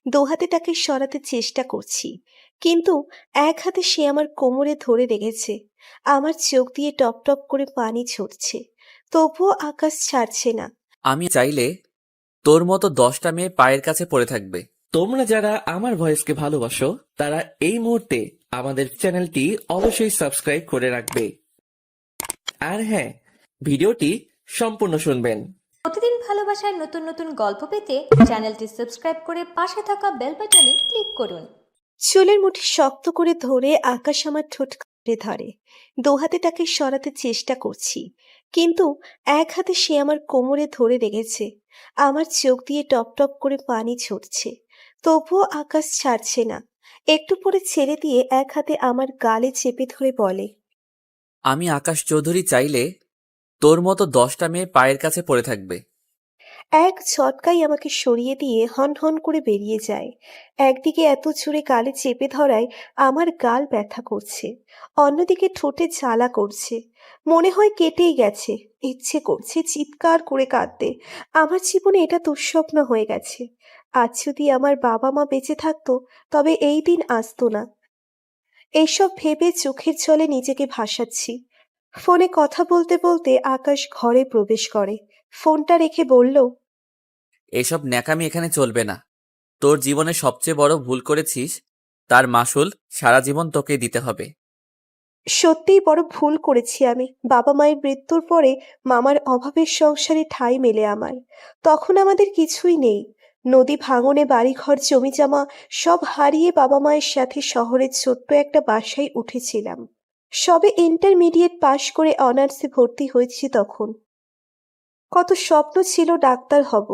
দোহাতে তাকে সরাতে চেষ্টা করছি, কিন্তু এক হাতে সে আমার কোমরে ধরে রেখেছে। আমার চোখ দিয়ে টপ টপ করে পানি ঝরছে, তবুও আকাশ ছাড়ছে না। আমি চাইলে তোর মতো 10টা মেয়ে পায়ের কাছে পড়ে থাকবে। তোমরা যারা আমার ভয়েসকে ভালোবাসো তারা এই মুহূর্তে আমাদের চ্যানেলটি অবশ্যই সাবস্ক্রাইব করে রাখবে। আর হ্যাঁ, ভিডিওটি সম্পূর্ণ শুনবেন। প্রতিদিন ভালোবাসার নতুন নতুন গল্প পেতে চ্যানেলটি সাবস্ক্রাইব করে পাশে থাকা বেল বাটনে ক্লিক করুন। চুলের মুঠি শক্ত করে ধরে আকাশ আমার ঠোঁট কামড়ে ধরে। দোহাতে তাকে সরাতে চেষ্টা করছি, কিন্তু এক হাতে সে আমার কোমরে ধরে রেখেছে। আমার চোখ দিয়ে টপ টপ করে পানি ঝরছে, তবুও আকাশ ছাড়ছে না। একটু পরে ছেড়ে দিয়ে এক হাতে আমার গালে চেপে ধরে বলে, আমি আকাশ চৌধুরী চাইলে তোর মতো 10টা মেয়ে পায়ের কাছে পড়ে থাকবে। এক ঝটকাই আমাকে সরিয়ে দিয়ে হন হন করে বেরিয়ে যায়। একদিকে এত জোরে গালে চেপে ধরায় আমার গাল ব্যথা করছে, অন্যদিকে ঠোঁটে জ্বালা করছে। মনে হয় কেটেই গেছে। ইচ্ছে করছে চিৎকার করে কাঁদতে। আমার জীবনে এটা দুঃস্বপ্ন হয়ে গেছে। আজ যদি আমার বাবা মা বেঁচে থাকতো, তবে এই দিন আসতো না। এইসব ভেবে চোখের জলে নিজেকে ভাসাচ্ছি। ফোনে কথা বলতে বলতে আকাশ ঘরে প্রবেশ করে। ফোনটা রেখে বলল, এসব ন্যাকামি এখানে চলবে না। তোর জীবনে সবচেয়ে বড় ভুল করেছিস, তার মাসুল সারা জীবন তোকে দিতে হবে। সত্যিই বড় ভুল করেছি আমি। বাবা মায়ের মৃত্যুর পরে মামার অভাবের সংসারে ঠাঁই মেলে আমার। তখন আমাদের কিছুই নেই। নদী ভাঙনে বাড়িঘর জমিজমা সব হারিয়ে বাবা মায়ের সাথে শহরের ছোট্ট একটা বাসায় উঠেছিলাম। সবে ইন্টারমিডিয়েট পাশ করে অনার্সে ভর্তি হয়েছি তখন। কত স্বপ্ন ছিল ডাক্তার হব,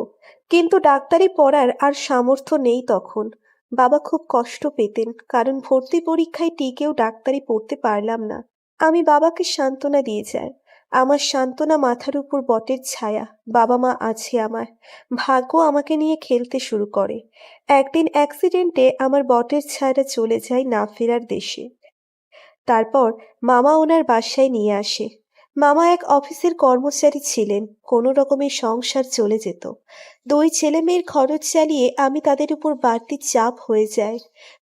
কিন্তু ডাক্তারি পড়ার আর সামর্থ্য নেই তখন। বাবা খুব কষ্ট পেতেন, কারণ ভর্তি পরীক্ষায় টিকেও ডাক্তারি পড়তে পারলাম না। আমি বাবাকে সান্ত্বনা দিয়ে যাই। আমার সান্ত্বনা মাথার উপর বটের ছায়া। বাবা মা আছে আমার। ভাগ্য আমাকে নিয়ে খেলতে শুরু করে। একদিন অ্যাক্সিডেন্টে আমার বটের ছায়াটা চলে যায় না ফেরার দেশে। তারপর মামা ওনার বাসায় নিয়ে আসে। মামা এক অফিসের কর্মচারী ছিলেন, কোনো রকমের সংসার চলে যেত। দুই ছেলে মেয়ের খরচ চালিয়ে আমি তাদের উপর বাড়তি চাপ হয়ে যায়।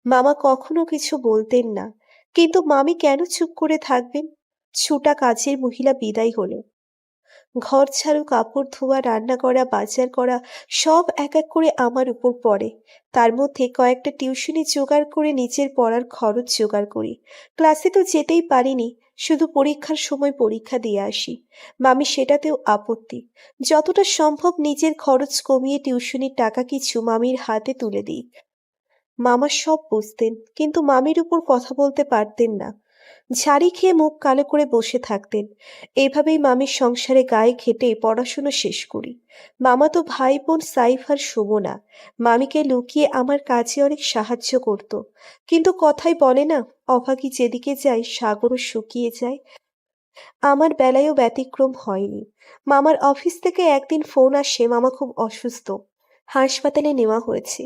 মামা কখনো কিছু বলতেন না, কিন্তু মামি কেন চুপ করে থাকবেন? ছুটা কাজের মহিলা বিদায় হলো। ঘর ঝাড়ু, কাপড় ধোয়া, রান্না করা, বাজার করা সব এক এক করে আমার উপর পড়ে। তার মধ্যে কয়েকটা টিউশনি জোগাড় করে নিজের পড়ার খরচ জোগাড় করি। ক্লাসে তো যেতেই পারিনি, শুধু পরীক্ষার সময় পরীক্ষা দিয়ে আসি। মামি সেটাতেও আপত্তি। যতটা সম্ভব নিজের খরচ কমিয়ে টিউশনির টাকা কিছু মামির হাতে তুলে দিই। মামা সব বুঝতেন, কিন্তু মামির উপর কথা বলতে পারতেন না। ঝাড়ি খেয়ে মুখ কালো করে বসে থাকতেন। এভাবেই মামির সংসারে গায়ে খেটে পড়াশুনো শেষ করি। মামাতো ভাই বোন সাইফ আর সুমনা মামিকে লুকিয়ে আমার কাজে অনেক সাহায্য করত। কিন্তু কথাই বলে না, অভাগী যেদিকে যায় সাগরও শুকিয়ে যায়। আমার বেলায়ও ব্যতিক্রম হয়নি। মামার অফিস থেকে একদিন ফোন আসে মামা খুব অসুস্থ, হাসপাতালে নেওয়া হয়েছে।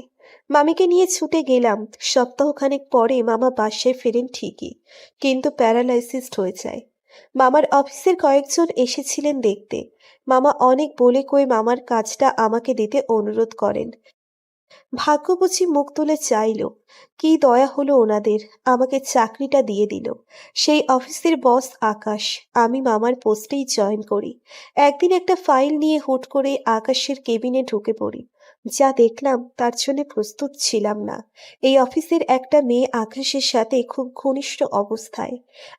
মামিকে নিয়ে ছুটে গেলাম। সপ্তাহখানেক পরে মামা বাসায় ফেরেন ঠিকই, কিন্তু প্যারালাইসিসড হয়ে যায়। মামার অফিসের কয়েকজন এসেছিলেন দেখতে। মামা অনেক বলে কয়ে মামার কাজটা আমাকে দিতে অনুরোধ করেন। ভাগ্য বুঝি মুখ তুলে চাইল। কি দয়া হলো ওনাদের, আমাকে চাকরিটা দিয়ে দিল। সেই অফিসের বস আকাশ। আমি মামার পোস্টেই জয়েন করি। একদিন একটা ফাইল নিয়ে হুট করে আকাশের কেবিনে ঢুকে পড়ি। যা দেখলাম তার জন্য প্রস্তুত ছিলাম না। এই অফিসের একটা মেয়ে আকাশের সাথে খুব ঘনিষ্ঠ অবস্থায়।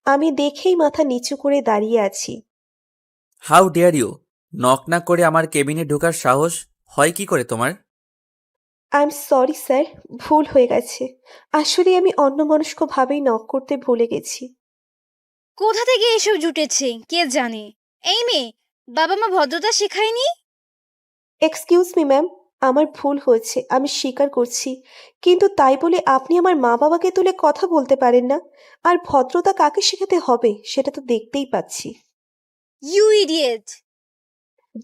আমি দেখেই মাথা নিচু করে দাঁড়িয়ে আছি। How dare you! নক না করে আমার কেবিনে ঢোকার সাহস হয় কি করে তোমার? আই এম সরি স্যার, ভুল হয়ে গেছে। আসলে আমি অন্যমনস্কভাবেই নক করতে ভুলে গেছি। কোথা থেকে এসব জুটেছে কে জানে। এই মেয়ে, বাবা মা ভদ্রতা শেখায়নি? এক্সকিউজ মি ম্যাম, আমার ভুল হয়েছে, আমি স্বীকার করছি। কিন্তু তাই বলে আপনি আমার মা বাবাকে তুলে কথা বলতে পারেন না। আর ভদ্রতা কাকে শেখাতে হবে সেটা তো দেখতেই পাচ্ছি। You idiot!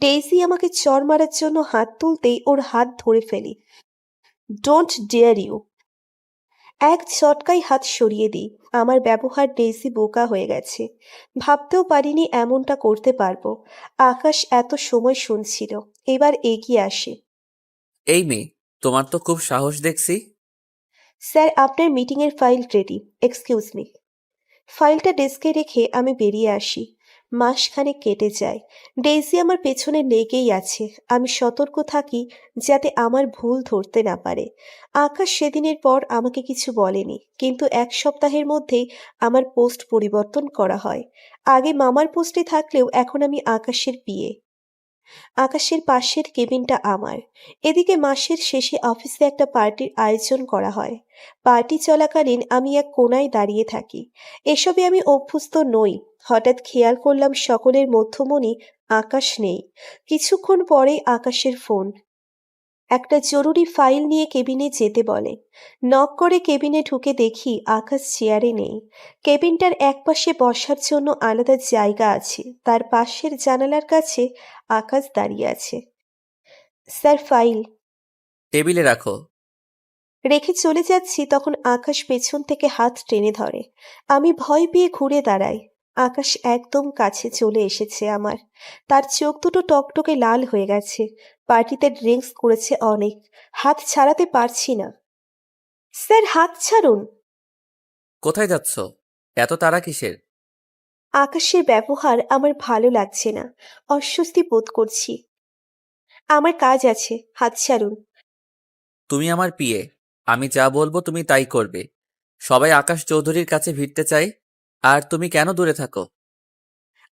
ডেইজি আমাকে চড় মারার জন্য হাত তুলতেই ওর হাত ধরে ফেলি। Don't dare you! এক ঝটকায় হাত সরিয়ে দিই। আমার ব্যবহার ডেইজি বোকা হয়ে গেছে। ভাবতেও পারিনি এমনটা করতে পারবো। আকাশ এত সময় শুনছিল, এবার এগিয়ে আসে। এই মেয়ে, তোমার তো খুব সাহস দেখছি। স্যার, আপনার মিটিংয়ের ফাইল রেডি। Excuse me. ফাইলটা ডেস্কে রেখে আমি বেরিয়ে আসি। মাসখানেক কেটে যায়। ডেইজি আমার পেছনে লেগেই আছে। আমি সতর্ক থাকি যাতে আমার ভুল ধরতে না পারে। আকাশ সেদিনের পর আমাকে কিছু বলেনি, কিন্তু এক সপ্তাহের মধ্যেই আমার পোস্ট পরিবর্তন করা হয়। আগে মামার পোস্টে থাকলেও এখন আমি আকাশের বিয়ে। আকাশের পাশের কেবিনটা আমার। এদিকে মাসের শেষে অফিসে একটা পার্টির আয়োজন করা হয়। পার্টি চলাকালীন আমি এক কোণায় দাঁড়িয়ে থাকি। এসবে আমি অভ্যস্ত নই। হঠাৎ খেয়াল করলাম সকলের মধ্যমণি আকাশ নেই। কিছুক্ষণ পরেই আকাশের ফোন। একটা জরুরি ফাইল নিয়ে কেবিনে যেতে বলে। নক করে কেবিনে ঢুকে দেখি আকাশ চেয়ারে নেই। কেবিনটার একপাশে বসার জন্য আলাদা জায়গা আছে, তার পাশের জানালার কাছে আকাশ দাঁড়িয়ে আছে। Sir, file. টেবিলে রাখো। রেখে চলে যাচ্ছি তখন আকাশ পেছন থেকে হাত টেনে ধরে। আমি ভয় পেয়ে ঘুরে দাঁড়াই। আকাশ একদম কাছে চলে এসেছে আমার। তার চোখ দুটো টকটকে লাল হয়ে গেছে। পার্টিতে ড্রিঙ্কস করেছে অনেক। হাত ছাড়াতে পারছি না। স্যার, হাত ছাড়ুন। কোথায় যাচ্ছ? এত তাড়া কিসের? আকাশের ব্যবহার আমার ভালো লাগছে না। অস্বস্তি বোধ করছি। আমার কাজ আছে, হাত ছাড়ুন। তুমি আমার পিএ। আমি যা বলবো তুমি তাই করবে। সবাই আকাশ চৌধুরীর কাছে ভিড়তে চাই, আর তুমি কেন দূরে থাকো?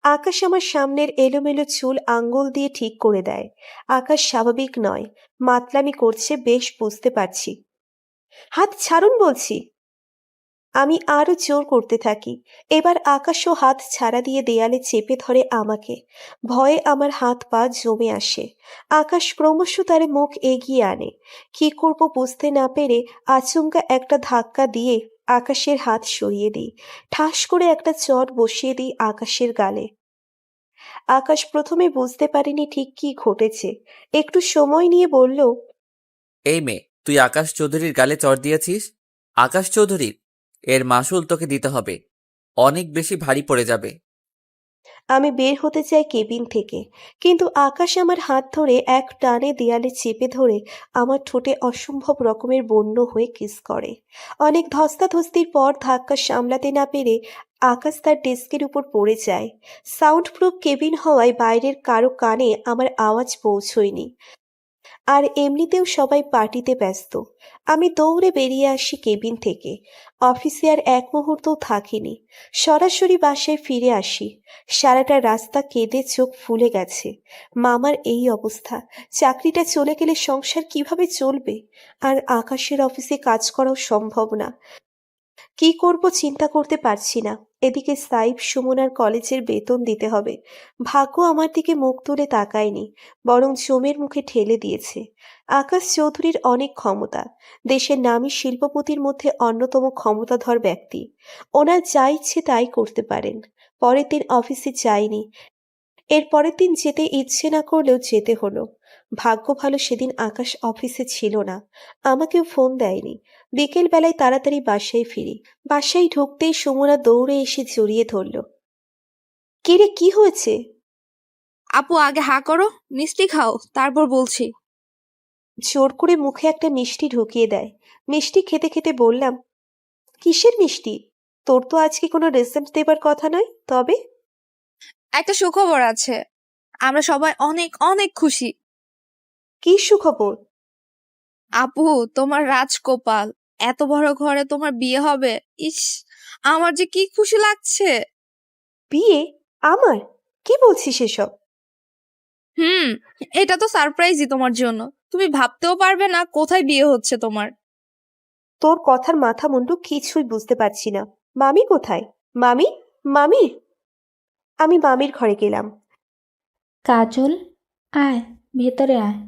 আকাশ আমার সামনের এলোমেলো চুল আঙ্গুল দিয়ে ঠিক করে দেয়। আকাশ স্বাভাবিক নয়, মাতলামি করছে বেশ বুঝতে পারছি। হাত ছাড়ুন বলছি। আমি আরো জোর করতে থাকি। এবার আকাশও হাত ছাড়া দিয়ে দেয়ালে চেপে ধরে আমাকে। ভয়ে আমার হাত পা জমে আসে। আকাশ ক্রমশ তার মুখ এগিয়ে আনে। কি করব বুঝতে না পেরে আচমকা একটা ধাক্কা দিয়ে আকাশের হাত সরিয়ে দিই। ঠাস করে একটা চট বসিয়ে দিই আকাশের গালে। আকাশ প্রথমে বুঝতে পারেনি ঠিক কি ঘটেছে। একটু সময় নিয়ে বলল, এই মেয়ে, তুই আকাশ চৌধুরীর গালে চড় দিয়েছিস। আকাশ চৌধুরীর এর মাসুল তোকে দিতে হবে। অনেক বেশি ভারী পড়ে যাবে। আমি বের হতে চাই কেবিন থেকে, কিন্তু আকাশ আমার হাত ধরে এক টানে দেয়ালে চেপে ধরে আমার ঠোঁটে অসম্ভব রকমের বন্য হয়ে কিস করে। অনেক ধস্তাধস্তির পর ধাক্কা সামলাতে না পেরে আকাশ তার ডেস্কের উপর পড়ে যায়। সাউন্ড প্রুফ কেবিন হওয়ায় বাইরের কারো কানে আমার আওয়াজ পৌঁছয়নি। আর এমনিতেও সবাই পার্টিতে ব্যস্ত। আমি দৌড়ে বেরিয়ে আসি কেবিন থেকে। অফিসে আর এক মুহূর্তও থাকিনি। সরাসরি বাসায় ফিরে আসি। সারাটা রাস্তা কেঁদে চোখ ফুলে গেছে। মামার এই অবস্থা, চাকরিটা চলে গেলে সংসার কিভাবে চলবে? আর আকাশের অফিসে কাজ করাও সম্ভব না। কি করব চিন্তা করতে পারছি না। এদিকে সাইফ সুমনার কলেজের বেতন দিতে হবে। ভাগ্য আমার দিকে মুখ তুলে তাকায়নি, বরং জমের মুখে ঠেলে দিয়েছে। আকাশ চৌধুরীর অনেক ক্ষমতা। দেশের নামী শিল্পপতির মধ্যে অন্যতম ক্ষমতাধর ব্যক্তি। ওনার যা ইচ্ছে তাই করতে পারেন। পরের দিন অফিসে যাইনি। এর পরের দিন যেতে ইচ্ছে না করলেও যেতে হলো। ভাগ্য ভালো সেদিন আকাশ অফিসে ছিল না। আমাকেও ফোন দেয়নি। বিকেল বেলায় তাড়াতাড়ি বাসায় ফিরি। বাসায় ঢুকতেই সুমনা দৌড়ে এসে জড়িয়ে ধরল। কিরে, কি হয়েছে? আপু আগে হা করো, মিষ্টি খাও, তারপর বলছি। জোর করে মুখে একটা মিষ্টি ঢুকিয়ে দেয়। মিষ্টি খেতে খেতে বললাম, কিসের মিষ্টি? তোর তো আজকে কোনো রেজাল্ট দেবার কথা নয়। তবে একটা সুখবর আছে, আমরা সবাই অনেক অনেক খুশি। কি সুখবর? আপু, তোমার রাজকপাল, এত বড় ঘরে তোমার বিয়ে হবে। ইস, আমার যে কি খুশি লাগছে। বিয়ে? আমার? কি বলছিস এসব? হুম, এটা তো সারপ্রাইজই তোমার জন্য। তুমি ভাবতেও পারবে না কোথায় বিয়ে হচ্ছে তোমার। তোর কথার মাথা মুন্ডু কিছুই বুঝতে পারছি না। মামি কোথায়? মামি, মামি। আমি মামির ঘরে গেলাম। কাজল, আয় ভেতরে আয়।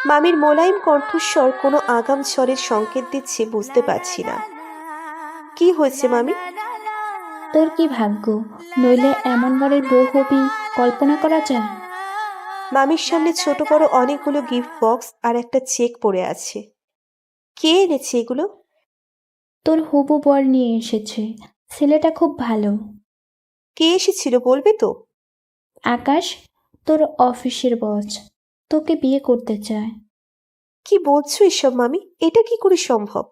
মামির মোলায়েম কণ্ঠস্বর কোনো আগাম স্বরের সংকেত দিচ্ছে বুঝতে পারছি না। কি হয়েছে মামি? তোর কি ভাগ্য, নইলে এমন ঘরের বউ হবি কল্পনা করা যায়? মামির সামনে ছোট বড় অনেকগুলো গিফট বক্স আর একটা চেক পড়ে আছে। কে এনেছে এগুলো? তোর হবু বর নিয়ে এসেছে। ছেলেটা খুব ভালো। কে এসেছিল বলবে তো? আকাশ, তোর অফিসের বস, তোকে বিয়ে করতে চায়। কি বলছো এসব মামি? এটা কি করে সম্ভব?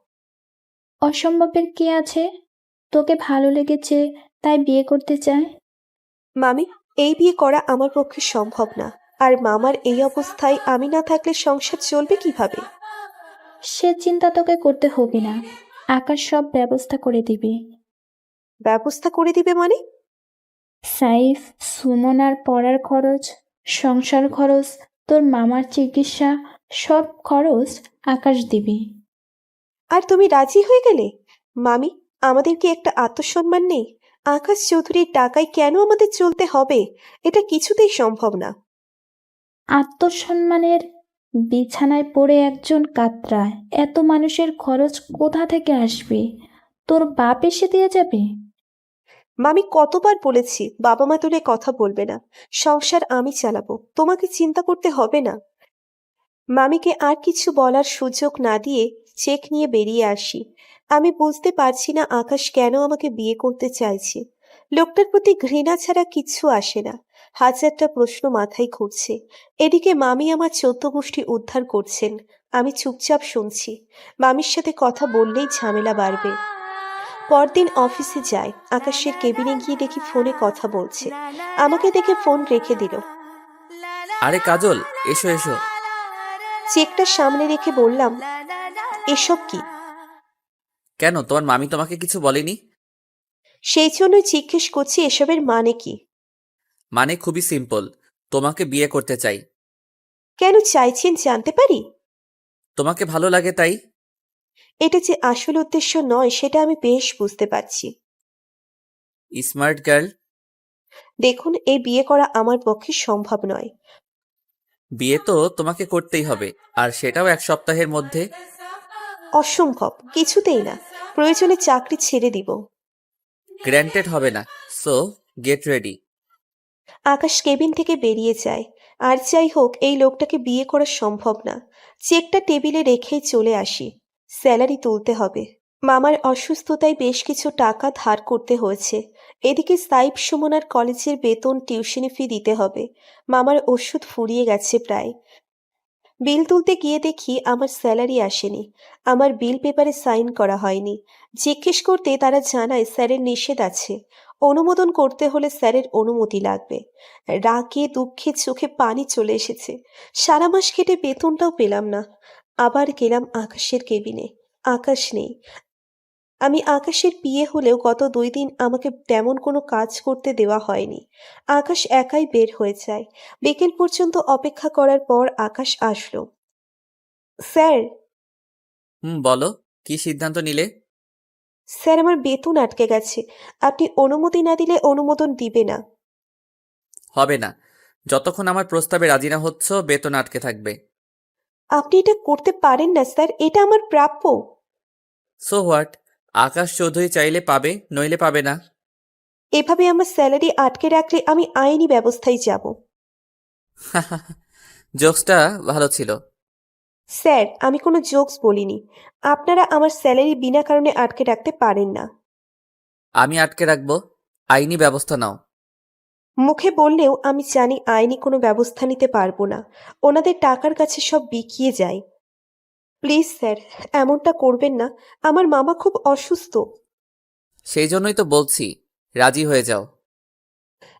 অসম্ভবের কি আছে? তোকে ভালো লেগেছে তাই বিয়ে করতে চায়। মামি, এই বিয়ে করা আমার পক্ষে সম্ভব না। আর মামার এই অবস্থায় আমি না থাকলে সংসার চলবে কিভাবে? সে চিন্তা তোকে করতে হবে না, আকাশ সব ব্যবস্থা করে দিবে। ব্যবস্থা করে দিবে মানে? সাইফ, সুমনার পড়ার খরচ, সংসার খরচ, তোর মামার চিকিৎসা, সব খরচ আকাশ দিবি। আর তুমি রাজি হয়ে গেলে? মামি, আমাদের কি একটা আত্মসম্মান নেই? আকাশ চৌধুরীর টাকায় কেন আমাদের চলতে হবে? এটা কিছুতেই সম্ভব না। আত্মসম্মানের বিছানায় পড়ে একজন কাতরায়, এত মানুষের খরচ কোথা থেকে আসবে? তোর বাপ এসে দিয়ে যাবে? মামি, কতবার বলেছি বাবা মা তুলে কথা বলবে না। সংসার আমি চালাবো, তোমাকে চিন্তা করতে হবে না। মামিকে আর কিছু বলার সুযোগ না দিয়ে চেক নিয়ে বেরিয়ে আসি। আমি বুঝতে পারছি না আকাশ কেন আমাকে বিয়ে করতে চাইছে। লোকটার প্রতি ঘৃণা ছাড়া কিচ্ছু আসে না। হাজারটা প্রশ্ন মাথায় ঘুরছে। এদিকে মামি আমার 14 গোষ্ঠী উদ্ধার করছেন। আমি চুপচাপ শুনছি। মামির সাথে কথা বললেই ঝামেলা বাড়বে। পরদিন অফিসে যাই, আকাশের কেবিনে গিয়ে দেখি ফোনে কথা বলছে। আমাকে দেখে ফোন রেখে দিল। আরে কাজল, এসো এসো। চেকটা সামনে রেখে বললাম, এসব কি? কেন, তোমার মামি তোমাকে কিছু বলেনি? সেই জন্যই জিজ্ঞেস করছি এসবের মানে কি। মানে খুবই সিম্পল, তোমাকে বিয়ে করতে চাই। কেন চাইছেন জানতে পারি? তোমাকে ভালো লাগে তাই। এটা যে আসল উদ্দেশ্য নয় সেটা আমি বেশ বুঝতে পারছি। Smart girl. দেখুন, এই বিয়ে করা আমার পক্ষে সম্ভব নয়। বিয়ে তো তোমাকে করতেই হবে, আর সেটাও 1 সপ্তাহের মধ্যে। অসম্ভব, কিছুতেই না। প্রয়োজনে চাকরি ছেড়ে দিব। গ্র্যান্টেড হবে না। So get ready. Akash cabin থেকে বেরিয়ে যায়। আর যাই হোক, এই লোকটাকে বিয়ে করা সম্ভব না। চেকটা টেবিলে রেখেই চলে আসি। স্যালারি তুলতে হবে। মামার অসুস্থতায় বেশ কিছু টাকা ধার করতে হয়েছে। এদিকে সাইফ সুমনার কলেজের বেতন, টিউশনি ফি দিতে হবে। মামার ওষুধ ফুরিয়ে গেছে প্রায়। বিল তুলতে গিয়ে দেখি আমার স্যালারি আসেনি। আমার বিল পেপারে সাইন করা হয়নি। জিজ্ঞেস করতে তারা জানায় স্যারের নিষেধ আছে। অনুমোদন করতে হলে স্যারের অনুমতি লাগবে। রাগে দুঃখে চোখে পানি চলে এসেছে। সারা মাস কেটে বেতনটাও পেলাম না। আবার গেলাম আকাশের কেবিনে। আকাশ নেই। আমি আকাশের বিয়ে হলেও গত 2 দিন আমাকে তেমন কোনো কাজ করতে দেওয়া হয়নি। আকাশ একাই বের হয়ে যায়। বিকেল পর্যন্ত অপেক্ষা করার পর আকাশ আসলো। স্যার, বলো, কি সিদ্ধান্ত নিলে? স্যার, আমার বেতন আটকে গেছে। আপনি অনুমতি না দিলে অনুমোদন দিবে না। হবে না। যতক্ষণ আমার প্রস্তাবে রাজি না হচ্ছ, বেতন আটকে থাকবে। আপনি এটা করতে পারেন না স্যার, এটা আমার প্রাপ্য। So what? আকাশ চৌধুরী চাইলে পাবে, নইলে পাবে না। এভাবে আমার স্যালারি আটকে রাখলে আমি আইনি ব্যবস্থায় যাব। জোকসটা ভালো ছিল। স্যার, আমি কোনো জোকস বলিনি। আপনারা আমার স্যালারি বিনা কারণে আটকে রাখতে পারেন না। আমি আটকে রাখবো। আইনি ব্যবস্থা নাও। মুখে বললেও আমি জানি আইনি কোনো ব্যবস্থা নিতে পারবো না। ওনাদের টাকার কাছে সব বিকিয়ে যায়। প্লিজ স্যার, এমনটা করবেন না। আমার মামা খুব অসুস্থ। সেই জন্যই তো বলছি, রাজি হয়ে যাও।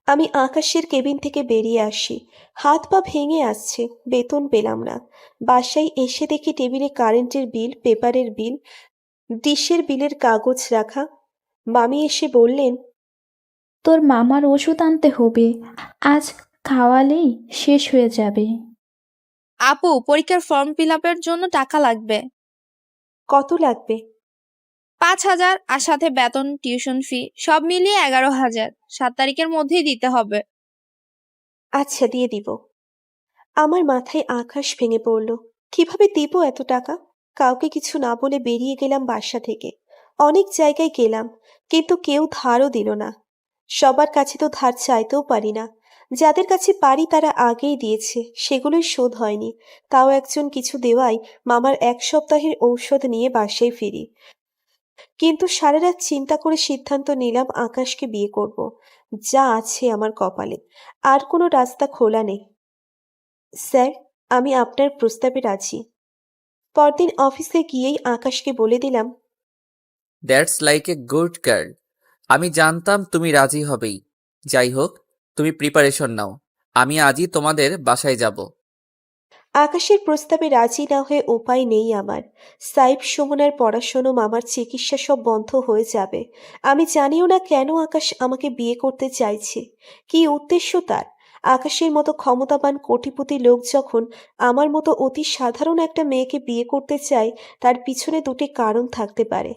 আমি আকাশের কেবিন থেকে বেরিয়ে আসি। হাত পা ভেঙে আসছে। বেতন পেলাম না। বাসায় এসে দেখি টেবিলে কারেন্টের বিল, পেপারের বিল, ডিশের বিলের কাগজ রাখা। মামি এসে বললেন, তোর মামার ওষুধ আনতে হবে, আজ খাওয়ালেই শেষ হয়ে যাবে। আপু, পরীক্ষার ফর্ম ফিল আপের জন্য টাকা লাগবে। কত লাগবে? 5,000, আর সাথে বেতন, টিউশন ফি সব মিলিয়ে 11,000। 7 তারিখের মধ্যেই দিতে হবে। আচ্ছা, দিয়ে দিব। আমার মাথায় আকাশ ভেঙে পড়ল। কিভাবে দিব এত টাকা? কাউকে কিছু না বলে বেরিয়ে গেলাম বাসা থেকে। অনেক জায়গায় গেলাম, কিন্তু কেউ ধারও দিল না। সবার কাছে তো ধার চাইতেও পারি না। যাদের কাছে পারি তারা আগেই দিয়েছে, সেগুলোই শোধ হয়নি। তাও একজন কিছু দেওয়ায় মামার 1 সপ্তাহের ঔষধ নিয়ে বাসায় ফিরি। কিন্তু সারা রাত চিন্তা করে সিদ্ধান্ত নিলাম আকাশকে বিয়ে করব। যা আছে আমার কপালে, আর কোনো রাস্তা খোলা নেই। স্যার, আমি আপনার প্রস্তাবে রাজি। পরদিন অফিসে গিয়েই আকাশকে বলে দিলাম, that's like a good girl. আমি জানতাম তুমি রাজি হবেই। যাই হোক, তুমি প্রিপারেশন নাও, আমি আজই তোমাদের বাসায় যাব। আকাশের প্রস্তাবে রাজি না হয়ে উপায় নেই আমার। সাইফ, সুমনার পড়াশোনা, মামার চিকিৎসা সব বন্ধ হয়ে যাবে। আমি জানিও না কেন আকাশ আমাকে বিয়ে করতে চাইছে, কী উদ্দেশ্য তার। আকাশের মতো ক্ষমতাবান কোটিপতি লোক যখন আমার মতো অতি সাধারণ একটা মেয়েকে বিয়ে করতে চায়, তার পিছনে দুটি কারণ থাকতে পারে।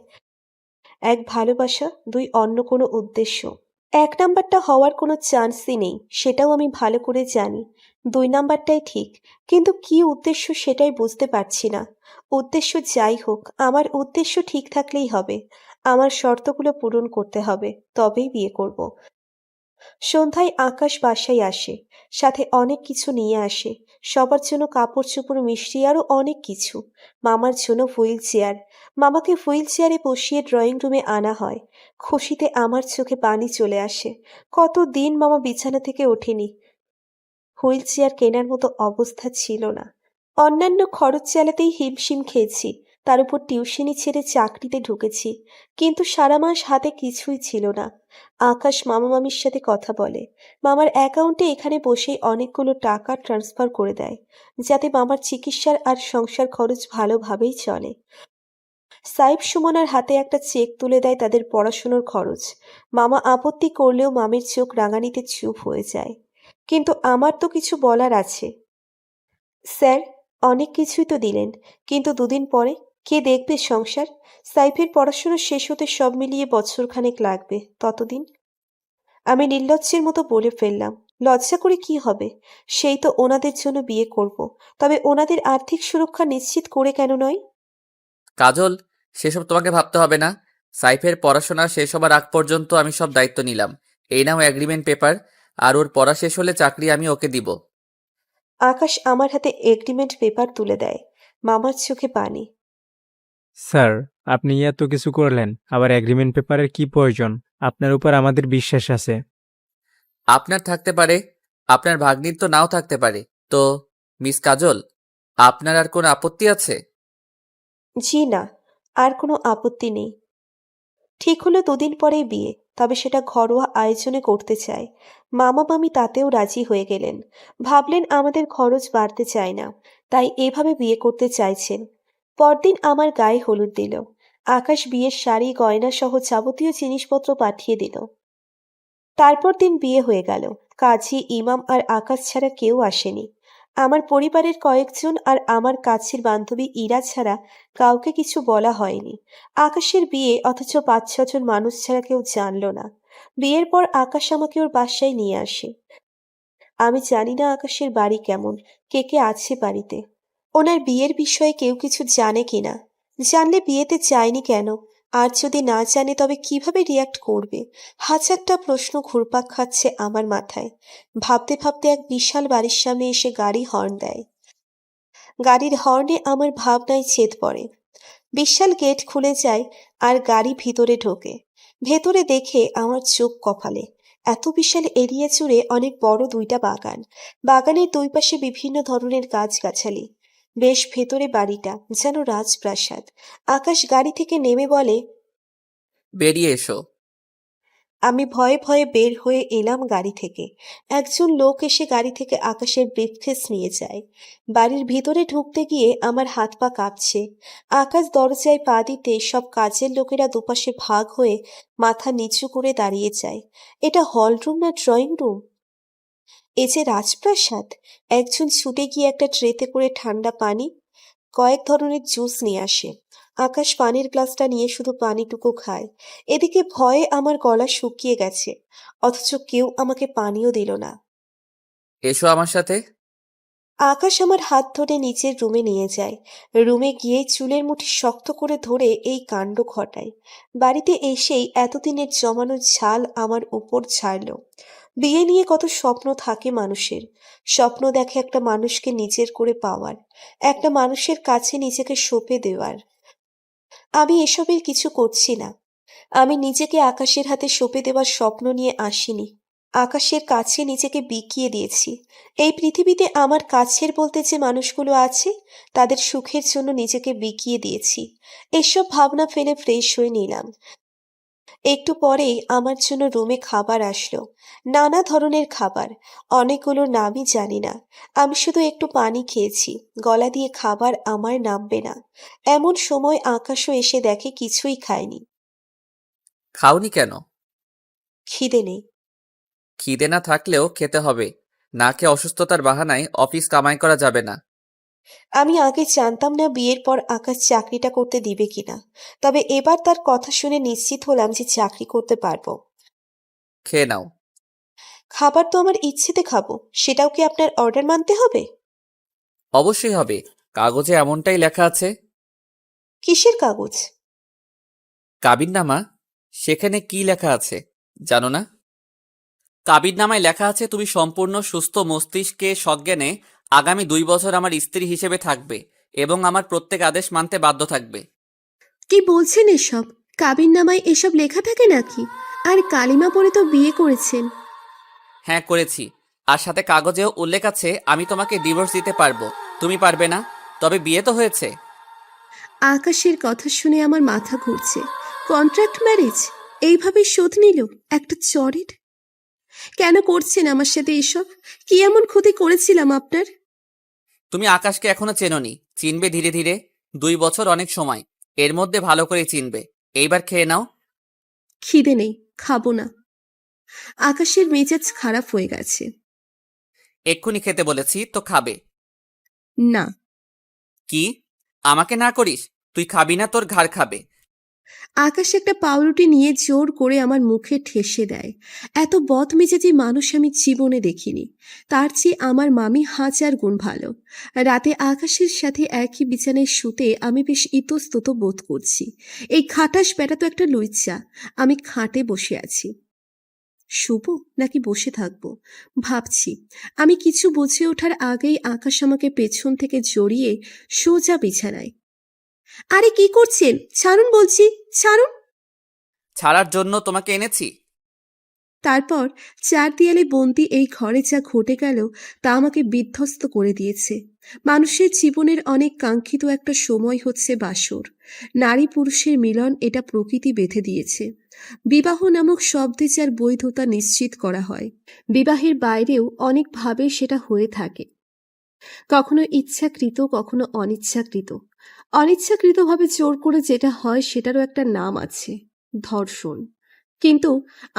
এক ভালোবাসা, দুই অন্য কোনো উদ্দেশ্য। এক নাম্বারটা হওয়ার কোনো চান্সই নেই, সেটাও আমি ভালো করে জানি। দুই নাম্বারটাই ঠিক, কিন্তু কী উদ্দেশ্য সেটাই বুঝতে পারছি না। উদ্দেশ্য যাই হোক, আমার উদ্দেশ্য ঠিক থাকলেই হবে। আমার শর্তগুলো পূরণ করতে হবে, তবেই বিয়ে করব। সন্ধ্যায় আকাশ বাসায় আসে, সাথে অনেক কিছু নিয়ে আসে। সবার জন্য কাপড় চোপড়, মিষ্টি, আরো অনেক কিছু। মামার জন্য হুইল চেয়ার। মামাকে হুইল চেয়ারে বসিয়ে ড্রয়িং রুমে আনা হয়। খুশিতে আমার চোখে পানি চলে আসে। কতদিন মামা বিছানা থেকে ওঠেনি। হুইল চেয়ার কেনার মতো অবস্থা ছিল না। অন্যান্য খরচ চালাতেই হিমশিম খেয়েছি, তার উপর টিউশনি ছেড়ে চাকরিতে ঢুকেছি। কিন্তু সারা মাস হাতে কিছুই ছিল না। আকাশ মামা মামির সাথে কথা বলে, মামার অ্যাকাউন্টে এখানে বসেই অনেকগুলো টাকা ট্রান্সফার করে দেয়, যাতে মামার চিকিৎসার আর সংসার খরচ ভালোভাবেই চলে। সাইফ, সুমনার হাতে একটা চেক তুলে দেয় তাদের পড়াশুনোর খরচ। মামা আপত্তি করলেও মামির চোখ রাঙানিতে চুপ হয়ে যায়। কিন্তু আমার তো কিছু বলার আছে। স্যার, অনেক কিছুই তো দিলেন, কিন্তু দুদিন পরে কে দেখবে সংসার? সাইফের পড়াশোনা শেষ হতে সব মিলিয়ে বছরখানেক লাগবে। ততদিন? আমি নির্লজ্জের মতো বলে ফেললাম। লজ্জা করে কি হবে? সেই তো ওনাদের জন্য বিয়ে করব। তবে ওনাদের আর্থিক সুরক্ষা নিশ্চিত করে কেন নয়? কাজল, সেসব তোমাকে ভাবতে হবে না। সাইফের পড়াশোনা শেষ হবার আগ পর্যন্ত আমি সব দায়িত্ব নিলাম। এই নাও এগ্রিমেন্ট পেপার, আর ওর পড়া শেষ হলে চাকরি আমি ওকে দিব। আকাশ আমার হাতে এগ্রিমেন্ট পেপার তুলে দেয়। মামার চোখে পানি। স্যার, আপনি এত কিছু করলেন, আবার এগ্রিমেন্ট পেপারের কি প্রয়োজন? আপনার উপর আমাদের বিশ্বাস আছে। আপনার থাকতে পারে, আপনার ভাগ্নির তো নাও থাকতে পারে। তো মিস কাজল, আপনার আর কোনো আপত্তি আছে? জি না, আর কোনো আপত্তি নেই। ঠিক হলো দুদিন পরেই বিয়ে, তবে সেটা ঘরোয়া আয়োজনে করতে চায়। মামা মামি তাতেও রাজি হয়ে গেলেন। ভাবলেন আমাদের খরচ বাড়তে চায় না, তাই এভাবে বিয়ে করতে চাইছেন। পরদিন আমার গায়ে হলুদ দিল। আকাশ বিয়ের শাড়ি, গয়না সহ যাবতীয় জিনিসপত্র পাঠিয়ে দিল। তারপর দিন বিয়ে হয়ে গেল। কাজী, ইমাম আর আকাশ ছাড়া কেউ আসেনি। আমার পরিবারের কয়েকজন আর আমার কাছের বান্ধবী ইরা ছাড়া কাউকে কিছু বলা হয়নি। আকাশের বিয়ে, অথচ ৫-৬ জন মানুষ ছাড়া কেউ জানলো না। বিয়ের পর আকাশ আমাকে ওর বাসায় নিয়ে আসে। আমি জানি না আকাশের বাড়ি কেমন, কে কে আছে বাড়িতে, ওনার বিয়ের বিষয়ে কেউ কিছু জানে কিনা, জানলে বিয়েতে যায়নি কেন, আর যদি না জানে তবে কিভাবে রিয়াক্ট করবে। হাজারটা প্রশ্ন ঘুরপাক খাচ্ছে আমার মাথায়। ভাবতে ভাবতে এক বিশাল বাড়ির সামনে এসে গাড়ি হর্ন দেয়। গাড়ির হর্নে আমার ভাবনায় ছেদ পড়ে। বিশাল গেট খুলে যায় আর গাড়ি ভিতরে ঢোকে। ভেতরে দেখে আমার চোখ কপালে। এত বিশাল এরিয়া জুড়ে অনেক বড় 2টা বাগান। বাগানের দুই পাশে বিভিন্ন ধরনের গাছগাছালি। বেশ ভেতরে বাড়িটা, যেন রাজপ্রাসাদ। আকাশ গাড়ি থেকে নেমে বলে, বেরিয়ে এসো। আমি ভয়ে ভয়ে বের হয়ে এলাম গাড়ি থেকে। একজন লোক এসে গাড়ি থেকে আকাশের ব্রিফকেস নিয়ে যায়। বাড়ির ভিতরে ঢুকতে গিয়ে আমার হাত পা কাঁপছে। আকাশ দরজায় পা দিতে সব কাজের লোকেরা দুপাশে ভাগ হয়ে মাথা নিচু করে দাঁড়িয়ে যায়। এটা হলরুম না ড্রয়িং রুম? এ যে রাজপ্রাসাদ! একজন ছুটে গিয়ে একটা ট্রেতে করে ঠান্ডা পানি, কয়েক ধরনের জুস নিয়ে আসে। আকাশ পানির গ্লাসটা নিয়ে শুধু পানিটুকু খায়। এদিকে ভয়ে আমার গলা শুকিয়ে গেছে, অথচ কেউ আমাকে পানিও দিল না। এসো আমার সাথে। আকাশ আমার হাত ধরে নিচের রুমে নিয়ে যায়। রুমে গিয়ে চুলের মুঠি শক্ত করে ধরে এই কাণ্ড ঘটায়। বাড়িতে এসেই এতদিনের জমানো ঝাল আমার উপর ছাড়লো। বিয়ে নিয়ে কত স্বপ্ন থাকে মানুষের। স্বপ্ন দেখে একটা মানুষকে নিজের করে পাওয়ার, একটা মানুষের কাছে নিজেকে সঁপে দেওয়ার। আমি এসবের কিছু করছি না। আমি নিজেকে আকাশের হাতে সঁপে দেওয়ার স্বপ্ন নিয়ে আসিনি। আকাশের কাছে নিজেকে বিকিয়ে দিয়েছি। এই পৃথিবীতে আমার কাছের বলতে যে মানুষগুলো আছে তাদের সুখের জন্য নিজেকে বিকিয়ে দিয়েছি। এসব ভাবনা ফেলে ফ্রেশ হয়ে নিলাম। একটু পরেই আমার জন্য রুমে খাবার আসলো। নানা ধরনের খাবার, অনেকগুলোর নামই জানি না। আমি শুধু একটু পানি খেয়েছি, গলা দিয়ে খাবার আমার নামবে না। এমন সময় আকাশও এসে দেখে কিছুই খায়নি। খাওনি কেন? খিদে নেই। খিদে না থাকলেও খেতে হবে, না খেয়ে অসুস্থতার বাহানায় অফিস কামাই করা যাবে না। আমি আগে জানতাম না বিয়ের পর আকাশ চাকরিটা করতে দিবে কিনা, তবে এবার তার কথা শুনে নিশ্চিত হলাম যে চাকরি করতে পারবো। খেয়ে নাও। খাবার তো আমার ইচ্ছেতে খাবো, সেটাও কি আপনার অর্ডার মানতে হবে? অবশ্যই হবে, কাগজে এমনটাই লেখা আছে। কিসের কাগজ? কাবিননামা। সেখানে কি লেখা আছে জানো না? কাবিননামায় লেখা আছে তুমি সম্পূর্ণ সুস্থ মস্তিষ্কে সজ্ঞানে আগামী 2 বছর আমার স্ত্রী হিসেবে থাকবে এবং আমার প্রত্যেক আদেশ মানতে বাধ্য থাকবে। কি বলছেন এসব? কাবিননামায় এসব লেখা থাকে নাকি? আর কালিমা পড়ে তো বিয়ে করেছেন। হ্যাঁ করেছি, আর সাথে কাগজেও উল্লেখ আছে আমি তোমাকে ডিভোর্স দিতে পারবো, তুমি পারবে না। তবে বিয়ে তো হয়েছে। আকাশের কথা শুনে আমার মাথা ঘুরছে। কন্ট্রাক্ট ম্যারেজ এইভাবে শোধ নিল একটা চরের? কেন করছেন আমার সাথে এসব? কি এমন ক্ষতি করেছিলাম আপনার? তুমি আকাশকে এখনো চেনোনি, চিনবে ধীরে ধীরে। 2 বছর অনেক সময়, এর মধ্যে ভালো করে চিনবে। এইবার খেয়ে নাও। খিদে নেই, খাবো না। আকাশের মেজাজ খারাপ হয়ে গেছে। এক্ষুনি খেতে বলেছি তো খাবে। না। কি? আমাকে না করিস? তুই খাবি না, তোর ঘাড় খাবে। আকাশ একটা পাউরুটি নিয়ে জোর করে আমার মুখে ঠেসে দেয়। এত বদমেজাজি মানুষ আমি জীবনে দেখিনি। তার চেয়ে আমার মামি হাজার গুণ ভালো। রাতে আকাশের সাথে একই বিছানায় শুতে আমি বেশ ইতস্তত বোধ করছি। এই খাটাস বেটা তো একটা লুইচ্চা। আমি খাটে বসে আছি। শুবো নাকি বসে থাকবো ভাবছি। আমি কিছু বুঝে ওঠার আগেই আকাশ আমাকে পেছন থেকে জড়িয়ে সোজা বিছানায়। আরে কি করছেন? ছাড়ুন বলছি, ছাড়ুন। ছাড়ার জন্য তোমাকে এনেছি। তারপর 4 দেয়ালে বন্দি এই ঘরে যা ঘটে গেল তা আমাকে বিধ্বস্ত করে দিয়েছে। মানুষের জীবনের অনেক কাঙ্ক্ষিত একটা সময় হচ্ছে বাসর। নারী পুরুষের মিলন, এটা প্রকৃতি বেঁধে দিয়েছে। বিবাহ নামক শব্দে যার বৈধতা নিশ্চিত করা হয়। বিবাহের বাইরেও অনেকভাবে সেটা হয়ে থাকে, কখনো ইচ্ছাকৃত, কখনো অনিচ্ছাকৃত। অনিচ্ছাকৃতভাবে জোর করে যেটা হয় সেটারও একটা নাম আছে, ধর্ষণ। কিন্তু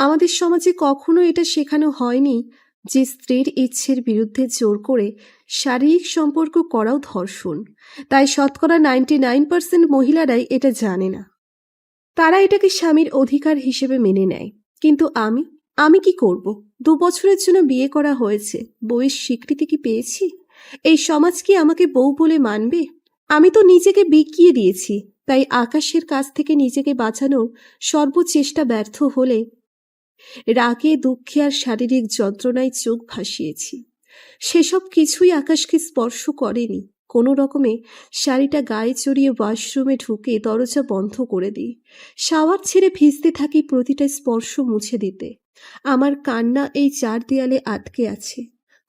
আমাদের সমাজে কখনো এটা শেখানো হয়নি যে স্ত্রীর ইচ্ছের বিরুদ্ধে জোর করে শারীরিক সম্পর্ক করাও ধর্ষণ। তাই শতকরা 99% মহিলারাই এটা জানে না। তারা এটাকে স্বামীর অধিকার হিসেবে মেনে নেয়। কিন্তু আমি কি করব? 2 বছরের জন্য বিয়ে করা হয়েছে, বউয়ের স্বীকৃতি কি পেয়েছি? এই সমাজ কি আমাকে বউ বলে মানবে? আমি তো নিজেকে বিকিয়ে দিয়েছি। তাই আকাশের কাছ থেকে নিজেকে বাঁচানোর সর্বচেষ্টা ব্যর্থ হলে রাগে, দুঃখে আর শারীরিক যন্ত্রণায় চোখ ভাসিয়েছি। সেসব কিছুই আকাশকে স্পর্শ করেনি। কোনো রকমে শাড়িটা গায়ে চড়িয়ে ওয়াশরুমে ঢুকে দরজা বন্ধ করে দিই। শাওয়ার ছেড়ে ভিজতে থাকি প্রতিটা স্পর্শ মুছে দিতে। আমার কান্না এই 4 দেয়ালে আটকে আছে।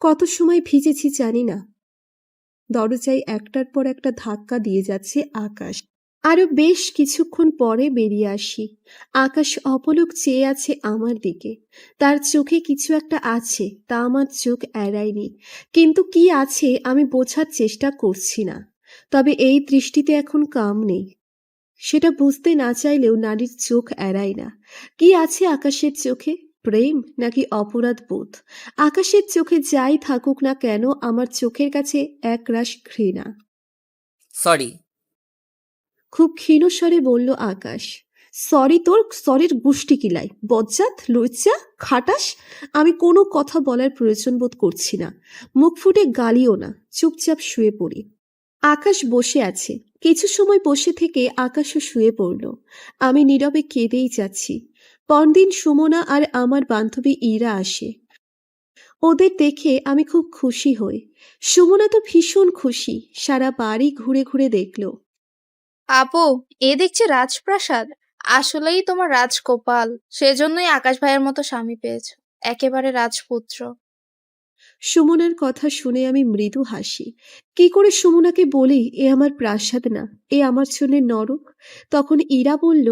কত সময় ভিজেছি জানি না। দরজায় একটার পর একটা ধাক্কা দিয়ে যাচ্ছে আকাশ। আরো বেশ কিছুক্ষণ পরে বেরিয়ে আসি। আকাশ অপলক চেয়ে আছে আমার দিকে। তার চোখে কিছু একটা আছে, তা আমার চোখ এড়ায়নি। কিন্তু কি আছে আমি বোঝার চেষ্টা করছি না। তবে এই দৃষ্টিতে এখন কাম নেই। সেটা বুঝতে না চাইলেও নারীর চোখ এড়ায় না। কি আছে আকাশের চোখে? প্রেম নাকি অপরাধ বোধ? আকাশের চোখে যাই থাকুক না কেন, আমার চোখের কাছে একরাশ ঘৃণা। সরি। খুব ক্ষীণ স্বরে বলল আকাশ। সরি? তোর সরির গুষ্টি কিলাই, বজ্জাত, লজ্জা, খাটাস। আমি কোনো কথা বলার প্রয়োজন বোধ করছি না। মুখ ফুটে গালিও না, চুপচাপ শুয়ে পড়ি। আকাশ বসে আছে। কিছু সময় বসে থেকে আকাশও শুয়ে পড়ল। আমি নীরবে কেঁদেই যাচ্ছি। পরদিন সুমনা আর আমার বান্ধবী ইরা আসে। ওদের দেখে আমি খুব খুশি হই। সুমনা তো ভীষণ খুশি, সারা বাড়ি ঘুরে ঘুরে দেখলো। আপু, এ দেখছি রাজপ্রাসাদ। আসলেই তোমার রাজকপাল, সেজন্যই আকাশ ভাইয়ের মতো স্বামী পেয়েছো। একেবারে রাজপুত্র। সুমনার কথা শুনে আমি মৃদু হাসি। কি করে সুমনাকে বলি এ আমার প্রাসাদ না, এ আমার জন্য নরক? তখন ইরা বলল,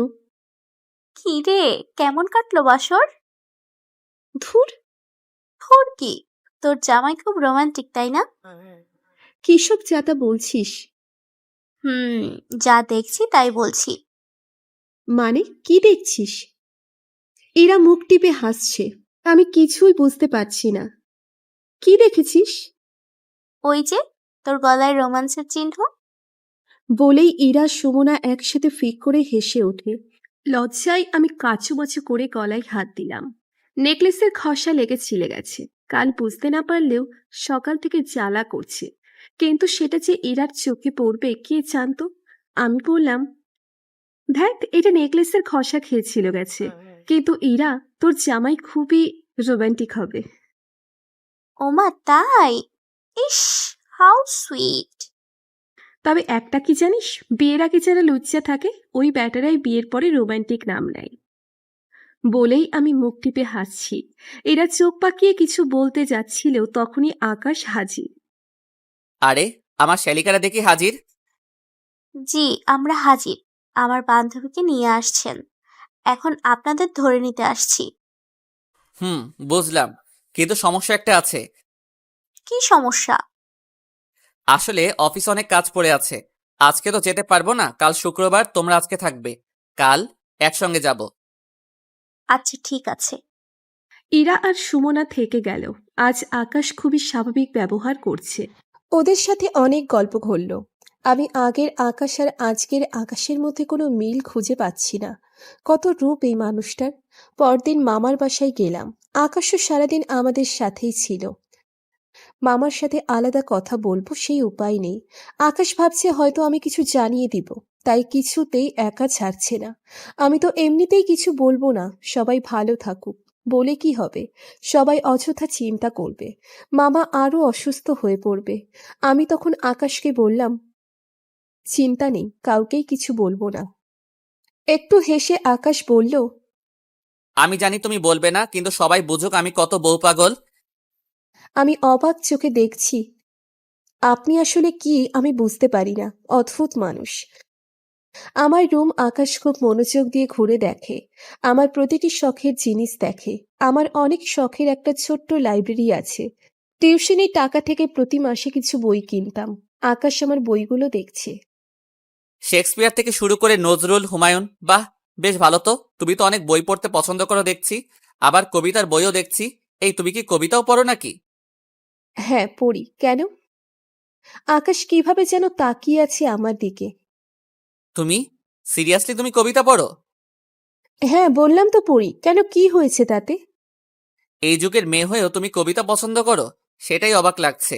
কি রে, কেমন কাটলো বাসর? ধুর, থোর কি, তোর জামাই খুব রোমান্টিক তাই না? কিসব যাতা বলছিস? হুম, যা দেখছি তাই বলছি। মানে কি দেখছিস? ইরা মুখ টিপে হাসছে। আমি কিছুই বুঝতে পারছি না। কি দেখেছিস? ওই যে তোর গলায় রোমান্সের চিহ্ন। বলেই ইরা সুমনা একসাথে ফিক করে হেসে ওঠে। লজ্জায় আমি কাচুমাচু করে গলায় হাত দিলাম। নেকলেসের খসা লেগে ছিলে গেছে। কাল বুঝতে না পারলেও সকাল থেকে জ্বালা করছে, কিন্তু সেটা যে ইরার চোখে পড়বে কে জানতো। আমি বললাম, দেখ এটা নেকলেসের খসা খেয়েছিল গেছে, কিন্তু ইরা তোর জামাই খুবই রোমান্টিক হবে। ওমা তাই? ইস, হাউ সুইট। তবে একটা কি জানিস, বিয়ের আগে যারা লুচ্চা থাকে ওই ব্যাটারাই বিয়ের পরে রোমান্টিক নাম নেয়। বলেই আমি মুখ টিপে হাসছি। এরা চোখ পাকিয়ে কিছু বলতে যাচ্ছিল, তখনই আকাশ হাজির। আরে, আমার শ্যালিকারা দেখি হাজির। জি, আমরা হাজির। আমার বান্ধবীকে নিয়ে আসছেন, এখন আপনাদের ধরে নিতে আসছি। হুম, বুঝলাম, কিন্তু সমস্যা একটা আছে। কি সমস্যা? আসলে অফিসে অনেক কাজ পড়ে আছে। আজকে তো যেতে পারবো না, কাল শুক্রবার, তোমরা আজকে থাকবে, কাল একসঙ্গে যাব। আচ্ছা ঠিক আছে। ইরা আর সুমনা থেকে গেল। আজ আকাশ খুবই স্বাভাবিক ব্যবহার করছে। ওদের সাথে অনেক গল্প ঘটল। আমি আগের আকাশ আর আজকের আকাশের মধ্যে কোনো মিল খুঁজে পাচ্ছি না। কত রূপ এই মানুষটার। পরদিন মামার বাসায় গেলাম। আকাশও সারাদিন আমাদের সাথেই ছিল। মামার সাথে আলাদা কথা বলবো সেই উপায় নেই। আকাশ ভাবছে হয়তো আমি কিছু জানিয়ে দিব, তাই কিছুতেই একা ছাড়ছে না। আমি তো এমনিতেই কিছু বলবো না, সবাই ভালো থাকুক বলে কি হবে, সবাই অযথা চিন্তা করবে, মামা আরো অসুস্থ হয়ে পড়বে। আমি তখন আকাশকে বললাম, চিন্তা নেই, কাউকেই কিছু বলবো না। একটু হেসে আকাশ বলল, আমি জানি তুমি বলবে না, কিন্তু সবাই বুঝুক আমি কত বউ পাগল। আমি অবাক চোখে দেখছি আপনি আসলে কি আমি বুঝতে পারি না, অদ্ভুত মানুষ। আমার রুম আকাশ খুব মনোযোগ দিয়ে ঘুরে দেখে, আমার প্রতিটি শখের জিনিস দেখে। আমার অনেক শখের একটা ছোট্ট লাইব্রেরি আছে। টিউশনের টাকা থেকে প্রতি মাসে কিছু বই কিনতাম। আকাশ আমার বইগুলো দেখছে। শেক্সপিয়ার থেকে শুরু করে নজরুল, হুমায়ুন, বাহ, বেশ ভালো তো। তুমি তো অনেক বই পড়তে পছন্দ করো দেখছি, আবার কবিতার বইও দেখছি। এই, তুমি কি কবিতাও পড়ো নাকি? হ্যাঁ পড়ি, কেন? আকাশ কিভাবে যেন তাকিয়ে আছে আমার দিকে। তুমি সিরিয়াসলি তুমি কবিতা পড়ো? হ্যাঁ বললাম তো পড়ি, কেন কি হয়েছে তাতে? এই যুগের মেয়ে হয়েও তুমি কবিতা পছন্দ করো, সেটাই অবাক লাগছে।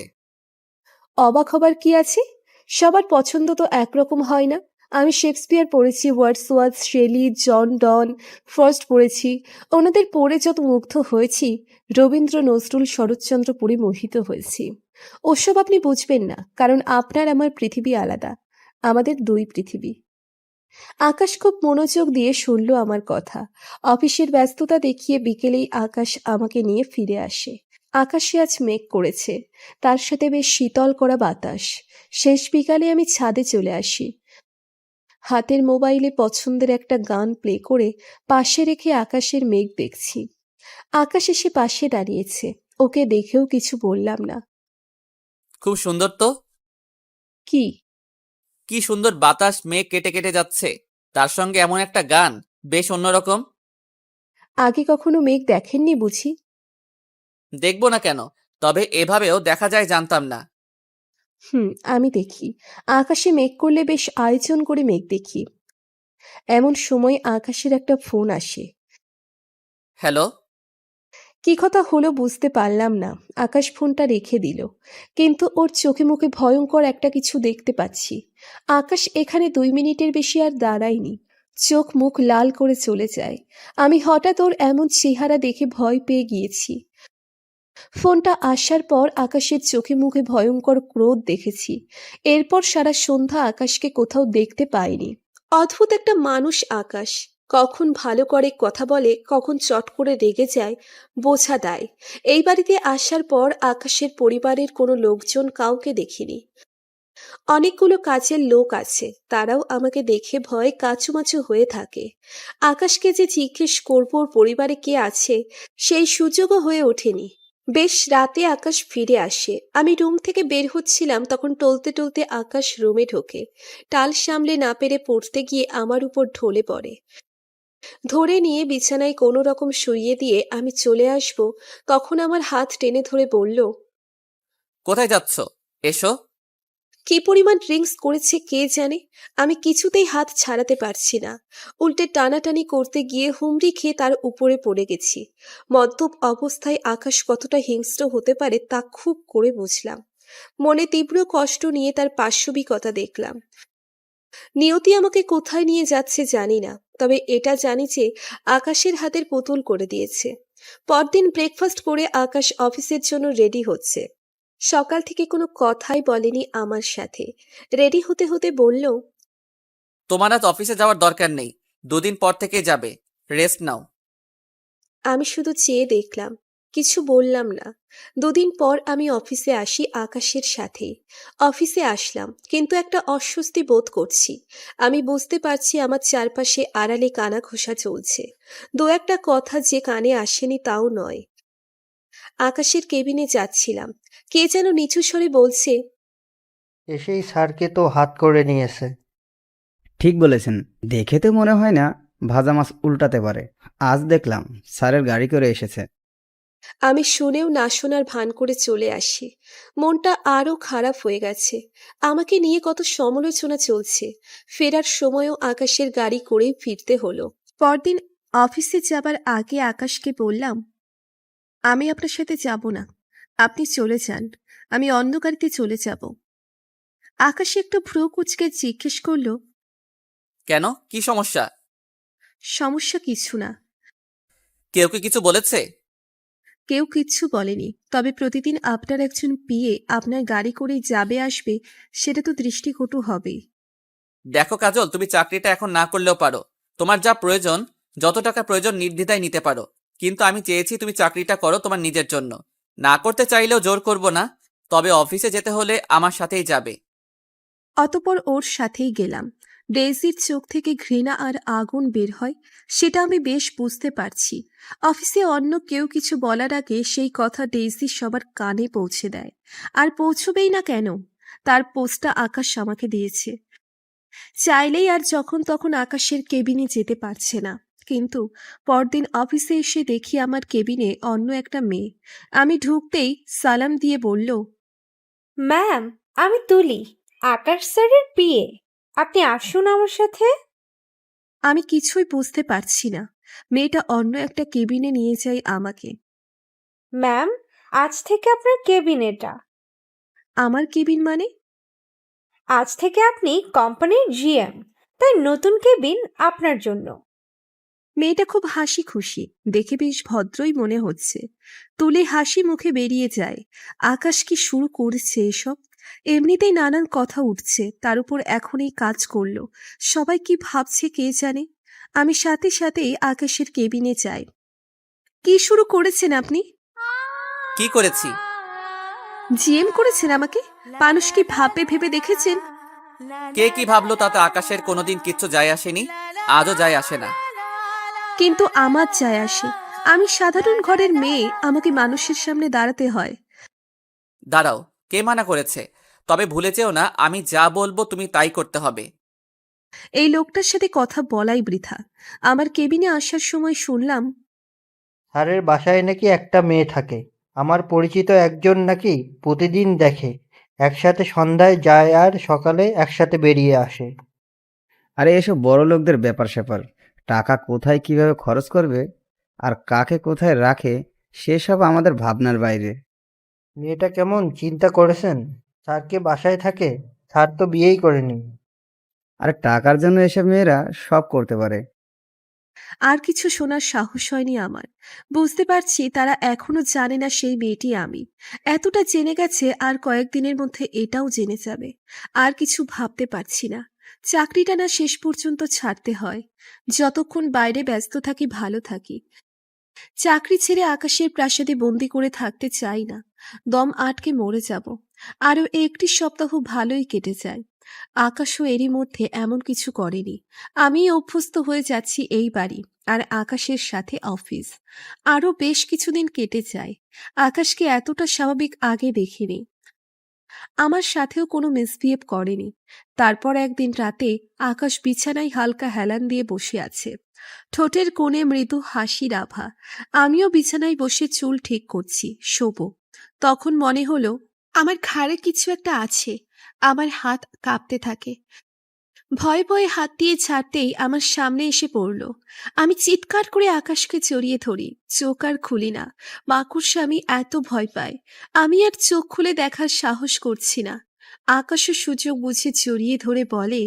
অবাক হবার কি আছে? সবার পছন্দ তো একরকম হয় না। আমি শেক্সপিয়ার পড়েছি, ওয়ার্ডসওয়ার্থ, শেলি, জন ডন, ফ্রস্ট পড়েছি। ওনাদের পড়ে যত মুগ্ধ হয়েছি, রবীন্দ্র, নজরুল, শরৎচন্দ্র পড়ে মোহিত হয়েছি। ওসব আপনি বুঝবেন না, কারণ আপনার আমার পৃথিবী আলাদা। আমাদের দুই পৃথিবী। আকাশ খুব মনোযোগ দিয়ে শুনল আমার কথা। অফিসের ব্যস্ততা দেখিয়ে বিকেলেই আকাশ আমাকে নিয়ে ফিরে আসে। আকাশে আজ মেঘ করেছে, তার সাথে বেশ শীতল করা বাতাস। শেষ বিকালে আমি ছাদে চলে আসি। হাতের মোবাইলে পছন্দের একটা গান প্লে করে পাশে রেখে আকাশের মেঘ দেখছি। আকাশ এসে পাশে দাঁড়িয়েছে, ওকে দেখেও কিছু বললাম না। খুব সুন্দর তো। কি? কি সুন্দর বাতাস, মেঘ কেটে কেটে যাচ্ছে, তার সঙ্গে এমন একটা গান, বেশ অন্যরকম। আগে কখনো মেঘ দেখেননি বুঝি? দেখবো না কেন, তবে এভাবেও দেখা যায় জানতাম না। আমি দেখি। আকাশে মেঘ করলে বেশ আয়োজন করে মেঘ দেখি। এমন সময় আকাশের একটা ফোন আসে। হ্যালো। কি কথা হলো বুঝতে পারলাম না। আকাশ ফোনটা রেখে দিল, কিন্তু ওর চোখে মুখে ভয়ঙ্কর একটা কিছু দেখতে পাচ্ছি। আকাশ এখানে 2 মিনিটের বেশি আর দাঁড়ায়নি, চোখ মুখ লাল করে চলে যায়। আমি হঠাৎ ওর এমন চেহারা দেখে ভয় পেয়ে গিয়েছি। ফোনটা আসার পর আকাশের চোখে মুখে ভয়ঙ্কর ক্রোধ দেখেছি। এরপর সারা সন্ধ্যা আকাশকে কোথাও দেখতে পাইনি। অদ্ভুত একটা মানুষ আকাশ। কখন ভালো করে কথা বলে, কখন চট করে রেগে যায়, বোঝা দায়। এই বাড়িতে আসার পর আকাশের পরিবারের কোনো লোকজন কাউকে দেখিনি। অনেকগুলো কাজের লোক আছে, তারাও আমাকে দেখে ভয়ে কাঁচুমাচু হয়ে থাকে। আকাশকে যে জিজ্ঞেস করব ওর পরিবারে কে আছে, সেই সুযোগও হয়ে ওঠেনি। বেশ রাতে আকাশ ফিরে আসে। আমি রুম থেকে বের হচ্ছিলাম, তখন টলতে টলতে আকাশ রুমে ঢোকে। টাল সামলে না পেরে পড়তে গিয়ে আমার উপর ঢলে পড়ে। ধরে নিয়ে বিছানায় কোনো রকম শুইয়ে দিয়ে আমি চলে আসব, তখন আমার হাত টেনে ধরে বলল, কোথায় যাচ্ছ? এসো। কি পরিমাণ ড্রিঙ্কস করেছে কে জানে, আমি কিছুতেই হাত ছাড়াতে পারছি না। উল্টে টানাটানি করতে গিয়ে হুমড়ি খেয়ে তার উপরে পড়ে গেছি। মদ্যপ অবস্থায় আকাশ কতটা হিংস্র হতে পারে তা খুব করে বুঝলাম। মনে তীব্র কষ্ট নিয়ে তার পাশবিকতা দেখলাম। নিয়তি আমাকে কোথায় নিয়ে যাচ্ছে জানি না, তবে এটা জানি যে আকাশের হাতের পুতুল করে দিয়েছে। পরদিন ব্রেকফাস্ট করে আকাশ অফিসের জন্য রেডি হচ্ছে। সকাল থেকে কোনো কথাই বলেনি আমার সাথে। রেডি হতে হতে বলল, তোমার আজ অফিসে যাওয়ার দরকার নেই, 2 দিন পর থেকে যাবে, রেস্ট নাও। আমি শুধু চেয়ে দেখলাম, কিছু বললাম না। 2 দিন পর আমি অফিসে আসি আকাশের সাথে। অফিসে আসলাম, কিন্তু একটা অস্বস্তি বোধ করছি। আমি বুঝতে পারছি আমার চারপাশে আড়ালে কানা ঘোষা চলছে। দু একটা কথা যে কানে আসেনি তাও নয়। আকাশের কেবিনে যাচ্ছিলাম, কে যেন নিচু স্বরে বলছে, এসেই স্যারকে তো হাত করে নিয়েছে। ঠিক বলেছেন, দেখে তো মনে হয় না ভাজা মাছ উল্টাতে পারে। আজ দেখলাম স্যারের গাড়ি করে এসেছে। আমি শুনেও না শোনার ভান করে চলে আসি। মনটা আরো খারাপ হয়ে গেছে। আমাকে নিয়ে কত সমালোচনা চলছে। ফেরার সময়ও আকাশের গাড়ি করেই ফিরতে হলো। পরদিন অফিসে যাবার আগে আকাশকে বললাম, আমি আপনার সাথে যাব না, আপনি চলে যান, আমি অন্য গাড়িতে চলে যাব। আকাশ একটু ভ্রু কুঁচকে জিজ্ঞেস করল, কেন, কি সমস্যা? সমস্যা কিছু না। কেউ কি কিছু বলেছে? কেউ কিচ্ছু বলেনি, তবে প্রতিদিন আপনার একজন পিএ আপনার গাড়ি করেই যাবে আসবে, সেটা তো দৃষ্টিকটু হবেই। দেখো কাজল, তুমি চাকরিটা এখন না করলেও পারো। তোমার যা প্রয়োজন, যত টাকা প্রয়োজন নির্দ্বিধায় নিতে পারো। কিন্তু আমি চেয়েছি তুমি চাকরিটা করো তোমার নিজের জন্য। না করতে চাইলেও জোর করব না, তবে অফিসে যেতে হলে আমার সাথেই যাবে। অতপর ওর সাথেই গেলাম। ডেইজির চোখ থেকে ঘৃণা আর আগুন বের হয়, সেটা আমি বেশ বুঝতে পারছি। অফিসে অন্য কেউ কিছু বলার আগে সেই কথা ডেইজি সবার কানে পৌঁছে দেয়। আর পৌঁছবেই না কেন, তার পোস্টটা আকাশ আমাকে দিয়েছে। চাইলেই আর যখন তখন আকাশের কেবিনে যেতে পারছে না। কিন্তু পরদিন অফিসে এসে দেখি আমার কেবিনে অন্য একটা মেয়ে। আমি ঢুকতেই সালাম দিয়ে বলল, ম্যাম, আমি তুলি, আকাশ স্যারের পিএ। আপনি আসুন আমার সাথে। আমি কিছুই বুঝতে পারছি না। মেয়েটা অন্য একটা কেবিনে নিয়ে যায় আমাকে। ম্যাম, আজ থেকে আপনার কেবিন এটা। আমার কেবিন মানে? আজ থেকে আপনি কোম্পানির জিএম, তাই নতুন কেবিন আপনার জন্য। মেয়েটা খুব হাসি খুশি, দেখে বেশ ভদ্রই মনে হচ্ছে। তুলে হাসি মুখে বেরিয়ে যায়। আকাশ কি শুরু করেছে এসব? এমনিতেই নানান কথা উঠছে, তার উপর এখন এই কাজ করলো। সবাই কি ভাবছে কে জানে। আমি সাথে সাথেই আকাশের কেবিনে যাই। কি শুরু করেছেন আপনি? কি করেছি? জিএম করেছেন আমাকে? মানুষ কি ভাববে ভেবে দেখেছেন? কে কি ভাবলো তাতে আকাশের কোনোদিন কিচ্ছু যায় আসেনি, আজও যায় আসে না। কিন্তু আমার যায় আসে। আমি সাধারণ ঘরের মেয়ে, আমাকে মানুষের সামনে দাঁড়াতে হয়। দাঁড়াও, কে মানা করেছে? তবে ভুলে যেও না, আমি যা বলবো তুমি তাই করতে হবে। এই লোকটার সাথে কথা বলাই বৃথা। আমার কেবিনে আসার সময় শুনলাম, স্যারের বাসায় নাকি একটা মেয়ে থাকে। আমার পরিচিত একজন নাকি প্রতিদিন দেখে, একসাথে সন্ধ্যায় যায় আর সকালে একসাথে বেরিয়ে আসে। আরে এসব বড় লোকদের ব্যাপার স্যাপার। টাকা কোথায় কিভাবে খরচ করবে আর কাকে কোথায় রাখে, সেসব আমাদের ভাবনার বাইরে। মেয়েটা কেমন চিন্তা করেছেন? স্যারকে বাসায় থাকে, স্যার তো বিয়েই করেনি। আর টাকার জন্য এসব মেয়েরা সব করতে পারে। আর কিছু শোনার সাহস হয়নি আমার। বুঝতে পারছি তারা এখনো জানে না সেই মেয়েটি আমি। এতটা জেনে গেছে, আর কয়েকদিনের মধ্যে এটাও জেনে যাবে। আর কিছু ভাবতে পারছি না। চাকরিটা না শেষ পর্যন্ত ছাড়তে হয়। যতক্ষণ বাইরে ব্যস্ত থাকি ভালো থাকি। চাকরি ছেড়ে আকাশের প্রাসাদে বন্দি করে থাকতে চাই না। দম আটকে মরে যাব। আরও একটি সপ্তাহ ভালোই কেটে যায়। আকাশও এরই মধ্যে এমন কিছু করেনি। আমি অভ্যস্ত হয়ে যাচ্ছি এই বাড়ি আর আকাশের সাথে অফিস। আরও বেশ কিছুদিন কেটে যায়। আকাশকে এতটা স্বাভাবিক আগে দেখিনি। আমার সাথেও কোনো মিসবিহেভ করেনি। তারপর একদিন রাতে আকাশ বিছানায় হালকা হেলান দিয়ে বসে আছে, ঠোঁটের কোণে মৃদু হাসির আভা। আমিও বিছানায় বসে চুল ঠিক করছি, শোবো। তখন মনে হলো আমার ঘাড়ে কিছু একটা আছে। আমার হাত কাঁপতে থাকে। ভয়ে ভয়ে হাত দিয়ে ছাড়তেই আমার সামনে এসে পড়ল। আমি চিৎকার করে আকাশকে জড়িয়ে ধরি, চোখ আর খুলি না। মাকড়সা আমি এত ভয় পাই, আমি আর চোখ খুলে দেখার সাহস করছি না। আকাশও সুযোগ বুঝে জড়িয়ে ধরে বলে,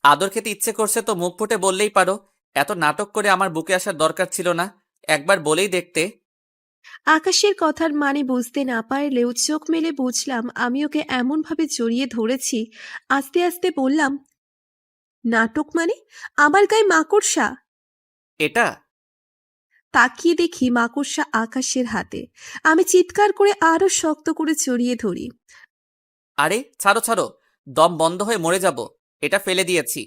আদর খেতে ইচ্ছে করছে তো মুখ ফুটে বললেই পারো। এত নাটক করে আমার বুকে আসার দরকার ছিল না, একবার বলেই দেখতে। আকাশের কথার মানে বুঝতে না পারলেও চোখ মেলে বুঝলাম আমি ওকে এমনভাবে জড়িয়ে ধরেছি। আস্তে আস্তে বললাম, নাটক মানে? আমার গায়ে মাকড়সা? এটা তাকিয়ে দেখি মাকড়সা আকাশের হাতে। আমি চিৎকার করে আরো শক্ত করে জড়িয়ে ধরি। আরে ছাড়ো ছাড়ো, দম বন্ধ হয়ে মরে যাব। এটা ফেলে দিয়েছি।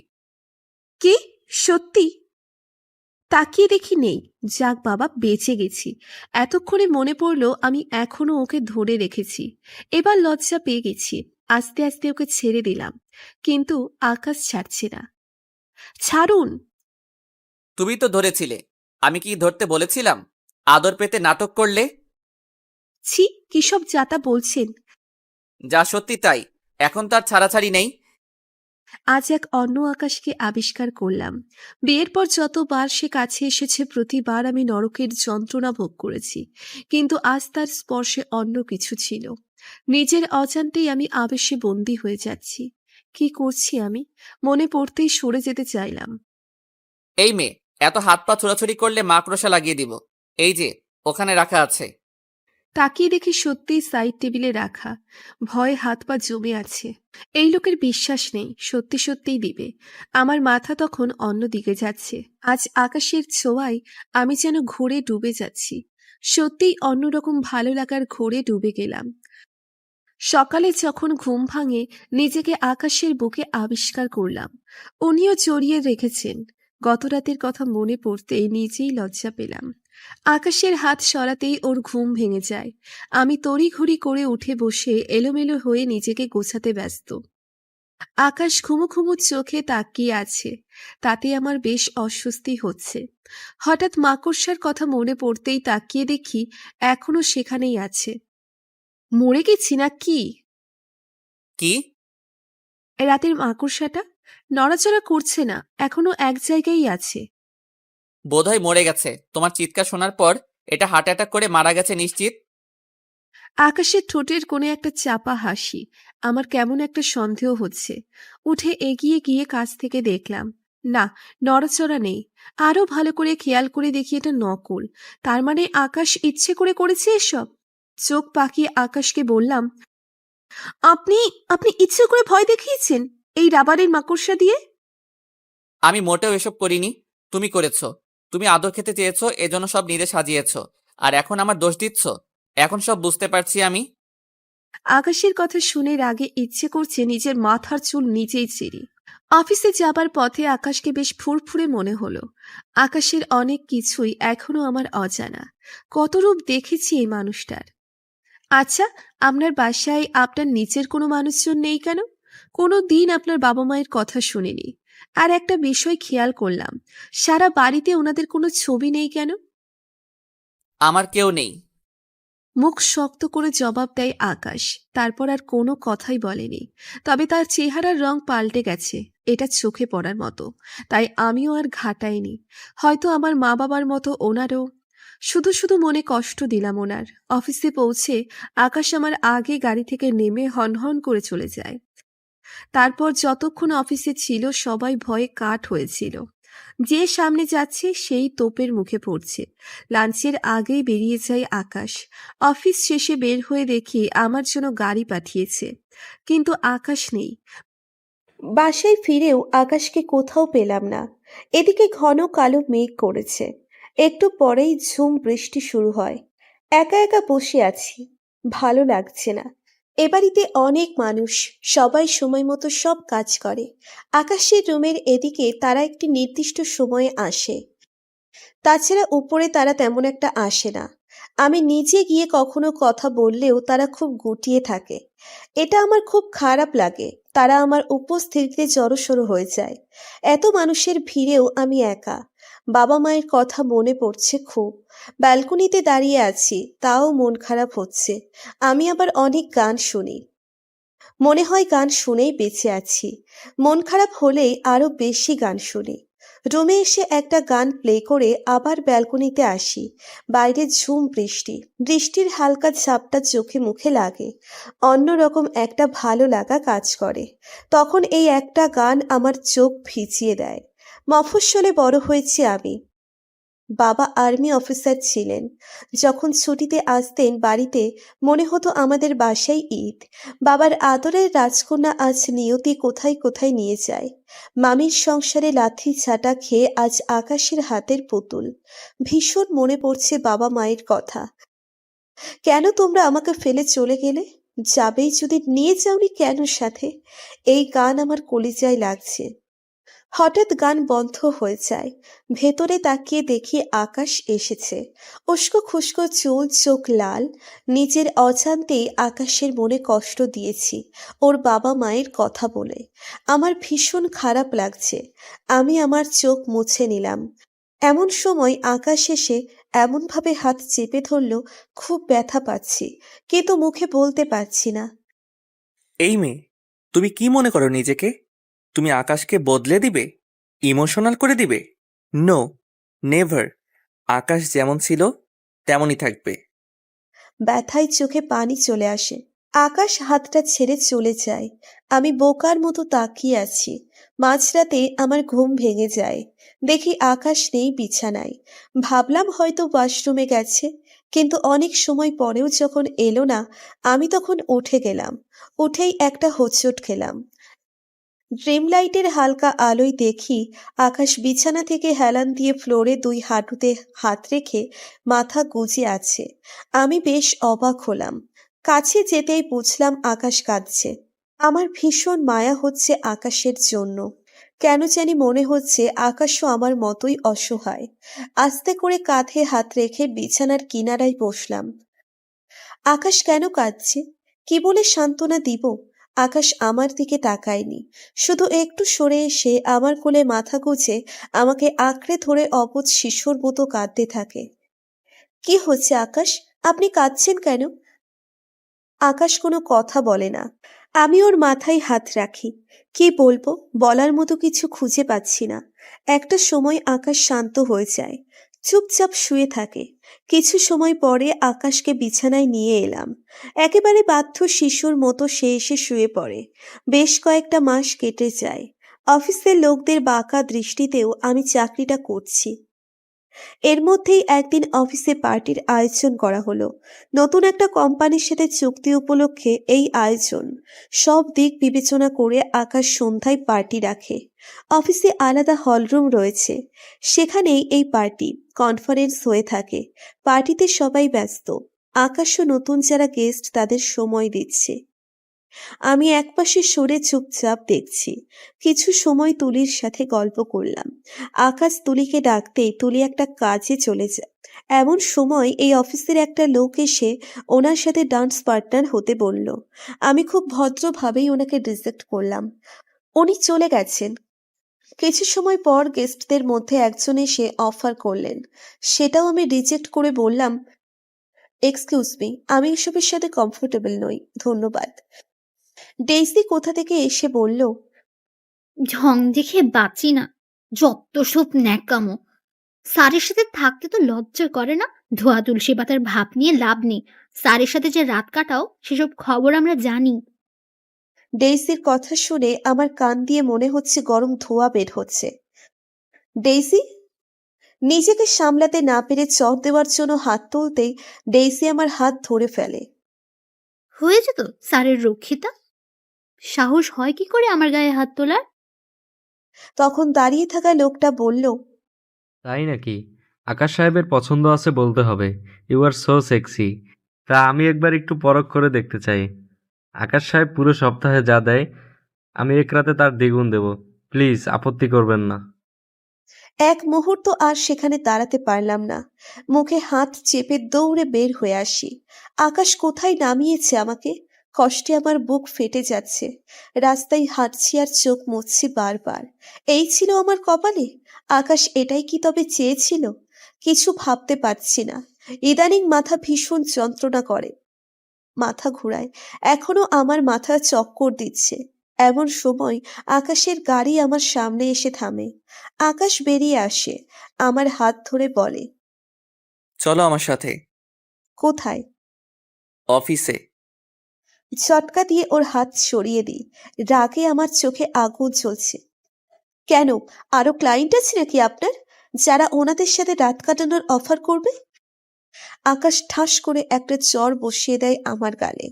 কি? সত্যি? তাকিয়ে দেখি নেই। যাক বাবা, বেঁচে গেছি। এতক্ষণে মনে পড়লো আমি এখনো ওকে ধরে রেখেছি। এবার লজ্জা পেয়ে গেছি। আস্তে আস্তে ওকে ছেড়ে দিলাম, কিন্তু আকাশ ছাড়ছে না। ছাড়ুন! তুমি তো ধরেছিলে, আমি কি ধরতে বলেছিলাম? আদর পেতে নাটক করলে। ছি, কিসব যাতা বলছেন? যা সত্যি তাই, এখন তার ছাড়াছাড়ি নেই। আজ এক অন্য আকাশকে আবিষ্কার করলাম। বিয়ের পর যতবার সে কাছে এসেছে প্রতিবার আমি নরকের যন্ত্রণা ভোগ করেছি, কিন্তু আজ তার স্পর্শে অন্য কিছু ছিল। নিজের অজান্তেই আমি আবেশে বন্দী হয়ে যাচ্ছি। কি করছি আমি? মনে পড়তেই সরে যেতে চাইলাম। এই মেয়ে, এত হাত পা ছোড়াছুড়ি করলে মাকড়সা লাগিয়ে দিব। এই যে, ওখানে রাখা আছে। তাকিয়ে দেখি সত্যিই সাইড টেবিলে রাখা। ভয়ে হাত পা জমে আছে। এই লোকের বিশ্বাস নেই, সত্যি সত্যিই দিবে। আমার মাথা তখন অন্যদিকে যাচ্ছে। আজ আকাশের ছোঁয়ায় আমি যেন ঘোরে ডুবে যাচ্ছি। সত্যিই অন্যরকম ভালো লাগার ঘোরে ডুবে গেলাম। সকালে যখন ঘুম ভাঙে নিজেকে আকাশের বুকে আবিষ্কার করলাম। উনিও জড়িয়ে রেখেছেন। গতরাতের কথা মনে পড়তেই নিজেই লজ্জা পেলাম। আকাশের হাত সরাতেই ওর ঘুম ভেঙে যায়। আমি তড়িঘড়ি করে উঠে বসে এলোমেলো হয়ে নিজেকে গোছাতে ব্যস্ত। আকাশ ঘুমো ঘুমো চোখে তাকিয়ে আছে, তাতে আমার বেশ অস্বস্তি হচ্ছে। হঠাৎ মাকড়সার কথা মনে পড়তেই তাকিয়ে দেখি এখনো সেখানেই আছে। মরে গেছি না কি? কি? রাতের মাকড়সাটা নড়াচড়া করছে না, এখনো এক জায়গায় আছে। বোধহয় মরে গেছে। তোমার চিৎকার শোনার পর এটা হার্ট অ্যাটাক করে মারা গেছে নিশ্চিত। আকাশের ঠোঁটের কোণে একটা চাপা হাসি। আমার কেমন একটা সন্দেহ হচ্ছে। উঠে এগিয়ে গিয়ে কাছ থেকে দেখলাম, না, নড়াচড়া নেই। আরো ভালো করে খেয়াল করে দেখি এটা নকল। তার মানে আকাশ ইচ্ছে করে করেছে এসব। চোখ পাকিয়ে আকাশকে বললাম, আপনি আপনি ইচ্ছে করে ভয় দেখিয়েছেন এই রাবারের মাকড়সা দিয়ে? আমি মোটেও এসব করিনি, তুমি করেছো। তুমি আদর খেতে চেয়েছো, এজন্য সব নিজে সাজিয়েছো। আর এখন আমার দোষ দিচ্ছ? এখন সব বুঝতে পারছি আমি। আকাশের কথা শুনে রাগে ইচ্ছে করছে নিজের মাথার চুল নিজেই ছিঁড়ি। অফিসে যাবার পথে আকাশকে বেশ ফুরফুরে মনে হলো। আকাশের অনেক কিছুই এখনো আমার অজানা। কত রূপ দেখেছি এই মানুষটার। আচ্ছা, আপনার বাসায় আপনার নিচের কোনো মানুষজন নেই কেন? কোনো দিন আপনার বাবা মায়ের কথা শুনিনি। আর একটা বিষয় খেয়াল করলাম, সারা বাড়িতে ওনাদের কোনো ছবি নেই কেন? আমার কেউ নেই। মুখ শক্ত করে জবাব দেয় আকাশ। তারপর আর কোনো কথাই বলেনি। তবে তার চেহারার রং পাল্টে গেছে, এটা চোখে পড়ার মতো। তাই আমিও আর ঘাটাইনি। হয়তো আমার মা বাবার মতো ওনারও। শুধু শুধু মনে কষ্ট দিলাম ওনার। অফিসে পৌঁছে আকাশ আমার আগে গাড়ি থেকে নেমে হনহন করে চলে যায়। তারপর যতক্ষণ অফিসে ছিল সবাই ভয়ে কাঠ হয়েছিল। যে সামনে যাচ্ছে সেই তোপের মুখে পড়ছে। লাঞ্চের আগেই বেরিয়ে যায় আকাশ। অফিস শেষে বের হয়ে দেখি আমার জন্য গাড়ি পাঠিয়েছে, কিন্তু আকাশ নেই। বাসায় ফিরেও আকাশকে কোথাও পেলাম না। এদিকে ঘন কালো মেঘ করেছে। একটু পরেই ঝুম বৃষ্টি শুরু হয়। একা একা বসে আছি, ভালো লাগছে না। এ বাড়িতে অনেক মানুষ, সবাই সময় মতো সব কাজ করে। আকাশের রুমের এদিকে তারা একটি নির্দিষ্ট সময়ে আসে, তাছাড়া উপরে তারা তেমন একটা আসে না। আমি নিচে গিয়ে কখনো কথা বললেও তারা খুব গুটিয়ে থাকে। এটা আমার খুব খারাপ লাগে। তারা আমার উপস্থিতিতে জড়সড় হয়ে যায়। এত মানুষের ভিড়েও আমি একা। বাবা মায়ের কথা মনে পড়ছে খুব। ব্যালকনিতে দাঁড়িয়ে আছি, তাও মন খারাপ হচ্ছে। আমি আবার অনেক গান শুনি, মনে হয় গান শুনেই বেঁচে আছি। মন খারাপ হলেই আরো বেশি গান শুনি। রুমে এসে একটা গান প্লে করে আবার ব্যালকনিতে আসি। বাইরে ঝুম বৃষ্টি, বৃষ্টির হালকা ঝাপটা চোখে মুখে লাগে। অন্যরকম একটা ভালো লাগা কাজ করে। তখন এই একটা গান আমার চোখ ভিজিয়ে দেয়। মফস্বলে বড় হয়েছি আমি। বাবা আর্মি অফিসার ছিলেন। যখন ছুটিতে আসতেন বাড়িতে, মনে হতো আমাদের বাসায় ঈদ। বাবার আদরের রাজকন্যা আজ নিয়তি কোথায় কোথায় নিয়ে যায়। মামির সংসারে লাথি ছাটা খেয়ে আজ আকাশের হাতের পুতুল। ভীষণ মনে পড়ছে বাবা মায়ের কথা। কেন তোমরা আমাকে ফেলে চলে গেলে? যাবেই যদি, নিয়ে যাওনি কেন সাথে? এই গান আমার কলিজায় লাগছে। হঠাৎ গান বন্ধ হয়ে যায়। ভেতরে তাকিয়ে দেখি আকাশ এসেছে। উস্কো খুস্কো চুল, চোখ লাল। নিজের অজান্তেই আকাশের মনে কষ্ট দিয়েছি ওর বাবা মায়ের কথা বলে। আমার ভীষণ খারাপ লাগছে। আমি আমার চোখ মুছে নিলাম। এমন সময় আকাশ এসে এমনভাবে হাত চেপে ধরল, খুব ব্যথা পাচ্ছি, কিন্তু মুখে বলতে পারছি না। এই মেয়ে, তুমি কি মনে করো নিজেকে? তুমি আকাশকে বদলে দিবে, ইমোশনাল করে দিবে? No, never. আকাশ যেমন ছিল তেমনই থাকবে। ব্যথায় চোখে পানি চলে আসে। আকাশ হাতটা ছেড়ে চলে যায়। আমি বোকার মতো তাকিয়ে আছি। মাঝরাতে আমার ঘুম ভেঙে যায়। দেখি আকাশ নেই বিছানায়। ভাবলাম হয়তো ওয়াশরুমে গেছে, কিন্তু অনেক সময় পরেও যখন এলো না, আমি তখন উঠে গেলাম। উঠেই একটা হোঁচট খেলাম। ড্রিম লাইটের হালকা আলোয় দেখি আকাশ বিছানা থেকে হেলান দিয়ে ফ্লোরে দুই হাঁটুতে হাত রেখে মাথা গুজে আছে। আমি বেশ অবাক হলাম। কাছে যেতেই বুঝলাম আকাশ কাঁদছে। আমার ভীষণ মায়া হচ্ছে আকাশের জন্য। কেন জানি মনে হচ্ছে আকাশও আমার মতোই অসহায়। আস্তে করে কাঁধে হাত রেখে বিছানার কিনারায় বসলাম। আকাশ কেন কাঁদছে? কি বলে সান্ত্বনা দিব? আকাশ আমার দিকে তাকায়নি, শুধু একটু সরে এসে আমার কোলে মাথা গুজে আমাকে আঁকড়ে ধরে অবুঝ শিশুর মতো কাঁদতে থাকে। কি হচ্ছে আকাশ? আপনি কাঁদছেন কেন? আকাশ কোনো কথা বলে না। আমি ওর মাথায় হাত রাখি। কি বলবো, বলার মতো কিছু খুঁজে পাচ্ছি না। একটা সময় আকাশ শান্ত হয়ে যায়, চুপচাপ শুয়ে থাকে। কিছু সময় পরে আকাশকে বিছানায় নিয়ে এলাম। একেবারে বাধ্য শিশুর মতো সে এসে শুয়ে পড়ে। বেশ কয়েকটা মাস কেটে যায়। অফিসের লোকদের বাঁকা দৃষ্টিতেও আমি চাকরিটা করছি। এর মধ্যেই একদিন অফিসে পার্টির আয়োজন করা হলো। নতুন একটা কোম্পানির সাথে চুক্তি উপলক্ষে এই আয়োজন। সব দিক বিবেচনা করে আকাশ সন্ধ্যায় পার্টি রাখে। অফিসে আলাদা হলরুম রয়েছে, সেখানেই এই পার্টি কনফারেন্স হয়ে থাকে। পার্টিতে সবাই ব্যস্ত। আকাশও নতুন যারা গেস্ট তাদের সময় দিচ্ছে। আমি একপাশে সরে চুপচাপ দেখছি। কিছু সময় তুলির সাথে গল্প করলাম। আকাশ তুলিকে ডাকতেই তুলি একটা কাজে চলে যায়। এমন সময় এই অফিসের একটা লোক এসে ওনার সাথে ডান্স পার্টনার হতে বলল। আমি খুব ভদ্রভাবেই ওনাকে রিজেক্ট করলাম। উনি চলে গেছেন। কিছু সময় পর গেস্টদের মধ্যে একজন এসে অফার করলেন, সেটাও আমি রিজেক্ট করে বললাম, এক্সকিউজ মি, আমি এসবের সাথে কমফোর্টেবল নই, ধন্যবাদ। ডেইসি কোথা থেকে এসে বলল, ঢং দেখে বাঁচি না, যত সব ন্যাকামো। স্যারের সাথে থাকতে তো লজ্জা করে না? ধোয়া তুলসী পাতার ভাব নিয়ে লাভ নেই। স্যারের সাথে যে রাত কাটাও সেসব খবর আমরা জানি। ডেইসির কথা শুনে আমার কান দিয়ে মনে হচ্ছে গরম ধোঁয়া বের হচ্ছে। ডেইসি! নিজেকে সামলাতে না পেরে চর দেওয়ার জন্য হাত তুলতেই ডেইসি আমার হাত ধরে ফেলে। হয়েছে তো স্যারের রক্ষিতা। সাহস হয় কি করে আমার গায়ে হাত তোলার? তখন দাঁড়িয়ে থাকা লোকটা বলল, তাই নাকি? আকাশ সাহেবের পছন্দ আছে বলতে হবে। You are so sexy. তা আমি একবার একটু পরখ করে দেখতে চাই। আকাশ সাহেব পুরো সপ্তাহে যা দেয় আমি এক রাতে তার দ্বিগুণ দেব। প্লিজ আপত্তি করবেন না। এক মুহূর্ত আর সেখানে দাঁড়াতে পারলাম না। মুখে হাত চেপে দৌড়ে বের হয়ে আসি। আকাশ কোথায় নামিয়েছে আমাকে! কষ্টে আমার বুক ফেটে যাচ্ছে। রাস্তায় হাঁটছি আর চোখ মুছছি বারবার। এই ছিল আমার কপালে? আকাশ এটাই কি তবে চেয়েছিল? কিছু ভাবতে পারছি না। ইদানিং মাথা ভীষণ যন্ত্রণা করে, মাথা ঘুরায়। এখনো আমার মাথা চক্কর দিচ্ছে। এমন সময় আকাশের গাড়ি আমার সামনে এসে থামে। আকাশ বেরিয়ে আসে, আমার হাত ধরে বলে, চলো আমার সাথে। কোথায়? অফিসে। ঝটকা দিয়ে ওর হাত সরিয়ে দিই। রাগে আমার চোখে আগুন জ্বলছে। কেন, আরো ক্লায়েন্ট আছে নাকি আপনার, যারা ওনাদের সাথে রাত কাটানোর অফার করবে? আকাশ ঠাস করে একটা চড় বসিয়ে দেয় আমার গালে।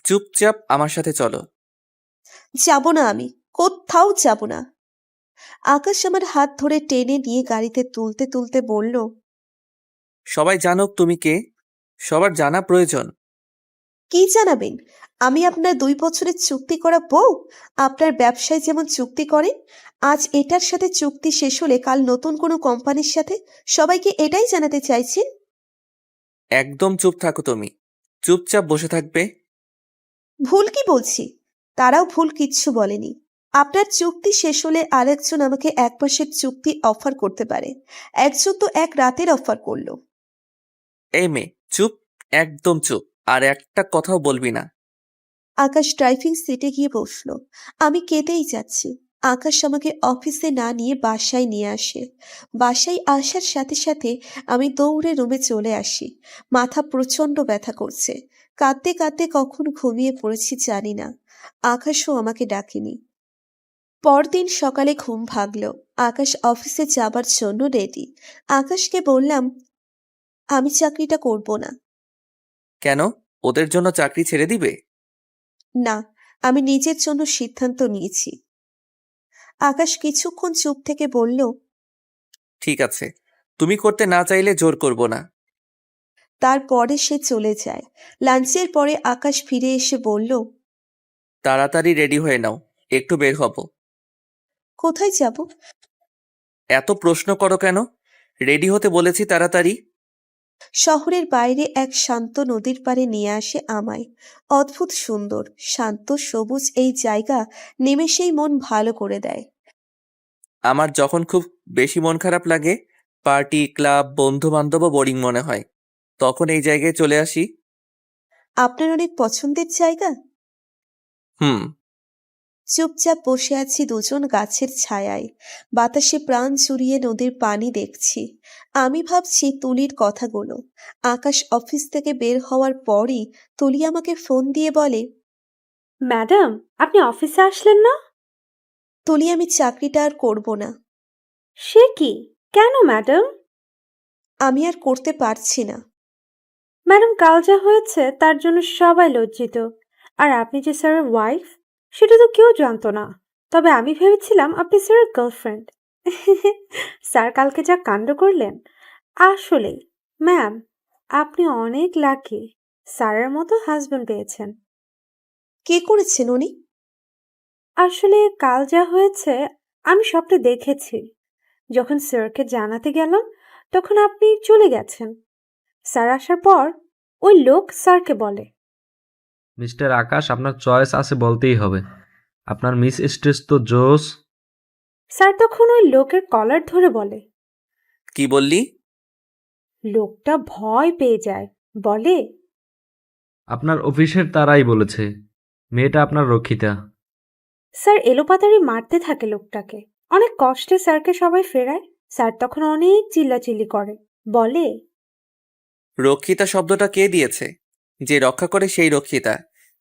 চুপচাপ আমার সাথে চলো। যাব না, আমি কোথাও যাব না। আকাশ আমার হাত ধরে টেনে নিয়ে গাড়িতে তুলতে তুলতে বলল, সবাই জানুক তুমি কে। সবার জানা প্রয়োজন। কি জানাবেন? আমি আপনার 2 বছরের চুক্তি করা বউ? আপনার ব্যবসায় যেমন চুক্তি করেন, আজ এটার সাথে চুক্তি শেষ হলে কাল নতুন কোনো কোম্পানির সাথে, সবাইকে এটাই জানাতে চাইছেন? একদম চুপ থাকো তুমি। চুপচাপ বসে থাকবে। ভুল কি বলছি? তারাও ভুল কিচ্ছু বলেনি। আপনার চুক্তি শেষ হলে আরেকজন আমাকে 1 মাসের চুক্তি অফার করতে পারে। একজন তো 1 রাতের অফার করলো। এই মেয়ে চুপ, একদম চুপ, আর একটা কথাও বলবি না। আকাশ ড্রাইভিং সিটে গিয়ে বসলো। আমি কেঁদেই যাচ্ছি। আকাশ আমাকে অফিসে না নিয়ে বাসায় নিয়ে আসে। বাসায় আসার সাথে সাথে আমি দৌড়ে রুমে চলে আসি। মাথা প্রচন্ড ব্যথা করছে। কাঁদতে কাঁদতে কখন ঘুমিয়ে পড়েছি জানি না। আকাশও আমাকে ডাকেনি। পরদিন সকালে ঘুম ভাগলো। আকাশ অফিসে যাবার জন্য রেডি। আকাশকে বললাম, আমি চাকরিটা করব না। কেন? ওদের জন্য চাকরি ছেড়ে দিবে? না, আমি নিজের জন্য সিদ্ধান্ত নিয়েছি। আকাশ কিছুক্ষণ চুপ থেকে বলল, ঠিক আছে, তুমি করতে না চাইলে জোর করব না। তারপরে সে চলে যায়। লাঞ্চের পরে আকাশ ফিরে এসে বলল, তাড়াতাড়ি রেডি হয়ে নাও, একটু বের হব। কোথায় যাব? এত প্রশ্ন করো কেন? রেডি হতে বলেছি, তাড়াতাড়ি। শহরের বাইরে এক শান্ত নদীর পাড়ে নিয়ে আসে আমায়। অদ্ভুত সুন্দর, শান্ত, সবুজ এই জায়গা নিমেষেই মন ভালো করে দেয়। আমার যখন খুব বেশি মন খারাপ লাগে, পার্টি, ক্লাব, বন্ধু বান্ধবও বোরিং মনে হয়, তখন এই জায়গায় চলে আসি। আপনার অনেক পছন্দের জায়গা? হুম। চুপচাপ বসে আছি দুজন গাছের ছায়ায়। বাতাসে প্রাণ জুড়িয়ে নদীর পানি দেখছি। আমি ভাবছি তুলির কথাগুলো। আকাশ অফিস থেকে বের হওয়ার পরই তুলি আমাকে ফোন দিয়ে বলে, ম্যাডাম, আপনি অফিসে আসলেন না? তুলি, আমি চাকরিটা আর করব না। সে কি? কেন ম্যাডাম? আমি আর করতে পারছি না। ম্যাডাম, কাল যা হয়েছে তার জন্য সবাই লজ্জিত। আর আপনি যে স্যারের ওয়াইফ সেটা তো কেউ জানতো না। তবে আমি ভেবেছিলাম আপনি স্যারের গার্লফ্রেন্ড। স্যার কালকে যা কাণ্ড করলেন, আসলে ম্যাম আপনি অনেক লাকি, স্যারের মতো হাজবেন্ড পেয়েছেন। কে করেছেন উনি? আসলে কাল যা হয়েছে আমি সবটা দেখেছি। যখন স্যারকে জানাতে গেলাম তখন আপনি চলে গেছেন। স্যার আসার পর ওই লোক স্যারকে বলে, মিস্টার আকাশ, আপনার চয়েস আছে বলতেই হবে। আপনার মিস স্ট্রেস তো জোস। স্যার তখন ওই লোকের কলার ধরে বলে। কি বললি? লোকটা ভয় পেয়ে যায়, বলে, আপনার অফিসের তারাই বলেছে মেয়েটা আপনার রক্ষিতা। স্যার এলোপাতাড়ি মারতে থাকে লোকটাকে। অনেক কষ্টে স্যারকে সবাই ফেরায়। স্যার তখন অনেক চিল্লাচিল্লি করে, বলে, রক্ষিতা শব্দটা কে দিয়েছে? যে রক্ষা করে সেই রক্ষিতা।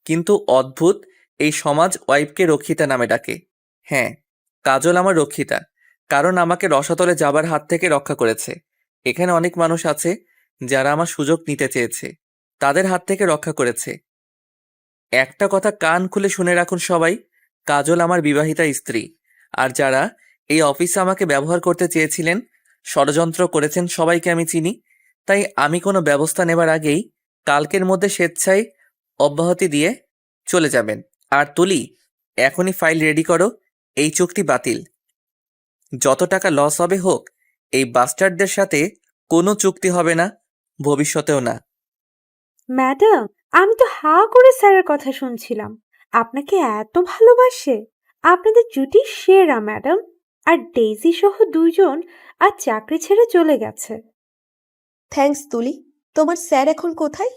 কিন্তু অদ্ভুত, এই সমাজ ওয়াইফকে রক্ষিতা নামে ডাকে। হ্যাঁ, কাজল আমার রক্ষিতা, কারণ আমাকে রসাতলে যাবার হাত থেকে রক্ষা করেছে। এখানে অনেক মানুষ আছে যারা আমার সুযোগ নিতে চেয়েছে, তাদের হাত থেকে রক্ষা করেছে। একটা কথা কান খুলে শুনে রাখুন সবাই, কাজল আমার বিবাহিতা স্ত্রী। আর যারা এই অফিসে আমাকে ব্যবহার করতে চেয়েছিলেন, ষড়যন্ত্র করেছেন, সবাইকে আমি চিনি। তাই আমি কোনো ব্যবস্থা নেবার আগেই কালকের মধ্যে স্বেচ্ছায় অব্যাহতি দিয়ে চলে যাবেন। আর তুলি, এখনই ফাইল রেডি করো। এই চুক্তি বাতিল। যত টাকা লস হবে হোক, এই বাস্টারদের সাথে কোনো চুক্তি হবে না, ভবিষ্যতেও না। ম্যাডাম, আমি তো হা করে স্যারের কথা শুনছিলাম। আপনাকে এত ভালোবাসে। আপনাদের জুটি সেরা ম্যাডাম। আর ডেইজি সহ দুইজন আর চাকরি ছেড়ে চলে গেছে। থ্যাঙ্কস তুলি। তোমার স্যার এখন কোথায়?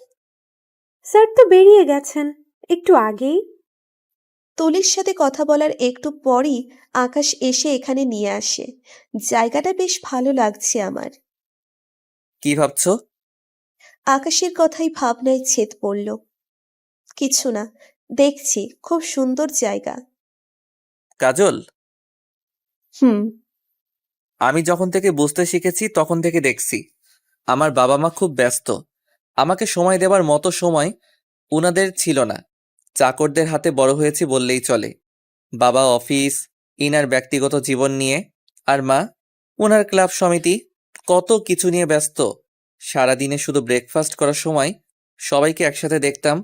স্যার তো বেরিয়ে গেছেন একটু আগেই। তুলির সাথে কথা বলার একটু পরই আকাশ এসে এখানে নিয়ে আসে। জায়গাটা বেশ ভালো লাগছে আমার। কি ভাবছো? আকাশের কথাই ভাবনায় ছেদ পড়ল। কিছু না, দেখছি খুব সুন্দর জায়গা। কাজল, হুম। আমি যখন থেকে বুঝতে শিখেছি তখন থেকে দেখছি আমার বাবা মা খুব ব্যস্ত। আমাকে সময় দেবার মতো সময় উনাদের ছিল না। চাকরদের হাতে বড় হয়েছি বললেই চলে। বাবা অফিস, ইনার ব্যক্তিগত জীবন নিয়ে, আর মা উনার ক্লাব সমিতি, কত কিছু নিয়ে ব্যস্ত। সারাদিনে শুধু ব্রেকফাস্ট করার সময় সবাইকে একসাথে দেখতাম।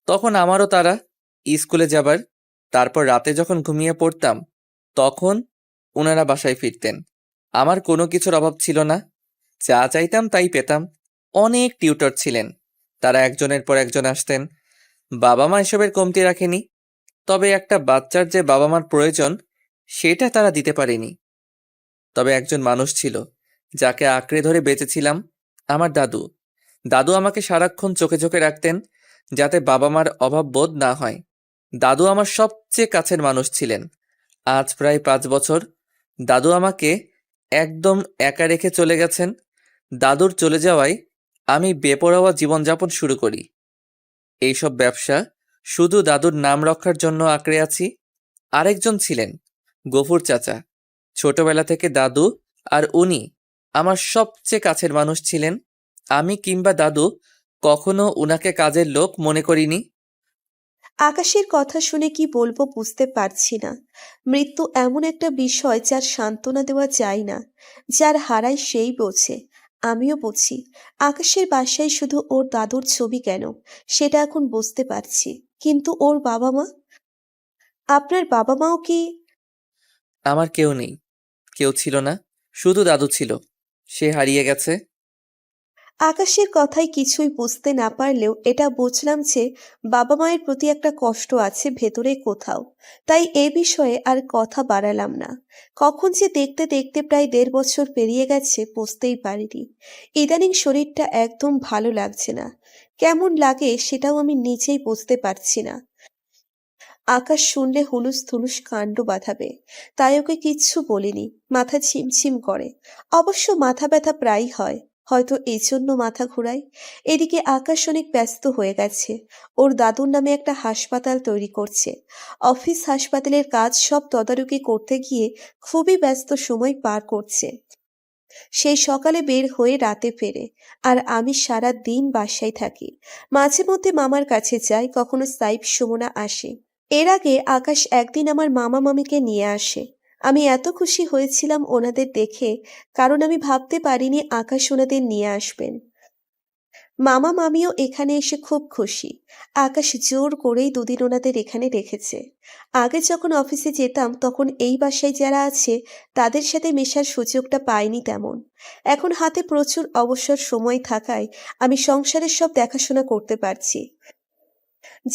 তখন আমারও তারা স্কুলে যাবার, তারপর রাতে যখন ঘুমিয়ে পড়তাম তখন ওনারা বাসায় ফিরতেন। আমার কোনো কিছুর অভাব ছিল না, যা চাইতাম তাই পেতাম। অনেক টিউটর ছিলেন, তারা একজনের পর একজন আসতেন। বাবা মা এসবের কমতি রাখেনি, তবে একটা বাচ্চার যে বাবা মার প্রয়োজন সেটা তারা দিতে পারেনি। তবে একজন মানুষ ছিল যাকে আঁকড়ে ধরে বেঁচেছিলাম, আমার দাদু। দাদু আমাকে সারাক্ষণ চোখে চোখে রাখতেন যাতে বাবা মার অভাব বোধ না হয়। দাদু আমার সবচেয়ে কাছের মানুষ ছিলেন। আজ প্রায় 5 বছর দাদু আমাকে একদম একা রেখে চলে গেছেন। দাদুর চলে যাওয়ায় আমি বেপরোয়া জীবনযাপন শুরু করি। এইসব ব্যবসা শুধু দাদুর নাম রক্ষার জন্য আঁকড়ে আছি। আরেকজন ছিলেন গফুর চাচা। ছোটবেলা থেকে দাদু আর উনি আমার সবচেয়ে কাছের মানুষ ছিলেন। আমি কিংবা দাদু কখনো উনাকে কাজের লোক মনে করিনি। আকাশের কথা শুনে কি বলবো বুঝতে পারছি না। মৃত্যু এমন একটা বিষয় যার সান্ত্বনা দেওয়া যায় না। যার হারায় সেই বোঝে। আমিও বুঝি। আকাশের বাসায় শুধু ওর দাদুর ছবি কেন, সেটা এখন বুঝতে পারছি। কিন্তু ওর বাবা মা? আপনার বাবা মাও কি? আমার কেউ নেই, কেউ ছিল না, শুধু দাদু ছিল। সে হারিয়ে গেছে। আকাশের কথায় কিছুই বুঝতে না পারলেও এটা বুঝলাম যে বাবা মায়ের প্রতি একটা কষ্ট আছে ভেতরে কোথাও। তাই এ বিষয়ে আর কথা বাড়ালাম না। কখন যে দেখতে দেখতে প্রায় 1.5 বছর পেরিয়ে গেছে বুঝতেই পারিনি। ইদানিং শরীরটা একদম ভালো লাগছে না। কেমন লাগে সেটাও আমি নিজেই বুঝতে পারছি না। আকাশ শুনলে হুলুস থুলুস কাণ্ড বাঁধাবে, তাই ওকে কিচ্ছু বলিনি। মাথা ঝিমঝিম করে। অবশ্য মাথা ব্যথা প্রায়ই হয়, হয়তো এই জন্য মাথা ঘোরায়। এদিকে আকাশ অনেক ব্যস্ত হয়ে গেছে। ওর দাদুর নামে একটা হাসপাতাল তৈরি করছে। অফিস হাসপাতালের কাজ সব তদারকি করতে গিয়ে খুবই ব্যস্ত সময় পার করছে। সেই সকালে বের হয়ে রাতে ফেরে, আর আমি সারা দিন বাসায় থাকি। মাঝে মধ্যে মামার কাছে যাই, কখনো সাইব সুমনা আসে। এর আগে আকাশ একদিন আমার মামা মামিকে নিয়ে আসে। আমি এত খুশি হয়েছিলাম ওনাদের দেখে, কারণ আমি ভাবতে পারিনি আকাশ ওনাদের নিয়ে আসবেন। মামা মামিও এখানে এসে খুব খুশি। আকাশ জোর করেই 2 দিন ওনাদের এখানে রেখেছে। আগে যখন অফিসে যেতাম তখন এই বাসায় যারা আছে তাদের সাথে মেশার সুযোগটা পাইনি তেমন। এখন হাতে প্রচুর অবসর সময় থাকায় আমি সংসারের সব দেখাশোনা করতে পারছি।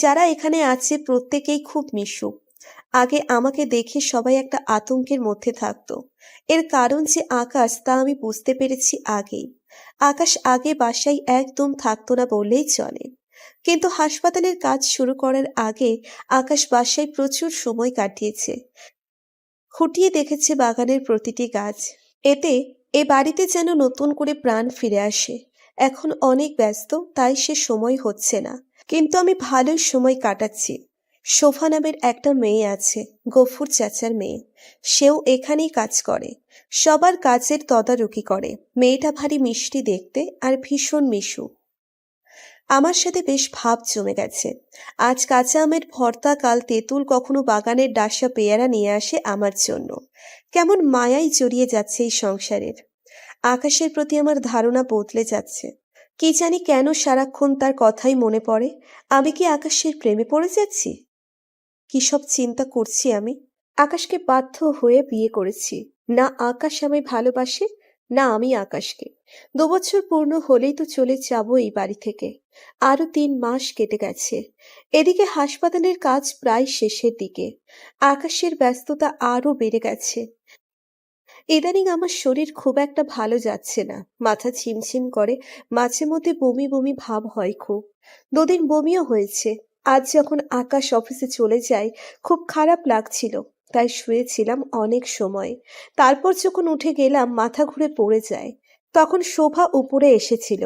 যারা এখানে আছে প্রত্যেকেই খুব মিশুক। আগে আমাকে দেখে সবাই একটা আতঙ্কের মধ্যে থাকতো। এর কারণ যে আকাশ তা আমি বুঝতে পেরেছি আগেই। আকাশ আগে বাসায় একদম থাকতো না বললেই চলে। কিন্তু হাসপাতালের কাজ শুরু করার আগে আকাশ বাসায় প্রচুর সময় কাটিয়েছে। খুঁটিয়ে দেখেছে বাগানের প্রতিটি গাছ। এতে এ বাড়িতে যেন নতুন করে প্রাণ ফিরে আসে। এখন অনেক ব্যস্ত, তাই সে সময় হচ্ছে না। কিন্তু আমি ভালোই সময় কাটাচ্ছি। শোভা নামের একটা মেয়ে আছে, গফুর চাচার মেয়ে। সেও এখানেই কাজ করে, সবার কাজের তদারকি করে। মেয়েটা ভারী মিষ্টি দেখতে আর ভীষণ মিশুক। আমার সাথে বেশ ভাব জমে গেছে। আজ কাঁচা আমের ভর্তা, কাল তেঁতুল, কখনো বাগানের ডাসা পেয়ারা নিয়ে আসে আমার জন্য। কেমন মায়াই জড়িয়ে যাচ্ছে এই সংসারের। আকাশের প্রতি আমার ধারণা বদলে যাচ্ছে। কি জানি কেন সারাক্ষণ তার কথাই মনে পড়ে। আমি কি আকাশের প্রেমে পড়ে যাচ্ছি? কি সব চিন্তা করছি আমি। আকাশকে বাধ্য হয়ে বিয়ে করেছি। না আকাশ আমায় ভালোবাসে, না আমি আকাশকে। 2 বছর পূর্ণ হলেই তো চলে যাব এই বাড়ি থেকে। আরো 3 মাস কেটে গেছে। এদিকে হাসপাতালের কাজ প্রায় শেষের দিকে। আকাশের ব্যস্ততা আরো বেড়ে গেছে। ইদানিং আমার শরীর খুব একটা ভালো যাচ্ছে না। মাথা ঝিমঝিম করে, মাঝে মধ্যে বমি বমি ভাব হয় খুব। 2 দিন বমিও হয়েছে। আজ যখন আকাশ অফিসে চলে যায় খুব খারাপ লাগছিল, তাই শুয়েছিলাম অনেক সময়। তারপর যখন উঠে গেলাম মাথা ঘুরে পড়ে যায়। তখন শোভা উপরে এসেছিল।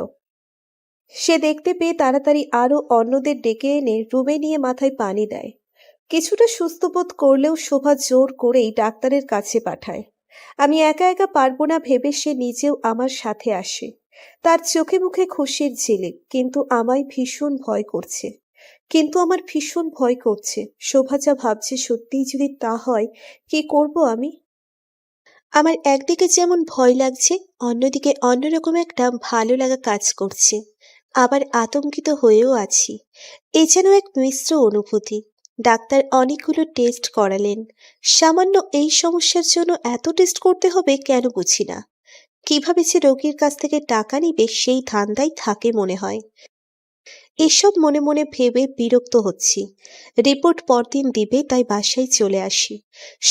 সে দেখতে পেয়ে তাড়াতাড়ি আরো অন্যদের ডেকে এনে রুমে নিয়ে মাথায় পানি দেয়। কিছুটা সুস্থ বোধ করলেও শোভা জোর করেই ডাক্তারের কাছে পাঠায়। আমি একা একা পারবো না ভেবে সে নিজেও আমার সাথে আসে। তার চোখে মুখে খুশির ঝিলিক, কিন্তু আমার ভীষণ ভয় করছে। শোভা যা ভাবছে সত্যিই যদি তা হয়, কি করব আমি? আমার একদিকে যেমন ভয় লাগছে, অন্যদিকে অন্যরকম একটা ভালো লাগা কাজ করছে। আবার আতঙ্কিত হয়েও আছি। এ যেন এক মিশ্র অনুভূতি। ডাক্তার অনেকগুলো টেস্ট করালেন। সামান্য এই সমস্যার জন্য এত টেস্ট করতে হবে কেন বুঝি না। কিভাবে যে রোগীর কাছ থেকে টাকা নিবে সেই ধান্দাই থাকে মনে হয়। এসব মনে মনে ভেবে বিরক্ত হচ্ছি। রিপোর্ট পরদিন দিবে, তাই বাসায় চলে আসি।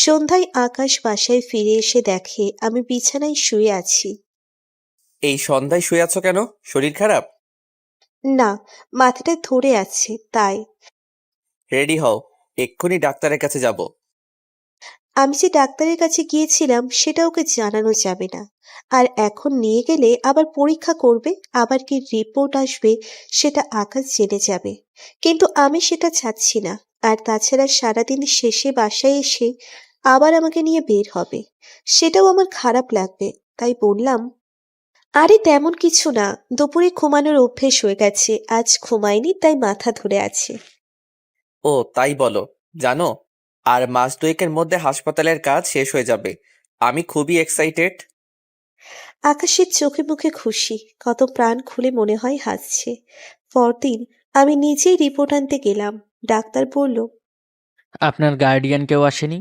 সন্ধ্যায় আকাশ বাসায় ফিরে এসে দেখে আমি বিছানায় শুয়ে আছি। এই সন্ধ্যায় শুয়ে আছো কেন? শরীর খারাপ? না, মাথাটা ধরে আছে তাই। রেডি হও, এক্ষুনি ডাক্তারের কাছে যাব। আমি যে ডাক্তারের কাছে গিয়েছিলাম সেটা ওকে জানানো যাবে না। আর এখন নিয়ে গেলে আবার পরীক্ষা করবে, আবার কি রিপোর্ট আসবে সেটা আকাশ জেনে যাবে। কিন্তু আমি সেটা চাচ্ছি না। আর তাছাড়া সারাদিন শেষে বাসায় এসে আবার আমাকে নিয়ে বের হবে, সেটাও আমার খারাপ লাগবে। তাই বললাম, আরে তেমন কিছু না, দুপুরে ঘুমানোর অভ্যেস হয়ে গেছে, আজ ঘুমাইনি তাই মাথা ধরে আছে। ও তাই বলো। জানো, আর মাস 2 মধ্যে হাসপাতালের কাজ শেষ হয়ে যাবে। আমি খুবই এক্সাইটেড। আকাশের চোখে মুখে খুশি, কত প্রাণ খুলে মনে হয় হাসছে। পরদিন আমি নিজেই রিপোর্ট আনতে গেলাম। ডাক্তার বলল, আপনার গার্ডিয়ান কেউ আসেনি?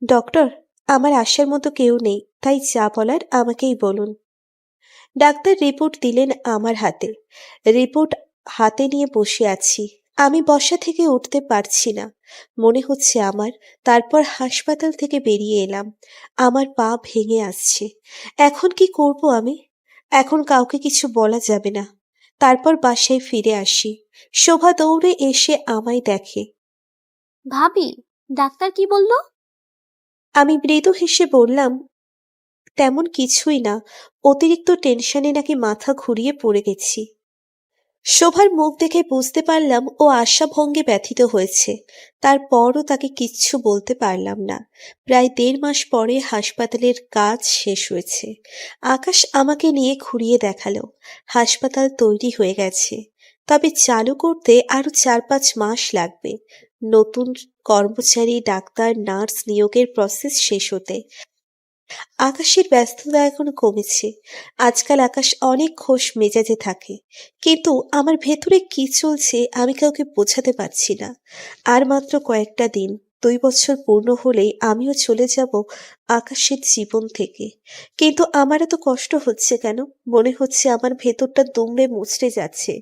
ডক্টর, আমার আসার মতো কেউ নেই, তাই যা বলার আমাকেই বলুন। ডাক্তার রিপোর্ট দিলেন আমার হাতে। রিপোর্ট হাতে নিয়ে বসে আছি। আমি বসা থেকে উঠতে পারছি না, মনে হচ্ছে আমার। তারপর হাসপাতাল থেকে বেরিয়ে এলাম। আমার পা ভেঙে আসছে। এখন কি করব আমি? এখন কাউকে কিছু বলা যাবে না। তারপর বাসায় ফিরে আসি। শোভা দৌড়ে এসে আমায় দেখে। ভাবি, ডাক্তার কি বলল? আমি মৃদু হেসে বললাম, তেমন কিছুই না, অতিরিক্ত টেনশনে নাকি মাথা ঘুরিয়ে পড়ে গেছি। শোভার মুখ দেখে বুঝতে পারলাম ও আশাভঙ্গে ব্যথিত হয়েছে। তারপরও তাকে কিচ্ছু বলতে পারলাম না। প্রায় 1.5 মাস পরে হাসপাতালের কাজ শেষ হয়েছে। আকাশ আমাকে নিয়ে ঘুরিয়ে দেখালো। হাসপাতাল তৈরি হয়ে গেছে, তবে চালু করতে আরো 4-5 মাস লাগবে। নতুন কর্মচারী, ডাক্তার, নার্স নিয়োগের প্রসেস শেষ হতে। আকাশের ব্যস্ততা এখন কমেছে। আজকাল আকাশ অনেক খোশ মেজাজে থাকে, কিন্তু আমার ভেতরে কি চলছে আমি কাউকে বোঝাতে পারছি না। আর মাত্র কয়েকটা দিন, 2 বছর পূর্ণ হলেই আমিও চলে যাব আকাশের জীবন থেকে। কিন্তু আমার এত কষ্ট হচ্ছে কেন? মনে হচ্ছে আমার ভেতরটা দুমড়ে মুচড়ে যাচ্ছে।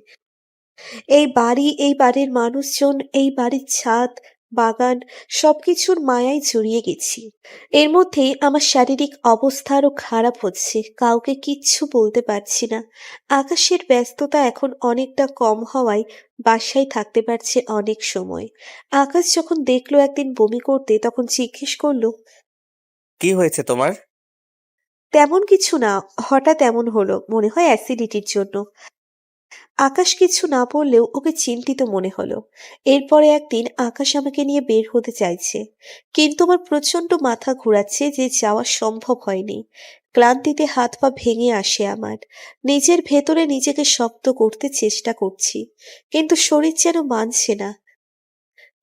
এই বাড়ি, এই বাড়ির মানুষজন, এই বাড়ির ছাদ, বাগান, সবকিছুর মায়ায় জড়িয়ে গেছি। এর মধ্যে আমার শারীরিক অবস্থা আরো খারাপ হচ্ছে। কাউকে কিচ্ছু বলতে পারছি না। আকাশের ব্যস্ততা এখন অনেকটা কম হওয়ায় বাসায় থাকতে পারছে অনেক সময়। আকাশ যখন দেখলো একদিন বমি করতে, তখন জিজ্ঞেস করলো, কি হয়েছে তোমার? তেমন কিছু না, হঠাৎ এমন হলো, মনে হয় অ্যাসিডিটির জন্য। আকাশ কিছু না বললেও ওকে চিন্তিত মনে হলো। এরপরে একদিন আকাশ আমাকে নিয়ে বের হতে চাইছে, কিন্তু আমার প্রচন্ড মাথা ঘোরাচ্ছে যে যাওয়া সম্ভব হয়নি। ক্লান্তিতে হাত পা ভেঙে আসে আমার। নিজের ভেতরে নিজেকে শক্ত করতে চেষ্টা করছি, কিন্তু শরীর যেন মানছে না।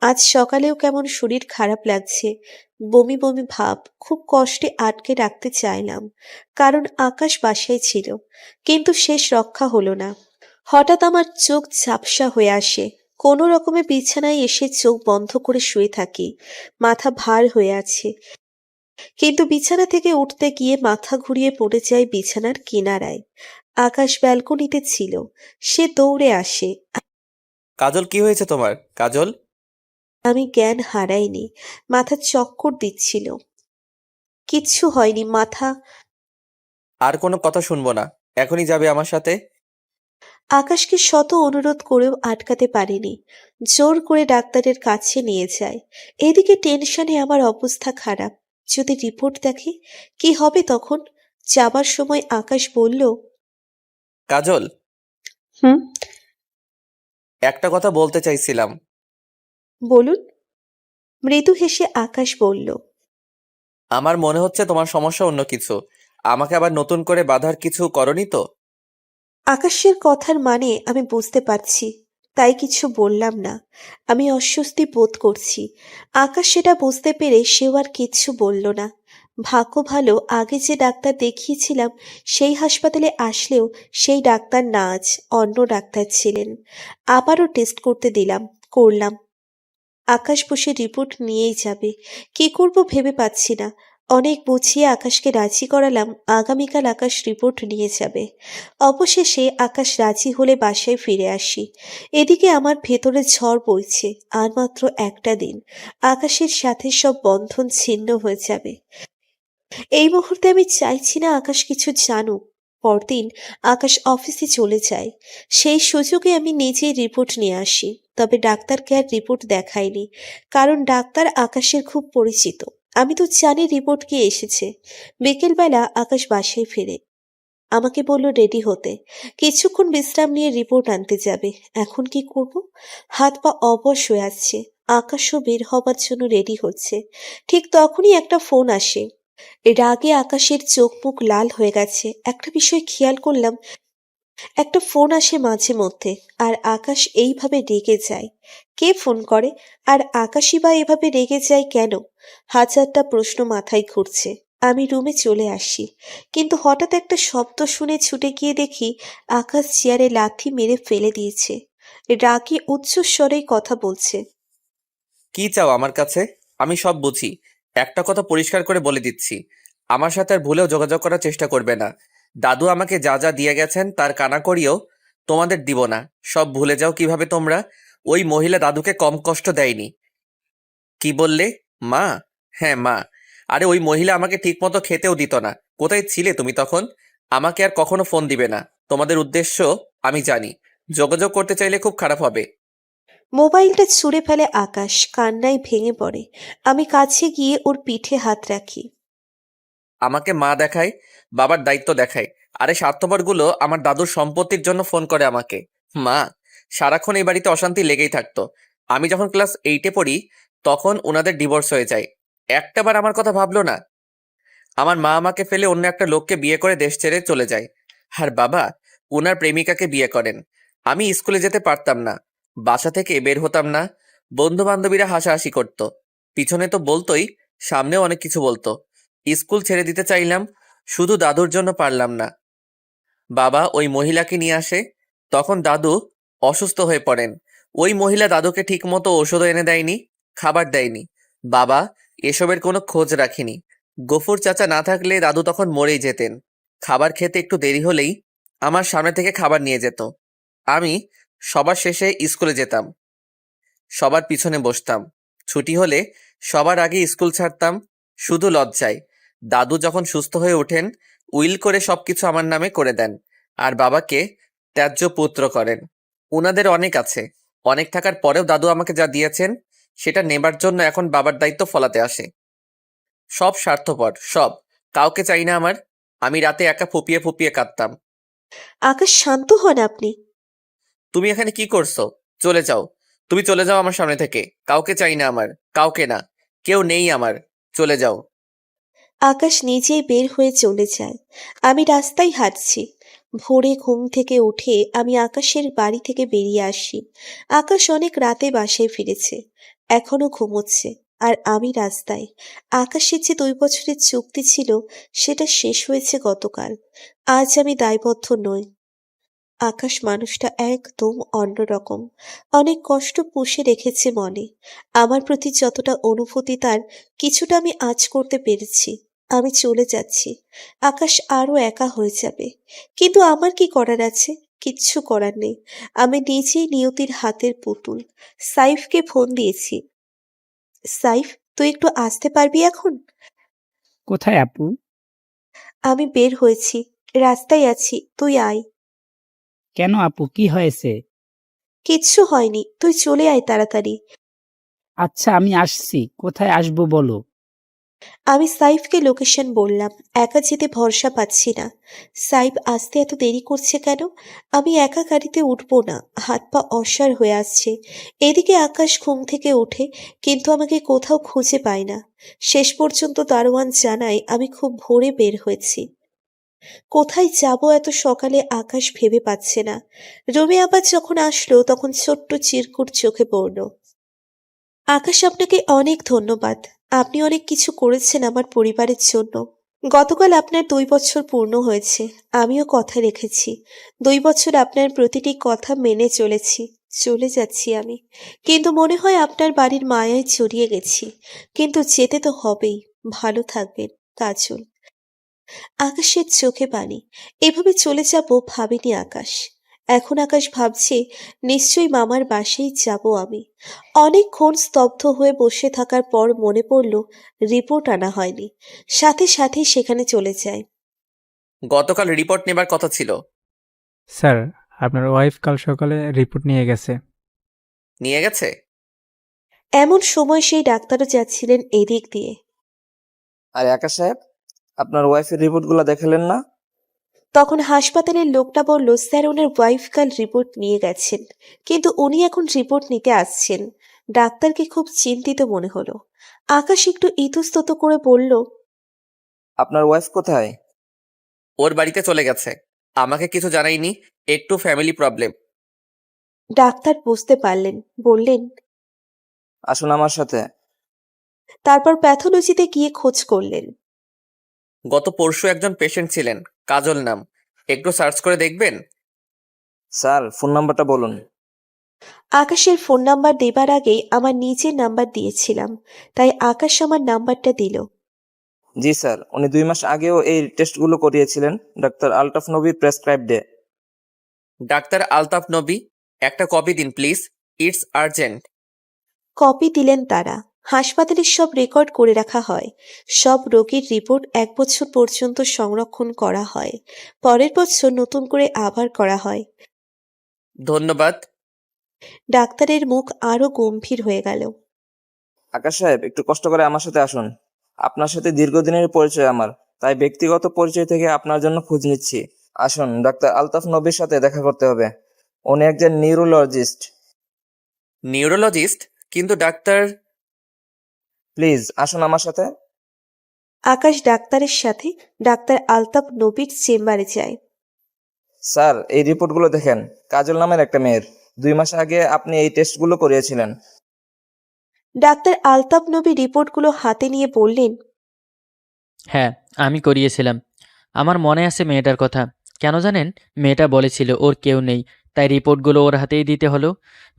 আজ সকালেও কেমন শরীর খারাপ লাগছে, বমি বমি ভাব। খুব কষ্টে আটকে রাখতে চাইলাম, কারণ আকাশ বাসায় ছিল, কিন্তু শেষ রক্ষা হলো না। হঠাৎ আমার চোখ ঝাপসা হয়ে আসে। কোনো রকমে বিছানায় এসে চোখ বন্ধ করে শুয়ে থাকি। মাথা ভার হয়ে আছে, কিন্তু বিছানা থেকে উঠতে গিয়ে মাথা ঘুরিয়ে পড়ে যায় বিছানার কিনারায়। আকাশ ব্যালকনিতে ছিল। সে দৌড়ে আসে। কাজল, কি হয়েছে তোমার? কাজল। আমি জ্ঞান হারাইনি, মাথা চক্কর দিচ্ছিল। কিচ্ছু হয়নি, মাথা। আর কোনো কথা শুনবো না, এখনই যাবে আমার সাথে। আকাশকে শত অনুরোধ করেও আটকাতে পারিনি। জোর করে ডাক্তারের কাছে নিয়ে যায়। এদিকে টেনশনে আমার অবস্থা খারাপ। যদি রিপোর্ট দেখে কি হবে তখন? যাবার সময় আকাশ বলল, কাজল, হুম, একটা কথা বলতে চাইছিলাম। বলুন। মৃদু হেসে আকাশ বলল, আমার মনে হচ্ছে তোমার সমস্যা অন্য কিছু। আমাকে আবার নতুন করে বাঁধার কিছু করনি তো? আকাশের কথার মানে আমি বুঝতে পারছি, তাই কিছু বললাম না। আমি অস্বস্তি বোধ করছি। আকাশ সেটা বুঝতে পেরে সেও আর কিচ্ছু বলল না। ভাগ্য ভালো, আগে যে ডাক্তার দেখিয়েছিলাম সেই হাসপাতালে আসলেও সেই ডাক্তার না, আজ অন্য ডাক্তার ছিলেন। আবারও টেস্ট করতে করলাম। আকাশ বসে রিপোর্ট নিয়েই যাবে। কি করব ভেবে পাচ্ছি না। অনেক বুঝিয়ে আকাশকে রাজি করালাম আগামীকাল আকাশ রিপোর্ট নিয়ে যাবে। অবশেষে আকাশ রাজি হলে বাসায় ফিরে আসি। এদিকে আমার ভেতরে ঝড় বইছে। আর মাত্র একটা দিন, আকাশের সাথে সব বন্ধন ছিন্ন হয়ে যাবে। এই মুহূর্তে আমি চাইছি না আকাশ কিছু জানুক। পরদিন আকাশ অফিসে চলে যায়। সেই সুযোগে আমি নিজেই রিপোর্ট নিয়ে আসি। তবে ডাক্তারকে আর রিপোর্ট দেখাইনি, কারণ ডাক্তার আকাশের খুব পরিচিত। আমি তো জানি রিপোর্ট কি এসেছে। বিকেলবেলা আকাশ বাসায় ফেরে। আমাকে বলল রেডি হতে, কিছুক্ষণ বিশ্রাম নিয়ে রিপোর্ট আনতে যাবে। এখন কি করব? হাত পা অবশ হয়ে আসছে। আকাশও বের হবার জন্য রেডি হচ্ছে। ঠিক তখনই একটা ফোন আসে। রাগে আকাশের চোখ মুখ লাল হয়ে গেছে। একটা বিষয় খেয়াল করলাম, একটা ফোন আসে মাঝে মধ্যে, আর আকাশ এইভাবে রেগে যায়। কে ফোন করে? আর আকাশই বা এভাবে রেগে যায় কেন? হাজারটা প্রশ্ন মাথায় ঘুরছে। আমি রুমে চলে আসি, কিন্তু হঠাৎ একটা শব্দ শুনে ছুটে গিয়ে দেখি আকাশ চেয়ারে লাথি মেরে ফেলে দিয়েছে। রাগে উচ্চস্বরে কথা বলছে। কি চাও আমার কাছে? আমি সব বুঝি। একটা কথা পরিষ্কার করে বলে দিচ্ছি, আমার সাথে আর ভুলেও যোগাযোগ করার চেষ্টা করবে না। দাদু আমাকে যা যা দিয়ে গেছেন তার কানাকড়িও তোমাদের দিব না। সব ভুলে যাও কিভাবে তোমরা। ওই মহিলা দাদুকে কম কষ্ট দেয়নি। কি বললে? মা? হ্যাঁ, মা। আরে ওই মহিলা আমাকে ঠিকমতো খেতেও দিত না। কোথায় ছিলে তুমি তখন? আমাকে আর কখনো ফোন দিবে না। তোমাদের উদ্দেশ্য আমি জানি। যোগাযোগ করতে চাইলে খুব খারাপ হবে। মোবাইলটা ছুঁড়ে ফেলে আকাশ, কান্নায় ভেঙে পড়ে। আমি কাছে গিয়ে ওর পিঠে হাত রাখি। আমাকে মা দেখায়, বাবার দায়িত্ব দেখায়। আরে স্বার্থপরগুলো আমার দাদুর সম্পত্তির জন্য ফোন করে আমাকে। মা, সারাক্ষণ এই বাড়িতে অশান্তি লেগেই থাকতো। আমি যখন ক্লাস 8-এ পড়ি তখন ওনাদের ডিভোর্স হয়ে যায়। একটাবার আমার কথা ভাবলো না। আমার মা আমাকে ফেলে অন্য একটা লোককে বিয়ে করে দেশ ছেড়ে চলে যায়। আর বাবা ওনার প্রেমিকাকে বিয়ে করেন। আমি স্কুলে যেতে পারতাম না, বাসা থেকে বের হতাম না। বন্ধু বান্ধবীরা হাসাহাসি করতো, পিছনে তো বলতোই, সামনেও অনেক কিছু বলতো। স্কুল ছেড়ে দিতে চাইলাম, শুধু দাদুর জন্য পারলাম না। বাবা ওই মহিলাকে নিয়ে আসে, তখন দাদু অসুস্থ হয়ে পড়েন। ওই মহিলা দাদুকে ঠিকমতো ওষুধও এনে দেয়নি, খাবার দেয়নি। বাবা এসবের কোনো খোঁজ রাখেনি। গফুর চাচা না থাকলে দাদু তখন মরেই যেতেন। খাবার খেতে একটু দেরি হলেই আমার সামনে থেকে খাবার নিয়ে যেত। আমি সবার শেষে স্কুলে যেতাম, সবার পিছনে বসতাম। ছুটি হলে সবার আগে স্কুল ছাড়তাম, শুধু লজ্জায়। দাদু যখন সুস্থ হয়ে ওঠেন উইল করে সবকিছু আমার নামে করে দেন, আর বাবাকে ত্যায্য পুত্র করেন। উনাদের অনেক আছে, অনেক থাকার পরেও দাদু আমাকে যা দিয়েছেন সেটা নেবার জন্য এখন বাবার দায়িত্ব ফলাতে আসে। সব স্বার্থপর, সব। কাউকে চাই না আমার। আমি রাতে একা ফুপিয়ে ফুপিয়ে কাঁদতাম। আকাশ, শান্ত হন আপনি। তুমি এখানে কি করছো? চলে যাও। তুমি চলে যাও আমার সামনে থেকে। কাউকে চাই না আমার, কাউকে না। কেউ নেই আমার। চলে যাও। আকাশ নিজেই বের হয়ে চলে যায়। আমি রাস্তায় হাঁটছি। ভোরে ঘুম থেকে উঠে আমি আকাশের বাড়ি থেকে বেরিয়ে আসি। আকাশ অনেক রাতে বাসায় ফিরেছে, এখনো ঘুমোচ্ছে। আর আমি রাস্তায়। আকাশের যে 2 বছরের চুক্তি ছিল সেটা শেষ হয়েছে গতকাল। আজ আমি দায়বদ্ধ নই। আকাশ মানুষটা একদম অন্যরকম। অনেক কষ্ট পুষে রেখেছে মনে। আমার প্রতি যতটা অনুভূতি তার, কিছুটা আমি আঁচ করতে পেরেছি। আমি চলে যাচ্ছি। আকাশ আরো একা হয়ে যাবে। কিন্তু আমার কি করার আছে? কিচ্ছু করার নেই। আমি নিজেই নিয়তির হাতের পুতুল। সাইফকে ফোন দিয়েছি। সাইফ, তুই একটু আসতে পারবি এখন? কোথায় আপু? আমি বের হয়েছি, রাস্তায় আছি, তুই আয়। কেন আপু, কি হয়েছে? কিচ্ছু হয়নি, তুই চলে আয় তাড়াতাড়ি। আচ্ছা, আমি আসছি। কোথায় আসবো বলো? আমি সাইফকে লোকেশন বললাম। একা যেতে ভরসা পাচ্ছি না। সাইফ আসতে এত দেরি করছে কেন? আমি একা গাড়িতে উঠবো না, হাত পা অসাড় হয়ে আসছে। এদিকে আকাশ ঘুম থেকে ওঠে, কিন্তু আমাকে কোথাও খুঁজে পায় না। শেষ পর্যন্ত দারোয়ান জানায় আমি খুব ভোরে বের হয়েছি। কোথায় যাব এত সকালে আকাশ ভেবে পাচ্ছে না। রুমে আবার যখন আসলো তখন ছোট্ট চিরকুট চোখে পড়ল। আকাশ, আপনাকে অনেক ধন্যবাদ। আপনি অনেক কিছু করেছেন আমার পরিবারের জন্য। গতকাল আপনার 2 বছর পূর্ণ হয়েছে। আমিও কথা রেখেছি। 2 বছর আপনার প্রতিটি কথা মেনে চলেছি। চলে যাচ্ছি আমি, কিন্তু মনে হয় আপনার বাড়ির মায়ায় জড়িয়ে গেছি। কিন্তু যেতে তো হবেই। ভালো থাকবেন, কাজল। আকাশের চোখে পানি। এভাবে চলে যাব ভাবিনি আকাশ। এখন আকাশ ভাবছে নিশ্চয়ই মামার বাসায় যাব আমি। অনেকক্ষণ স্তব্ধ হয়ে বসে থাকার পর মনে পড়ল রিপোর্ট আনা হয়নি। সাথে সাথেই সেখানে চলে যায়। গতকাল রিপোর্ট নেবার কথা ছিল। স্যার, আপনার ওয়াইফ কাল সকালে রিপোর্ট নিয়ে গেছে। নিয়ে গেছে? এমন সময় সেই ডাক্তারও যাচ্ছিলেন এদিক দিয়ে। আরে আকাশ সাহেব, আপনার ওয়াইফের রিপোর্টগুলো দেখালেন না? তখন হাসপাতালের লোকটা বলল, স্যার ওনার ওয়াইফ কাল রিপোর্ট নিয়ে গেছেন, কিন্তু উনি এখন রিপোর্ট নিতে আসছেন। ডাক্তারকে খুব চিন্তিত মনে হলো। আকাশ একটু ইতস্তত করে বলল, আপনার ওয়াইফ কোথায়? ওর বাড়িতে চলে গেছে। আমাকে কিছু জানায়নি। একটু ফ্যামিলি প্রবলেম। ডাক্তার বুঝতে পারলেন, বললেন, আসুন আমার সাথে। তারপর প্যাথোলজিতে গিয়ে খোঁজ করলেন। গত পরশু একজন পেশেন্ট ছিলেন, কাজল নাম। একটু সার্চ করে দেখবেন। স্যার, ফোন নাম্বারটা বলুন। আকাশের ফোন নাম্বার দেবার আগেই আমার নিজের নাম্বার দিয়েছিলাম, তাই আকাশ আমার নাম্বারটা দিল। জি স্যার, উনি 2 মাস আগেও এই টেস্টগুলো করিয়েছিলেন ডাক্তার আলতাফ নবীর প্রেসক্রাইবডে। ডাক্তার আলতাফ নবী, একটা কপি দিন প্লিজ। It's urgent. কপি দিলেন তারা। হাসপাতালের সব রেকর্ড করে রাখা হয়। সব রোগীর রিপোর্ট 1 বছর পর্যন্ত সংরক্ষণ করা হয়। পরের বছর নতুন করে আবার করা হয়। ধন্যবাদ। ডাক্তারের মুখ আরো গম্ভীর হয়ে গেল। আকাশ সাহেব, একটু কষ্ট করে আমার সাথে আসুন। আপনার সাথে দীর্ঘদিনের পরিচয় আমার, তাই ব্যক্তিগত পরিচয় থেকে আপনার জন্য খোঁজ নিচ্ছি। আসুন, ডাক্তার আলতাফ নবীর সাথে দেখা করতে হবে। উনি একজন নিউরোলজিস্ট। নিউরোলজিস্ট? কিন্তু ডাক্তার। প্লিজ আসুন আমার সাথে। আকাশ ডাক্তারের সাথে ডাক্তার আলতাফ নবীর চেম্বারে যায়। স্যার, এই রিপোর্টগুলো দেখেন। কাজল নামের একটা মেয়ের 2 মাস আগে আপনি এই টেস্টগুলো করিয়েছিলেন। ডাক্তার আলতাফ নবী রিপোর্টগুলো হাতে নিয়ে বললেন, হ্যাঁ, আমি করিয়েছিলাম। আমার মনে আছে মেয়েটার কথা। কেন জানেন? মেয়েটা বলেছিল ওর কেউ নেই, তাই রিপোর্টগুলো ওর হাতেই দিতে হলো।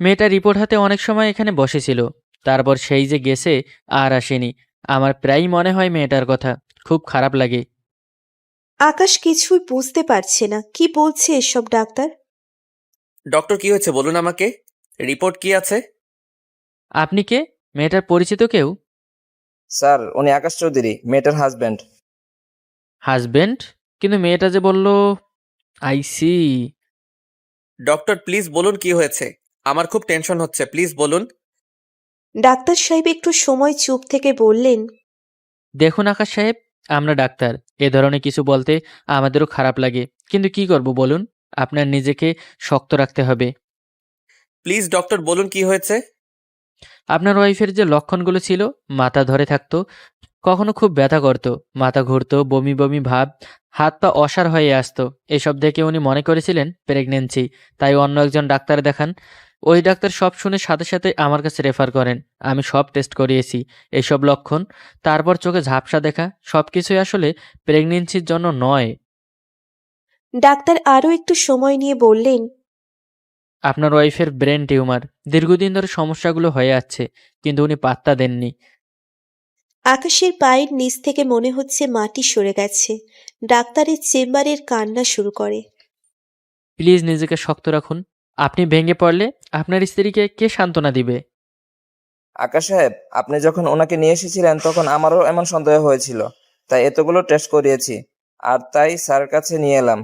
মেয়েটা রিপোর্ট হাতে অনেক সময় এখানে বসেছিল, তারপর সেই যে গেছে আর আসেনি। আমার প্রায়ই মনে হয় মেয়েটার কথা। খুব খারাপ লাগে। আকাশ কিছুই বুঝতে পারছে না কি বলছে এসব ডাক্তার। ডক্টর, কি হয়েছে বলুন আমাকে। রিপোর্ট কি আছে? আপনি কে? মেয়েটার পরিচিত কেউ? স্যার, উনি আকাশ চৌধুরী, মেয়েটার হাজব্যান্ড। হাজবেন্ড? কিন্তু মেয়েটা যে বলল। I C. ডক্টর, প্লিজ বলুন কি হয়েছে। আমার খুব টেনশন হচ্ছে, প্লিজ বলুন। ডাক্তার সাহেব একটু সময় চুপ থেকে বললেন, দেখুন আকাশ সাহেব, আমরা ডাক্তার, এ ধরনের কিছু বলতে আমাদেরও খারাপ লাগে, কিন্তু কি করব বলুন? আপনার নিজেকে শক্ত রাখতে হবে। প্লিজ ডক্টর বলুন কি হয়েছে। আপনার ওয়াইফের যে লক্ষণগুলো ছিল, মাথা ধরে থাকতো, কখনো খুব ব্যথা করতো, মাথা ঘুরতো, বমি বমি ভাব, হাত পা অসাড় হয়ে আসতো। এসব দেখে উনি মনে করেছিলেন প্রেগনেন্সি, তাই অন্য একজন ডাক্তার দেখান। ওই ডাক্তার সব শুনে সাথে সাথে আমার কাছে রেফার করেন। আমি সব টেস্ট করিয়েছি, এসব লক্ষণ, তারপর চোখে ঝাপসা দেখা, সবকিছুই আসলে প্রেগনেন্সির জন্য নয়। ডাক্তার আরও একটু সময় নিয়ে বললেন, আপনার ওয়াইফের ব্রেন টিউমার, দীর্ঘদিন ধরে সমস্যাগুলো হয়ে যাচ্ছে, কিন্তু উনি পাত্তা দেননি। আকাশের পায়ের নিচ থেকে মনে হচ্ছে মাটি সরে গেছে। ডাক্তারের চেম্বারের কান্না শুরু করে। প্লিজ নিজেকে শক্ত রাখুন। আপনি ভেঙে পড়লে আপনার স্ত্রীকে কে সান্ত্বনা দিবে? আকাশ সাহেব, আপনি যখন ওনাকে নিয়ে এসেছিলেন তখন আমারও এমন সন্দেহ হয়েছিল, তাই এতগুলো টেস্ট করিয়েছি, আর তাই স্যারের কাছে নিয়ে এলাম।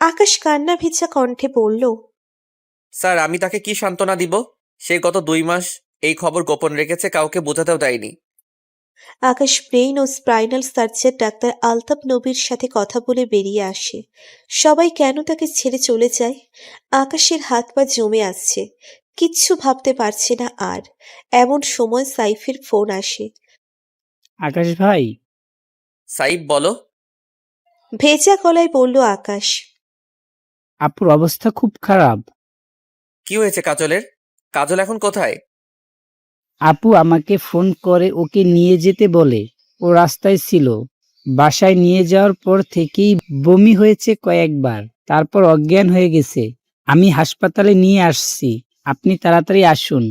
আকাশ কান্না ভেজা কণ্ঠে বলল, স্যার, আমি তাকে কি সান্ত্বনা দিব? সে গত 2 মাস এই খবর গোপন রেখেছে, কাউকে বোঝাতেও দেয়নি। আকাশ ব্রেইন ও স্পাইনাল সার্জন ডাক্তার আলতাফ নবীর সাথে কথা বলে বেরিয়ে আসে। সবাই কেন তাকে ছেড়ে চলে যায়? আকাশের হাত পা জমে আসছে, কিচ্ছু ভাবতে পারছে না আর। এমন সময় সাইফের ফোন আসে। আকাশ ভাই, সাইব, বলো। ভেজা গলায় বলল আকাশ। আপুর অবস্থা খুব খারাপ। কি হয়েছে কাজলের? কাজল এখন কোথায়? আপু আমাকে ফোন করে ওকে নিয়ে যেতে বলে। ও রাস্তায় ছিল। বাসায় নিয়ে যাওয়ার পর থেকেই বমি হয়েছে কয়েকবার, তারপর অজ্ঞান হয়ে গেছে। আমি হাসপাতালে নিয়ে আসছি, আপনি তাড়াতাড়ি আসুন।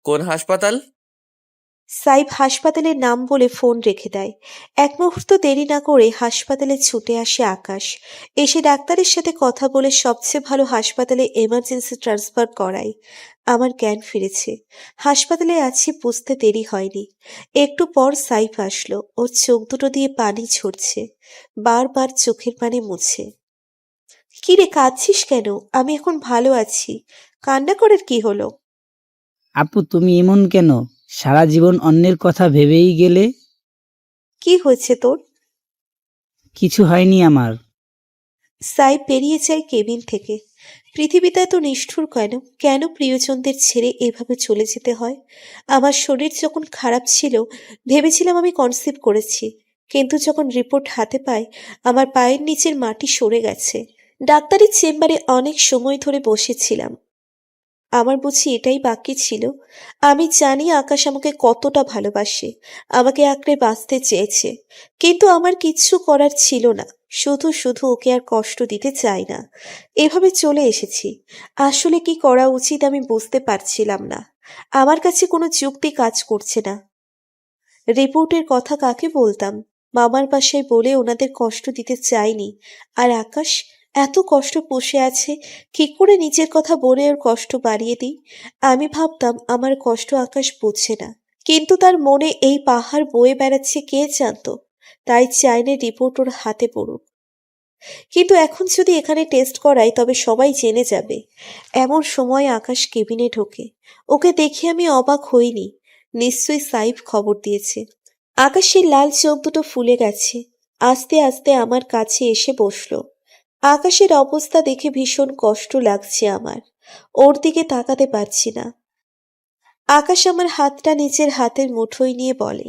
কোন হাসপাতাল? সাইফ হাসপাতালের নাম বলে ফোন রেখে দেয়। এক মুহূর্ত দেরি না করে হাসপাতালে ছুটে আসে আকাশ। এসে ডাক্তারের সাথে কথা বলে সবচেয়ে ভালো হাসপাতালে এমার্জেন্সি ট্রান্সফার করাই। আমার জ্ঞান ফিরেছে। হাসপাতালে আছি বুঝতে দেরি হয়নি। একটু পর সাইফ আসলো। ওর চোখ দুটো দিয়ে পানি ঝরছে, বারবার চোখের পানি মুছে। কি রে, কাঁদছিস কেন? আমি এখন ভালো আছি, কান্না করার কি হলো? আপু তুমি এমন কেন? সারা জীবন অন্যের কথা ভেবেই গেলে। কি হয়েছে তোর? কিছু হয়নি আমার। সাইব বেরিয়ে যায় কেবিন থেকে। পৃথিবীতে এত নিষ্ঠুর কেন? কেন প্রিয়জনদের ছেড়ে এভাবে চলে যেতে হয়? আমার শরীর যখন খারাপ ছিল ভেবেছিলাম আমি কনসিভ করেছি, কিন্তু যখন রিপোর্ট হাতে পাই আমার পায়ের নিচের মাটি সরে গেছে। ডাক্তারের চেম্বারে অনেক সময় ধরে বসেছিলাম। আমার বুঝি এটাই বাকি ছিল? আমি জানি আকাশ আমাকে কতটা ভালোবাসে, আমাকে আঁকড়ে বাঁচতে চেয়েছে, কিন্তু আমার কিচ্ছু করার ছিল না। শুধু শুধু ওকে আর কষ্ট দিতে চাই না, এভাবে চলে এসেছি। আসলে কি করা উচিত আমি বুঝতে পারছিলাম না। আমার কাছে কোনো যুক্তি কাজ করছে না। রিপোর্টের কথা কাকে বলতাম? মামার বাসায় বলে ওনাদের কষ্ট দিতে চাইনি। আর আকাশ এত কষ্ট পুষে আছে, কি করে নিজের কথা বলে ওর কষ্ট বাড়িয়ে দিই? আমি ভাবতাম আমার কষ্ট আকাশ বুঝছে না, কিন্তু তার মনে এই পাহাড় বয়ে বেড়াচ্ছে কে জানতো। তাই চাইনে রিপোর্ট ওর হাতে পড়ুক। কিন্তু এখন যদি এখানে টেস্ট করাই তবে সবাই জেনে যাবে। এমন সময় আকাশ কেবিনে ঢোকে। ওকে দেখে আমি অবাক হইনি। নিশ্চয়ই সাইফ খবর দিয়েছে। আকাশের লাল চোখ দুটো ফুলে গেছে। আস্তে আস্তে আমার কাছে এসে বসলো। আকাশের অবস্থা দেখে ভীষণ কষ্ট লাগছে আমার। ওর দিকে তাকাতে পারছি না। আকাশ আমার হাতটা নিজের হাতের মুঠোয় নিয়ে বলে,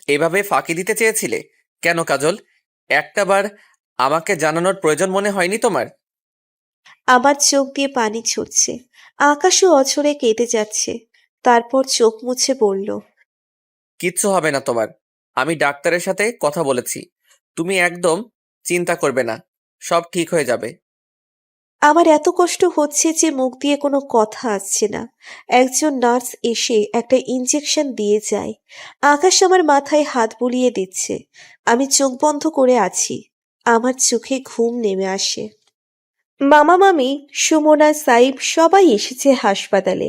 এভাবে ফাঁকি দিতে চেয়েছিলে কেন কাজল? একটাবার আমাকে জানানোর প্রয়োজন মনে হয়নি তোমার? আমার চোখ দিয়ে পানি ছুটছে। আকাশও অঝরে কেঁদে যাচ্ছে। তারপর চোখ মুছে বলল, কিচ্ছু হবে না তোমার। আমি ডাক্তারের সাথে কথা বলেছি, তুমি একদম চিন্তা করবে না, সব ঠিক হয়ে যাবে। আমার এত কষ্ট হচ্ছে যে মুখ দিয়ে কোনো কথা আসছে না। একজন নার্স এসে একটা ইঞ্জেকশন দিয়ে যায়। আকাশ আমার মাথায় হাত বুলিয়ে দিচ্ছে। আমি চোখ বন্ধ করে আছি। আমার চোখে ঘুম নেমে আসে। মামা মামি, সুমনা, সাইব সবাই এসেছে হাসপাতালে।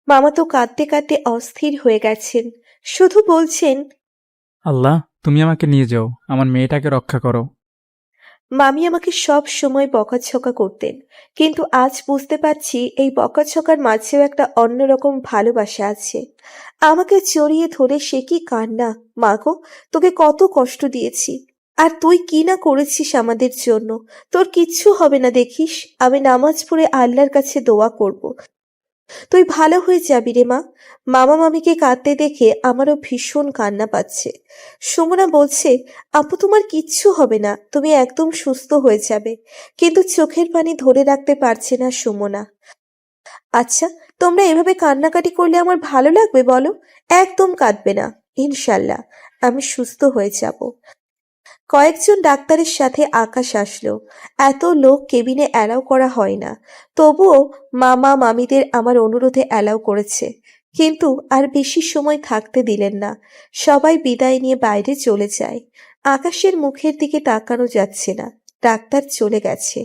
মামা তো কাঁদতে কাঁদতে অস্থির হয়ে গেছেন। শুধু বলছেন, আল্লাহ, তুমি আমাকে নিয়ে যাও, আমার মেয়েটাকে রক্ষা করো। মামি আমাকে সব সময় বকাঝকা করতেন, কিন্তু আজ বুঝতে পারছি এই বকাঝকার মাঝেও একটা অন্যরকম ভালোবাসা আছে। আমাকে জড়িয়ে ধরে সে কি কান্না! মা গো, তোকে কত কষ্ট দিয়েছি। আর তুই কি না করেছিস আমাদের জন্য। তোর কিচ্ছু হবে না দেখিস। আমি নামাজ পড়ে আল্লাহর কাছে দোয়া করব। তুই ভালো হয়ে যাবি রে মা। মামা মামিকে কাঁদতে দেখে আমারও ভীষণ কান্না পাচ্ছে। সুমনা বলছে, আপু তোমার কিচ্ছু হবে না, তুমি একদম সুস্থ হয়ে যাবে। কিন্তু চোখের পানি ধরে রাখতে পারছে না সুমনা। আচ্ছা, তোমরা এভাবে কান্নাকাটি করলে আমার ভালো লাগবে বলো? একদম কাঁদবে না, ইনশাল্লাহ আমি সুস্থ হয়ে যাব। কয়েকজন ডাক্তারের সাথে আকাশ আসলো। এত লোক কেবিনে অ্যালাউ করা হয় না, তবুও মামা মামিদের আমার অনুরোধে অ্যালাউ করেছে। কিন্তু আর বেশি সময় থাকতে দিলেন না। সবাই বিদায় নিয়ে বাইরে চলে যায়। আকাশের মুখের দিকে তাকানো যাচ্ছে না। ডাক্তার চলে গেছে।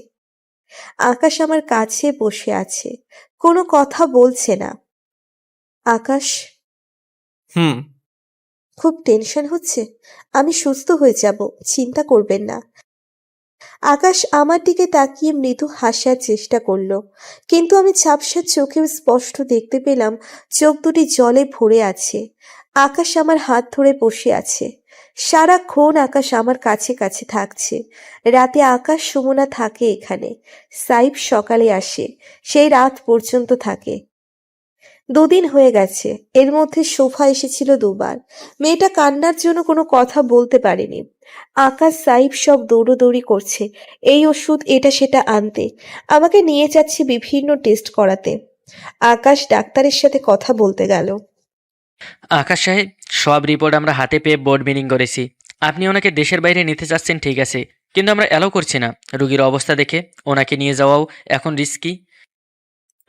আকাশ আমার কাছে বসে আছে, কোনো কথা বলছে না। আকাশ, হুম। খুব টেনশন হচ্ছে। আমি সুস্থ হয়ে যাব, চিন্তা করবেন না। আকাশ আমার দিকে তাকিয়ে মৃদু হাসার চেষ্টা করলো, কিন্তু আমি ঝাপসা চোখে স্পষ্ট দেখতে পেলাম চোখ দুটি জলে ভরে আছে। আকাশ আমার হাত ধরে বসে আছে। সারাক্ষণ আকাশ আমার কাছে কাছে থাকছে। রাতে আকাশ সুমনা থাকে এখানে। সাইফ সকালে আসে, সেই রাত পর্যন্ত থাকে। 2 দিন হয়ে গেছে। এর মধ্যে সোফা এসেছিল 2 বার। মেয়েটা কান্নার জন্য কোনো কথা বলতে পারেনি। আকাশ সাইফ সব দৌড়োদৌড়ি করছে, এই ওষুধ এটা সেটা আনতে। আমাকে নিয়ে যাচ্ছে বিভিন্ন টেস্ট করাতে। আকাশ ডাক্তারের সাথে কথা বলতে গেল। আকাশ সাহেব, সব রিপোর্ট আমরা হাতে পেয়ে বোর্ড মিটিং করেছি। আপনি ওনাকে দেশের বাইরে নিতে চাচ্ছেন ঠিক আছে, কিন্তু আমরা অ্যালাউ করছি না। রুগীর অবস্থা দেখে ওনাকে নিয়ে যাওয়াও এখন রিস্কি।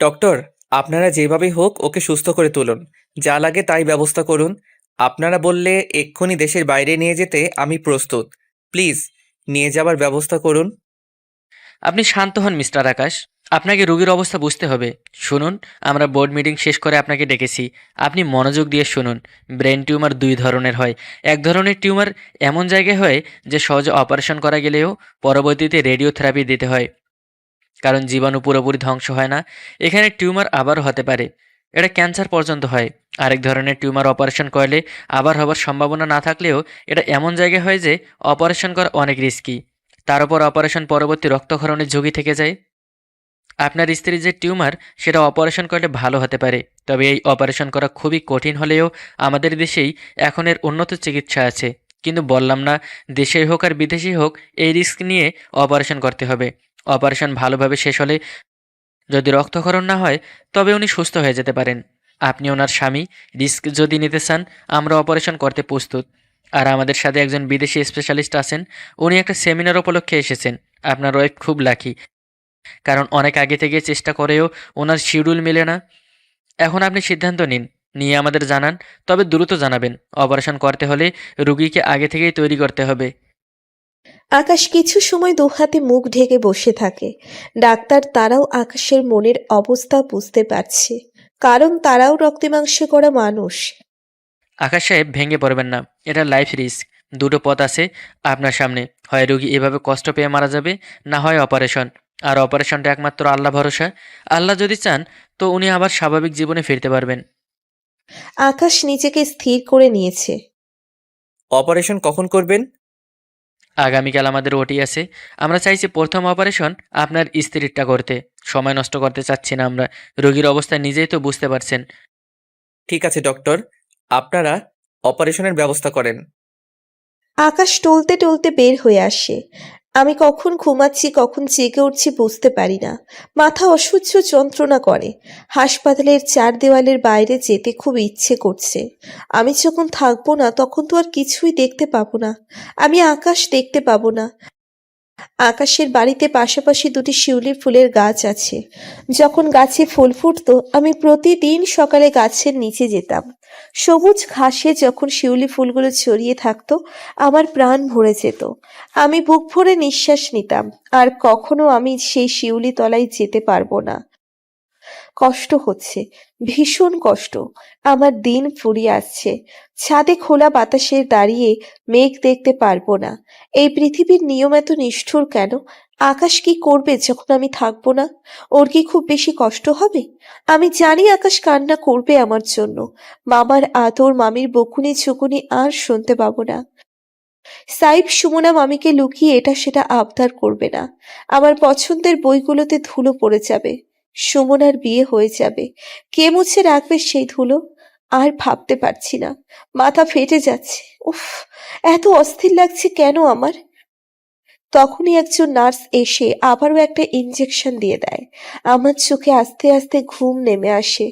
ডক্টর, আপনারা যেভাবেই হোক ওকে সুস্থ করে তুলুন। যা লাগে তাই ব্যবস্থা করুন। আপনারা বললে এক্ষুনি দেশের বাইরে নিয়ে যেতে আমি প্রস্তুত। প্লিজ নিয়ে যাবার ব্যবস্থা করুন। আপনি শান্ত হন মিস্টার আকাশ। আপনাকে রোগীর অবস্থা বুঝতে হবে। শুনুন, আমরা বোর্ড মিটিং শেষ করে আপনাকে ডেকেছি। আপনি মনোযোগ দিয়ে শুনুন। ব্রেন টিউমার 2 ধরনের হয়। এক ধরনের টিউমার এমন জায়গায় হয় যে সহজে অপারেশন করা গেলেও পরবর্তীতে রেডিওথেরাপি দিতে হয়, কারণ জীবাণু পুরোপুরি ধ্বংস হয় না। এখানে টিউমার আবারও হতে পারে, এটা ক্যান্সার পর্যন্ত হয়। আরেক ধরনের টিউমার অপারেশন করলে আবার হবার সম্ভাবনা না থাকলেও এটা এমন জায়গায় হয় যে অপারেশন করা অনেক রিস্কি। তার উপর অপারেশন পরবর্তী রক্তক্ষরণের ঝুঁকি থেকে যায়। আপনার স্ত্রীর যে টিউমার সেটা অপারেশন করলে ভালো হতে পারে, তবে এই অপারেশন করা খুবই কঠিন হলেও আমাদের দেশেই এখন এর উন্নত চিকিৎসা আছে। কিন্তু বললাম না, দেশেই হোক আর বিদেশেই হোক এই রিস্ক নিয়ে অপারেশন করতে হবে। অপারেশন ভালোভাবে শেষ হলে যদি রক্তক্ষরণ না হয় তবে উনি সুস্থ হয়ে যেতে পারেন। আপনি ওনার স্বামী, রিস্ক যদি নিতে চান আমরা অপারেশন করতে প্রস্তুত। আর আমাদের সাথে একজন বিদেশি স্পেশালিস্ট আছেন, উনি একটা সেমিনার উপলক্ষে এসেছেন। আপনার ওয়াইফ খুব লাকি, কারণ অনেক আগে থেকে চেষ্টা করেও ওনার শিডিউল মেলে না। এখন আপনি সিদ্ধান্ত নিন, নিয়ে আমাদের জানান, তবে দ্রুত জানাবেন। অপারেশন করতে হলে রুগীকে আগে থেকেই তৈরি করতে হবে। আকাশ কিছু সময় দুহাতে মুখ ঢেকে বসে থাকে। ডাক্তার তারাও আকাশের মনের অবস্থা বুঝতে পারছে, কারণ তারাও রক্তে মাংসে করা মানুষ। আকাশ সাহেব, ভেঙে পড়বেন না, এটা লাইফ রিস্ক। 2টো পথ আছে আপনার সামনে, হয় রুগী এভাবে কষ্ট পেয়ে মারা যাবে, না হয় অপারেশন। আর অপারেশনটা একমাত্র আল্লাহ ভরসা। আল্লাহ যদি চান তো উনি আবার স্বাভাবিক জীবনে ফিরতে পারবেন। আকাশ নিজেকে স্থির করে নিয়েছে। অপারেশন কখন করবেন? আগামীকাল আমাদের ওটি আছে। আমরা চাইছি প্রথম অপারেশন আপনার স্ত্রীরটা করতে। সময় নষ্ট করতে চাচ্ছি না আমরা। রোগীর অবস্থা নিজেই তো বুঝতে পারছেন। ঠিক আছে ডক্টর, আপনারা অপারেশনের ব্যবস্থা করেন। আকাশ টলতে টলতে বের হয়ে আসে। আমি কখন ঘুমাচ্ছি কখন জেগে উঠছি বুঝতে পারি না। মাথা অসহ্য যন্ত্রণা করে। হাসপাতালের 4 দেওয়ালের বাইরে যেতে খুব ইচ্ছে করছে। আমি যখন থাকবো না তখন তো আর কিছুই দেখতে পাবো না। আমি আকাশ দেখতে পাবো না। আকাশের বাড়িতে পাশাপাশি 2টি শিউলি ফুলের গাছ আছে। যখন গাছে ফুল ফুটতো আমি প্রতিদিন সকালে গাছের নিচে যেতাম। সবুজ ঘাসে যখন শিউলি ফুলগুলো ছড়িয়ে থাকতো আমার প্রাণ ভরে যেত। আমি বুক ভরে নিঃশ্বাস নিতাম। আর কখনো আমি সেই শিউলি তলায় যেতে পারবো না। কষ্ট হচ্ছে, ভীষণ কষ্ট। আমার দিন ফুরিয়ে আসছে। ছাদে খোলা বাতাসে দাঁড়িয়ে মেঘ দেখতে পারবো না। এই পৃথিবীর নিয়ম এত নিষ্ঠুর কেন? আকাশ কি করবে যখন আমি থাকবো না? ওর কি খুব বেশি কষ্ট হবে? আমি জানি আকাশ কান্না করবে আমার জন্য। মামার আদর, মামির বকুনি ঝুকুনি আর শুনতে পাবো না। সাইব সুমনা মামিকে লুকিয়ে এটা সেটা আবদার করবে না। আমার পছন্দের বইগুলোতে ধুলো পড়ে যাবে। সুমনার বিয়ে হয়ে যাবে। কে মুছে রাখবে সেই ধুলো? আর ভাবতে পারছি না, মাথা ফেটে যাচ্ছে। উফ, এত অস্থির লাগছে কেন আমার? তখনই একজন নার্স এসে আবারও একটা ইনজেকশন দিয়ে দেয়। আমার চোখে আস্তে আস্তে ঘুম নেমে আসে।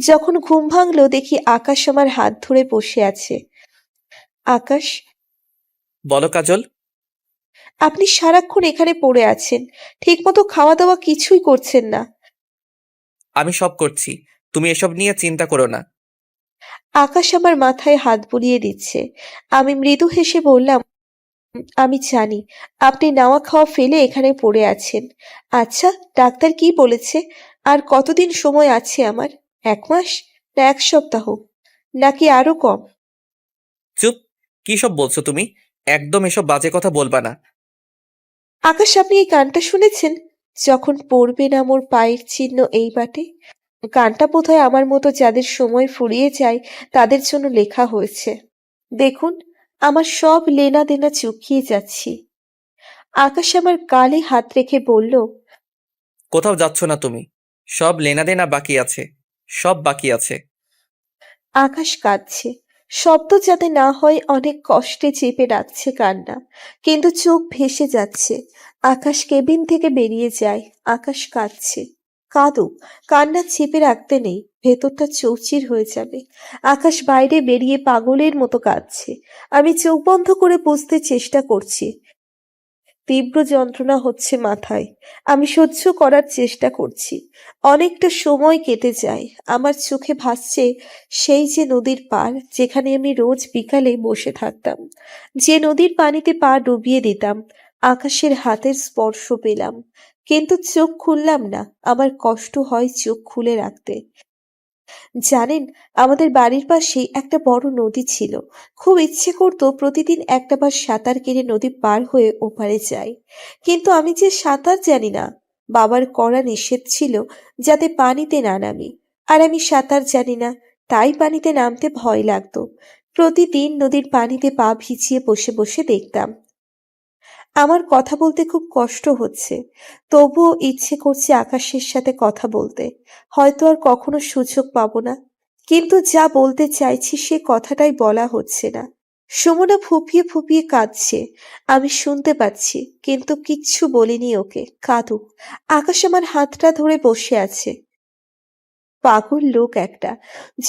যখন ঘুম ভাঙলো দেখি আকাশ আমার হাত ধরে বসে আছে। আকাশ, বলো কাজল। আপনি সারাক্ষণ এখানে পড়ে আছেন, ঠিকমতো খাওয়া দাওয়া কিছুই করছেন না। আমি সব করছি, তুমি এসব নিয়ে চিন্তা করো না। আকাশ আমার মাথায় হাত বুলিয়ে দিচ্ছে। আমি মৃদু হেসে বললাম, আমি জানি আপনি নাওয়া খাওয়া ফেলে এখানে পড়ে আছেন। আচ্ছা, ডাক্তার কি বলেছে? আর কতদিন সময় আছে আমার? 1 মাস, না 1 সপ্তাহ, নাকি আরো কম? চুপ, কি সব বলছো তুমি? একদম এসব বাজে কথা বলবা না। আকাশ, আপনি এই গানটা শুনেছেন? যখন পড়বে না মোর পায়ের চিহ্ন এই বাটে। গানটা বোধহয় আমার মতো যাদের সময় ফুরিয়ে যায় তাদের জন্য লেখা হয়েছে। দেখুন, আমার সব লেনা দেনা চুকিয়ে যাচ্ছি। আকাশ আমার গালে হাত রেখে বলল, কোথাও যাচ্ছ না তুমি। সব লেনাদেনা বাকি আছে, সব বাকি আছে। আকাশ কাঁদছে। শব্দ যাতে না হয় অনেক কষ্টে চেপে রাখছে কান্না, কিন্তু চোখ ভেসে যাচ্ছে। আকাশ কেবিন থেকে বেরিয়ে যায়। আকাশ কাঁদছে। কাঁদুক, কান্না চেপে রাখতে নেই, ভেতরটা চৌচির হয়ে যাবে। আকাশ বাইরে বেরিয়ে পাগলের মতো কাঁদছে। আমি চোখ বন্ধ করে বুঝতে চেষ্টা করছি। তীব্র যন্ত্রণা হচ্ছে মাথায়। আমি সহ্য করার চেষ্টা করছি। অনেকটা সময় কেটে যায়। আমার চোখে ভাসছে সেই যে নদীর পাড়, যেখানে আমি রোজ বিকালে বসে থাকতাম, যে নদীর পানিতে পা ডুবিয়ে দিতাম। আকাশের হাতের স্পর্শ পেলাম, কিন্তু চোখ খুললাম না। আমার কষ্ট হয় চোখ খুলে রাখতে। জানেন, আমাদের বাড়ির পাশেই একটা বড় নদী ছিল। খুব ইচ্ছে করতো প্রতিদিন একটাবার সাঁতার কেটে নদী পার হয়ে ওপারে যাই, কিন্তু আমি যে সাঁতার জানি না। বাবার কড়া নিষেধ ছিল যাতে পানিতে না নামি। আর আমি সাঁতার জানি না, তাই পানিতে নামতে ভয় লাগতো। প্রতিদিন নদীর পানিতে পা ভিজিয়ে বসে বসে দেখতাম। আমার কথা বলতে খুব কষ্ট হচ্ছে, তবুও ইচ্ছে করছে আকাশের সাথে কথা বলতে। হয়তো আর কখনো সুযোগ পাবো না, কিন্তু যা বলতে চাইছি সে কথাটাই বলা হচ্ছে না। সুমনা ফুপিয়ে ফুপিয়ে কাঁদছে, আমি শুনতে পাচ্ছি, কিন্তু কিচ্ছু বলিনি ওকে। কাঁদুক। আকাশ আমার হাতটা ধরে বসে আছে। পাগল লোক একটা,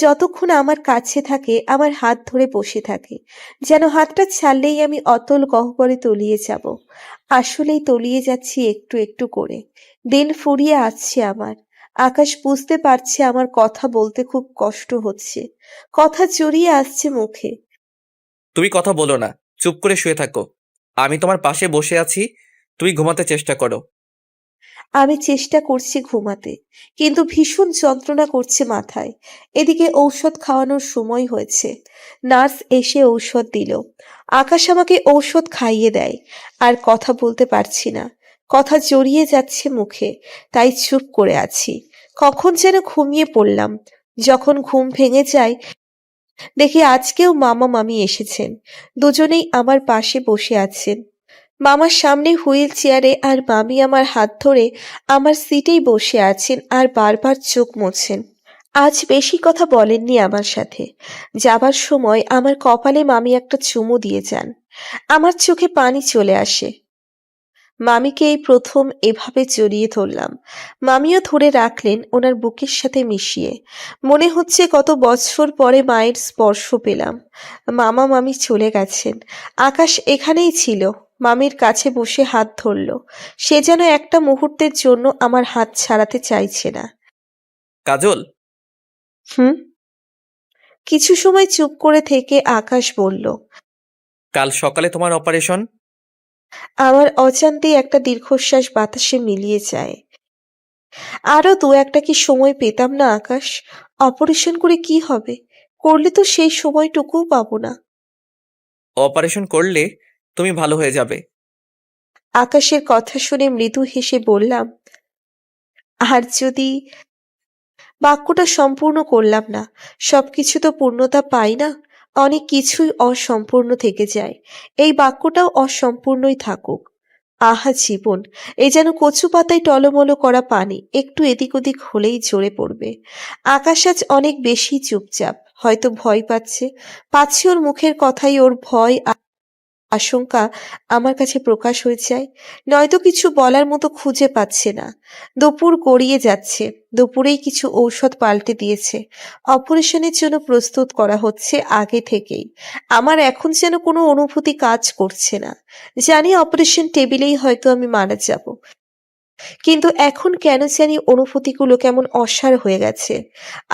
যতক্ষণ আমার কাছে থাকে আমার হাত ধরে বসে থাকে, যেন হাতটা ছাড়লেই আমি অতল গহ্বরে তলিয়ে যাব। আসলেই তলিয়ে যাচ্ছি একটু একটু করে। দিন ফুরিয়ে আসছে আমার। আকাশ বুঝতে পারছে আমার কথা বলতে খুব কষ্ট হচ্ছে, কথা জড়িয়ে আসছে মুখে। তুমি কথা বলো না, চুপ করে শুয়ে থাকো। আমি তোমার পাশে বসে আছি, তুমি ঘুমাতে চেষ্টা করো। আমি চেষ্টা করছি ঘুমাতে, কিন্তু ভীষণ যন্ত্রণা করছে মাথায়। এদিকে ঔষধ খাওয়ানোর সময় হয়েছে। নার্স এসে ঔষধ দিল। আকাশ আমাকে ঔষধ খাইয়ে দেয়। আর কথা বলতে পারছি না, কথা জড়িয়ে যাচ্ছে মুখে, তাই চুপ করে আছি। কখন যেন ঘুমিয়ে পড়লাম। যখন ঘুম ভেঙে যায় দেখি আজকেও মামা মামি এসেছেন। দুজনেই আমার পাশে বসে আছেন। মামার সামনে হুইল চেয়ারে আর মামি আমার হাত ধরে আমার সিটেই বসে আছেন আর বারবার চোখ মুছছেন। আজ বেশি কথা বলেননি আমার সাথে। যাবার সময় আমার কপালে মামি একটা চুমু দিয়ে যান। আমার চোখে পানি চলে আসে। মামিকে এই প্রথম এভাবে জড়িয়ে ধরলাম। মামিও ধরে রাখলেন ওনার বুকের সাথে মিশিয়ে। মনে হচ্ছে কত বছর পরে মায়ের স্পর্শ পেলাম। মামা মামি চলে গেছেন, আকাশ এখানেই ছিল। মামির কাছে বসে হাত ধরল। সে যেন একটা মুহূর্তের জন্য আমার হাত ছাড়াতে চাইছে না। কাজল, হুম? কিছু সময় চুপ করে থেকে আকাশ বলল, কাল সকালে তোমার অপারেশন। আমার অজান্তেই একটা দীর্ঘশ্বাস বাতাসে মিলিয়ে যায়। আরো 2-1টা কি সময় পেতাম না আকাশ? অপারেশন করে কি হবে? করলে তো সেই সময়টুকুও পাবো না। অপারেশন করলে তুমি ভালো হয়ে যাবে। আকাশের কথা শুনে মৃদু হেসে বললাম, আর যদি... বাক্যটা সম্পূর্ণ করলাম না। সবকিছু তো পূর্ণতা পাই না। অনেক কিছুই অসম্পূর্ণ থেকে যায়, এই বাক্যটাও অসম্পূর্ণই থাকুক। আহা জীবন, এ যেন কচু পাতায় টলমলো করা পানি, একটু এদিক ওদিক হলেই ঝরে পড়বে। আকাশ আজ অনেক বেশি চুপচাপ, হয়তো ভয় পাচ্ছে ওর মুখের কথাই ওর ভয় আশঙ্কা আমার কাছে প্রকাশ হয়ে যায়, নয়তো কিছু বলার মতো খুঁজে পাচ্ছে না। দুপুর গড়িয়ে যাচ্ছে, দুপুরেই কিছু ঔষধ পাল্টে দিয়েছে, অপারেশনের জন্য প্রস্তুত করা হচ্ছে আগে থেকেই। আমার এখন যেন কোনো অনুভূতি কাজ করছে না, জানি অপারেশন টেবিলেই হয়তো আমি মারা যাব, কিন্তু এখন কেন জানি অনুভূতিগুলো কেমন অসাড় হয়ে গেছে।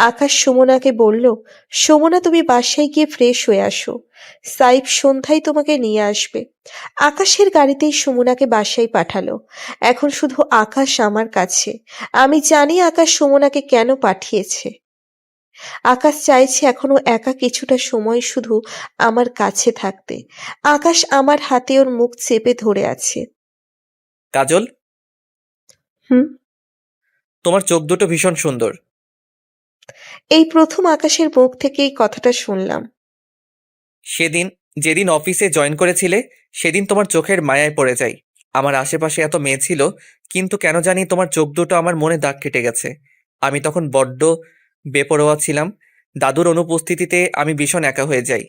আকাশ সুমনাকে বলল, সুমনা তুমি বাসায় গিয়ে ফ্রেশ হয়ে আসো, সাইফ সন্ধ্যায় তোমাকে নিয়ে আসবে। আকাশের গাড়িতেই সুমনাকে বাসায় পাঠালো। এখন শুধু আকাশ আমার কাছে, আমি জানি আকাশ সুমনাকে কেন পাঠিয়েছে। আকাশ চাইছে এখনো একা কিছুটা সময় শুধু আমার কাছে থাকতে। আকাশ আমার হাতে ওর মুখ চেপে ধরে আছে। কাজল, হুম। তোমার চোখ দুটো ভীষণ সুন্দর। এই প্রথম আকাশের মুখ থেকে এই কথাটা শুনলাম। যেদিন অফিসে জয়েন করেছিলে সেদিন তোমার চোখের মায়ায় পড়ে যাই। আমার আশেপাশে এত মেয়ে ছিল, কিন্তু কেন জানি তোমার চোখ দুটো আমার মনে দাগ কেটে গেছে। আমি তখন বড্ড বেপরোয়া ছিলাম। দাদুর অনুপস্থিতিতে আমি ভীষণ একা হয়ে যাই,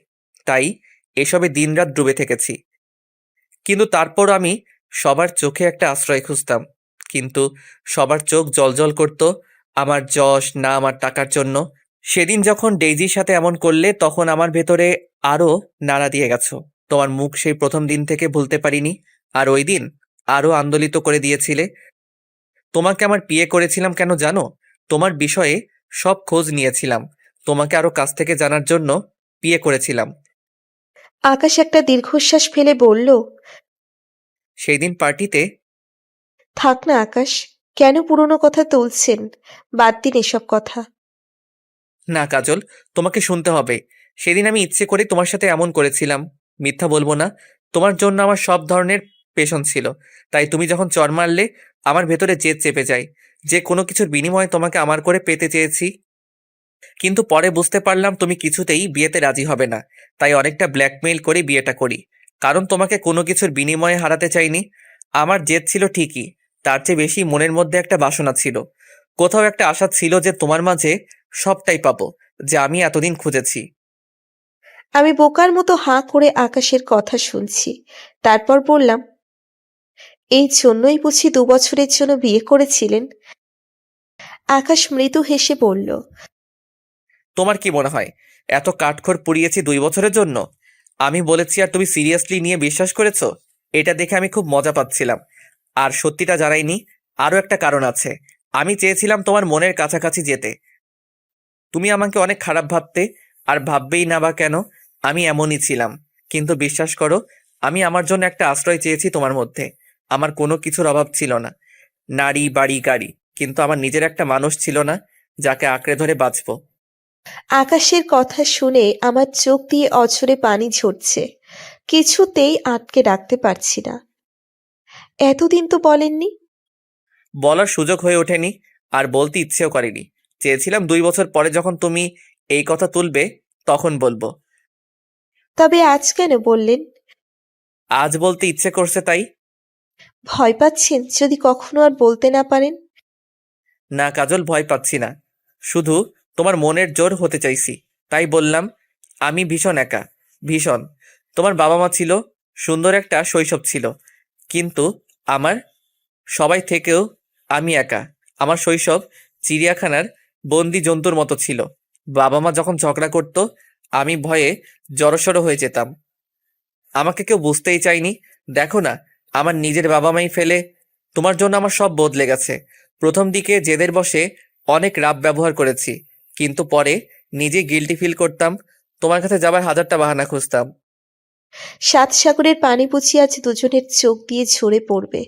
তাই এসবে দিনরাত ডুবে থেকেছি। কিন্তু তারপর আমি সবার চোখে একটা আশ্রয় খুঁজতাম, কিন্তু সবার চোখ জলজল করত আমার যশ নাম আর টাকার জন্য। সেদিন যখন ডেইজির সাথে এমন করলে তখন আমার ভেতরে আরো নাড়া দিয়ে গেছো। তোমার মুখ সেই প্রথম দিন থেকে ভুলতে পারিনি। আর ওই দিন আরো আন্দোলিত করে দিয়েছিলে। তোমাকে আমার বিয়ে করেছিলাম কেন জানো? তোমার বিষয়ে সব খোঁজ নিয়েছিলাম, তোমাকে আরো কাছ থেকে জানার জন্য বিয়ে করেছিলাম। আকাশ একটা দীর্ঘশ্বাস ফেলে বলল, সেই দিন পার্টিতে থাক না আকাশ, কেন পুরনো কথা তুলছেন? বাদ দিন এসব কথা। না কাজল, তোমাকে শুনতে হবে। সেদিন আমি ইচ্ছে করে তোমার সাথে এমন করেছিলাম, মিথ্যা বলবো না। তোমার জন্য আমার সব ধরনের পেশন ছিল, তাই তুমি যখন চর মারলে আমার ভেতরে জেদ চেপে যায় যে কোনো কিছুর বিনিময়ে তোমাকে আমার করে পেতে চেয়েছি। কিন্তু পরে বুঝতে পারলাম তুমি কিছুতেই বিয়েতে রাজি হবে না, তাই অনেকটা ব্ল্যাকমেইল করে বিয়েটা করি, কারণ তোমাকে কোনো কিছুর বিনিময়ে হারাতে চাইনি। আমার জেদ ছিল ঠিকই, তার চেয়ে বেশি মনের মধ্যে একটা বাসনা ছিল, কোথাও একটা আশা ছিল যে তোমার মাঝে সবটাই পাবো যে আমি এতদিন খুঁজেছি। আমি বোকার মতো হাঁ করে আকাশের কথা শুনছি, তারপর বললাম, এই জন্যই বুঝি 2 বছরের জন্য বিয়ে করেছিলেন? আকাশ মৃদু হেসে বলল, তোমার কি মনে হয় এত কাঠখড় পুড়িয়েছি 2 বছরের জন্য? আমি বলেছি আর তুমি সিরিয়াসলি নিয়ে বিশ্বাস করেছো? এটা দেখে আমি খুব মজা পাচ্ছিলাম। আর সত্যিটা জানাইনি, আরও একটা কারণ আছে। আমি চেয়েছিলাম তোমার মনের কাছাকাছি যেতে। তুমি আমাকে অনেক খারাপ ভাবতে, আর ভাববেই না বা কেন, আমি এমনই ছিলাম। কিন্তু বিশ্বাস করো, আমি আমার জন্য একটা আশ্রয় চেয়েছি তোমার মধ্যে। আমার কোনো কিছুর অভাব ছিল না, নারী বাড়ি গাড়ি, কিন্তু আমার নিজের একটা মানুষ ছিল না যাকে আঁকড়ে ধরে বাঁচবো। আকাশের কথা শুনে আমার চোখ দিয়ে অঝরে পানি ঝরছে, কিছুতেই আটকে রাখতে পারছি না। এতদিন তো বলেননি। বলার সুযোগ হয়ে ওঠেনি, আর বলতে ইচ্ছেও করেনি। চেয়েছিলাম 2 বছর পরে যখন তুমি এই কথা তুলবে তখন বলবো। তবে আজ কেন বললেন? আজ বলতে ইচ্ছে করছে তাই। ভয় পাচ্ছেন যদি কখনো আর বলতে না পারেন? না কাজল, ভয় পাচ্ছি না, শুধু তোমার মনের জোর হতে চাইছি, তাই বললাম। আমি ভীষণ একা, ভীষণ। তোমার বাবা মা ছিল, সুন্দর একটা শৈশব ছিল, কিন্তু আমার সবাই থেকেও আমি একা। আমার শৈশব চিড়িয়াখানার বন্দি জন্তুর মতো ছিল। বাবা মা যখন ঝগড়া করত আমি ভয়ে জড়সড় হয়ে যেতাম। আমাকে কেউ বুঝতেই চায়নি। দেখো না, আমার নিজের বাবা মাই ফেলে তোমার জন্য আমার সব বদলে গেছে। প্রথম দিকে জেদের বশে অনেক রাব ব্যবহার করেছি, কিন্তু পরে নিজে গিল্টি ফিল করতাম। তোমার কাছে যাবার 1000টা বাহানা খুঁজতাম। 7 সাগরের পানি বুঝি আজ দুজনের চোখ দিয়ে ঝরে পড়বে।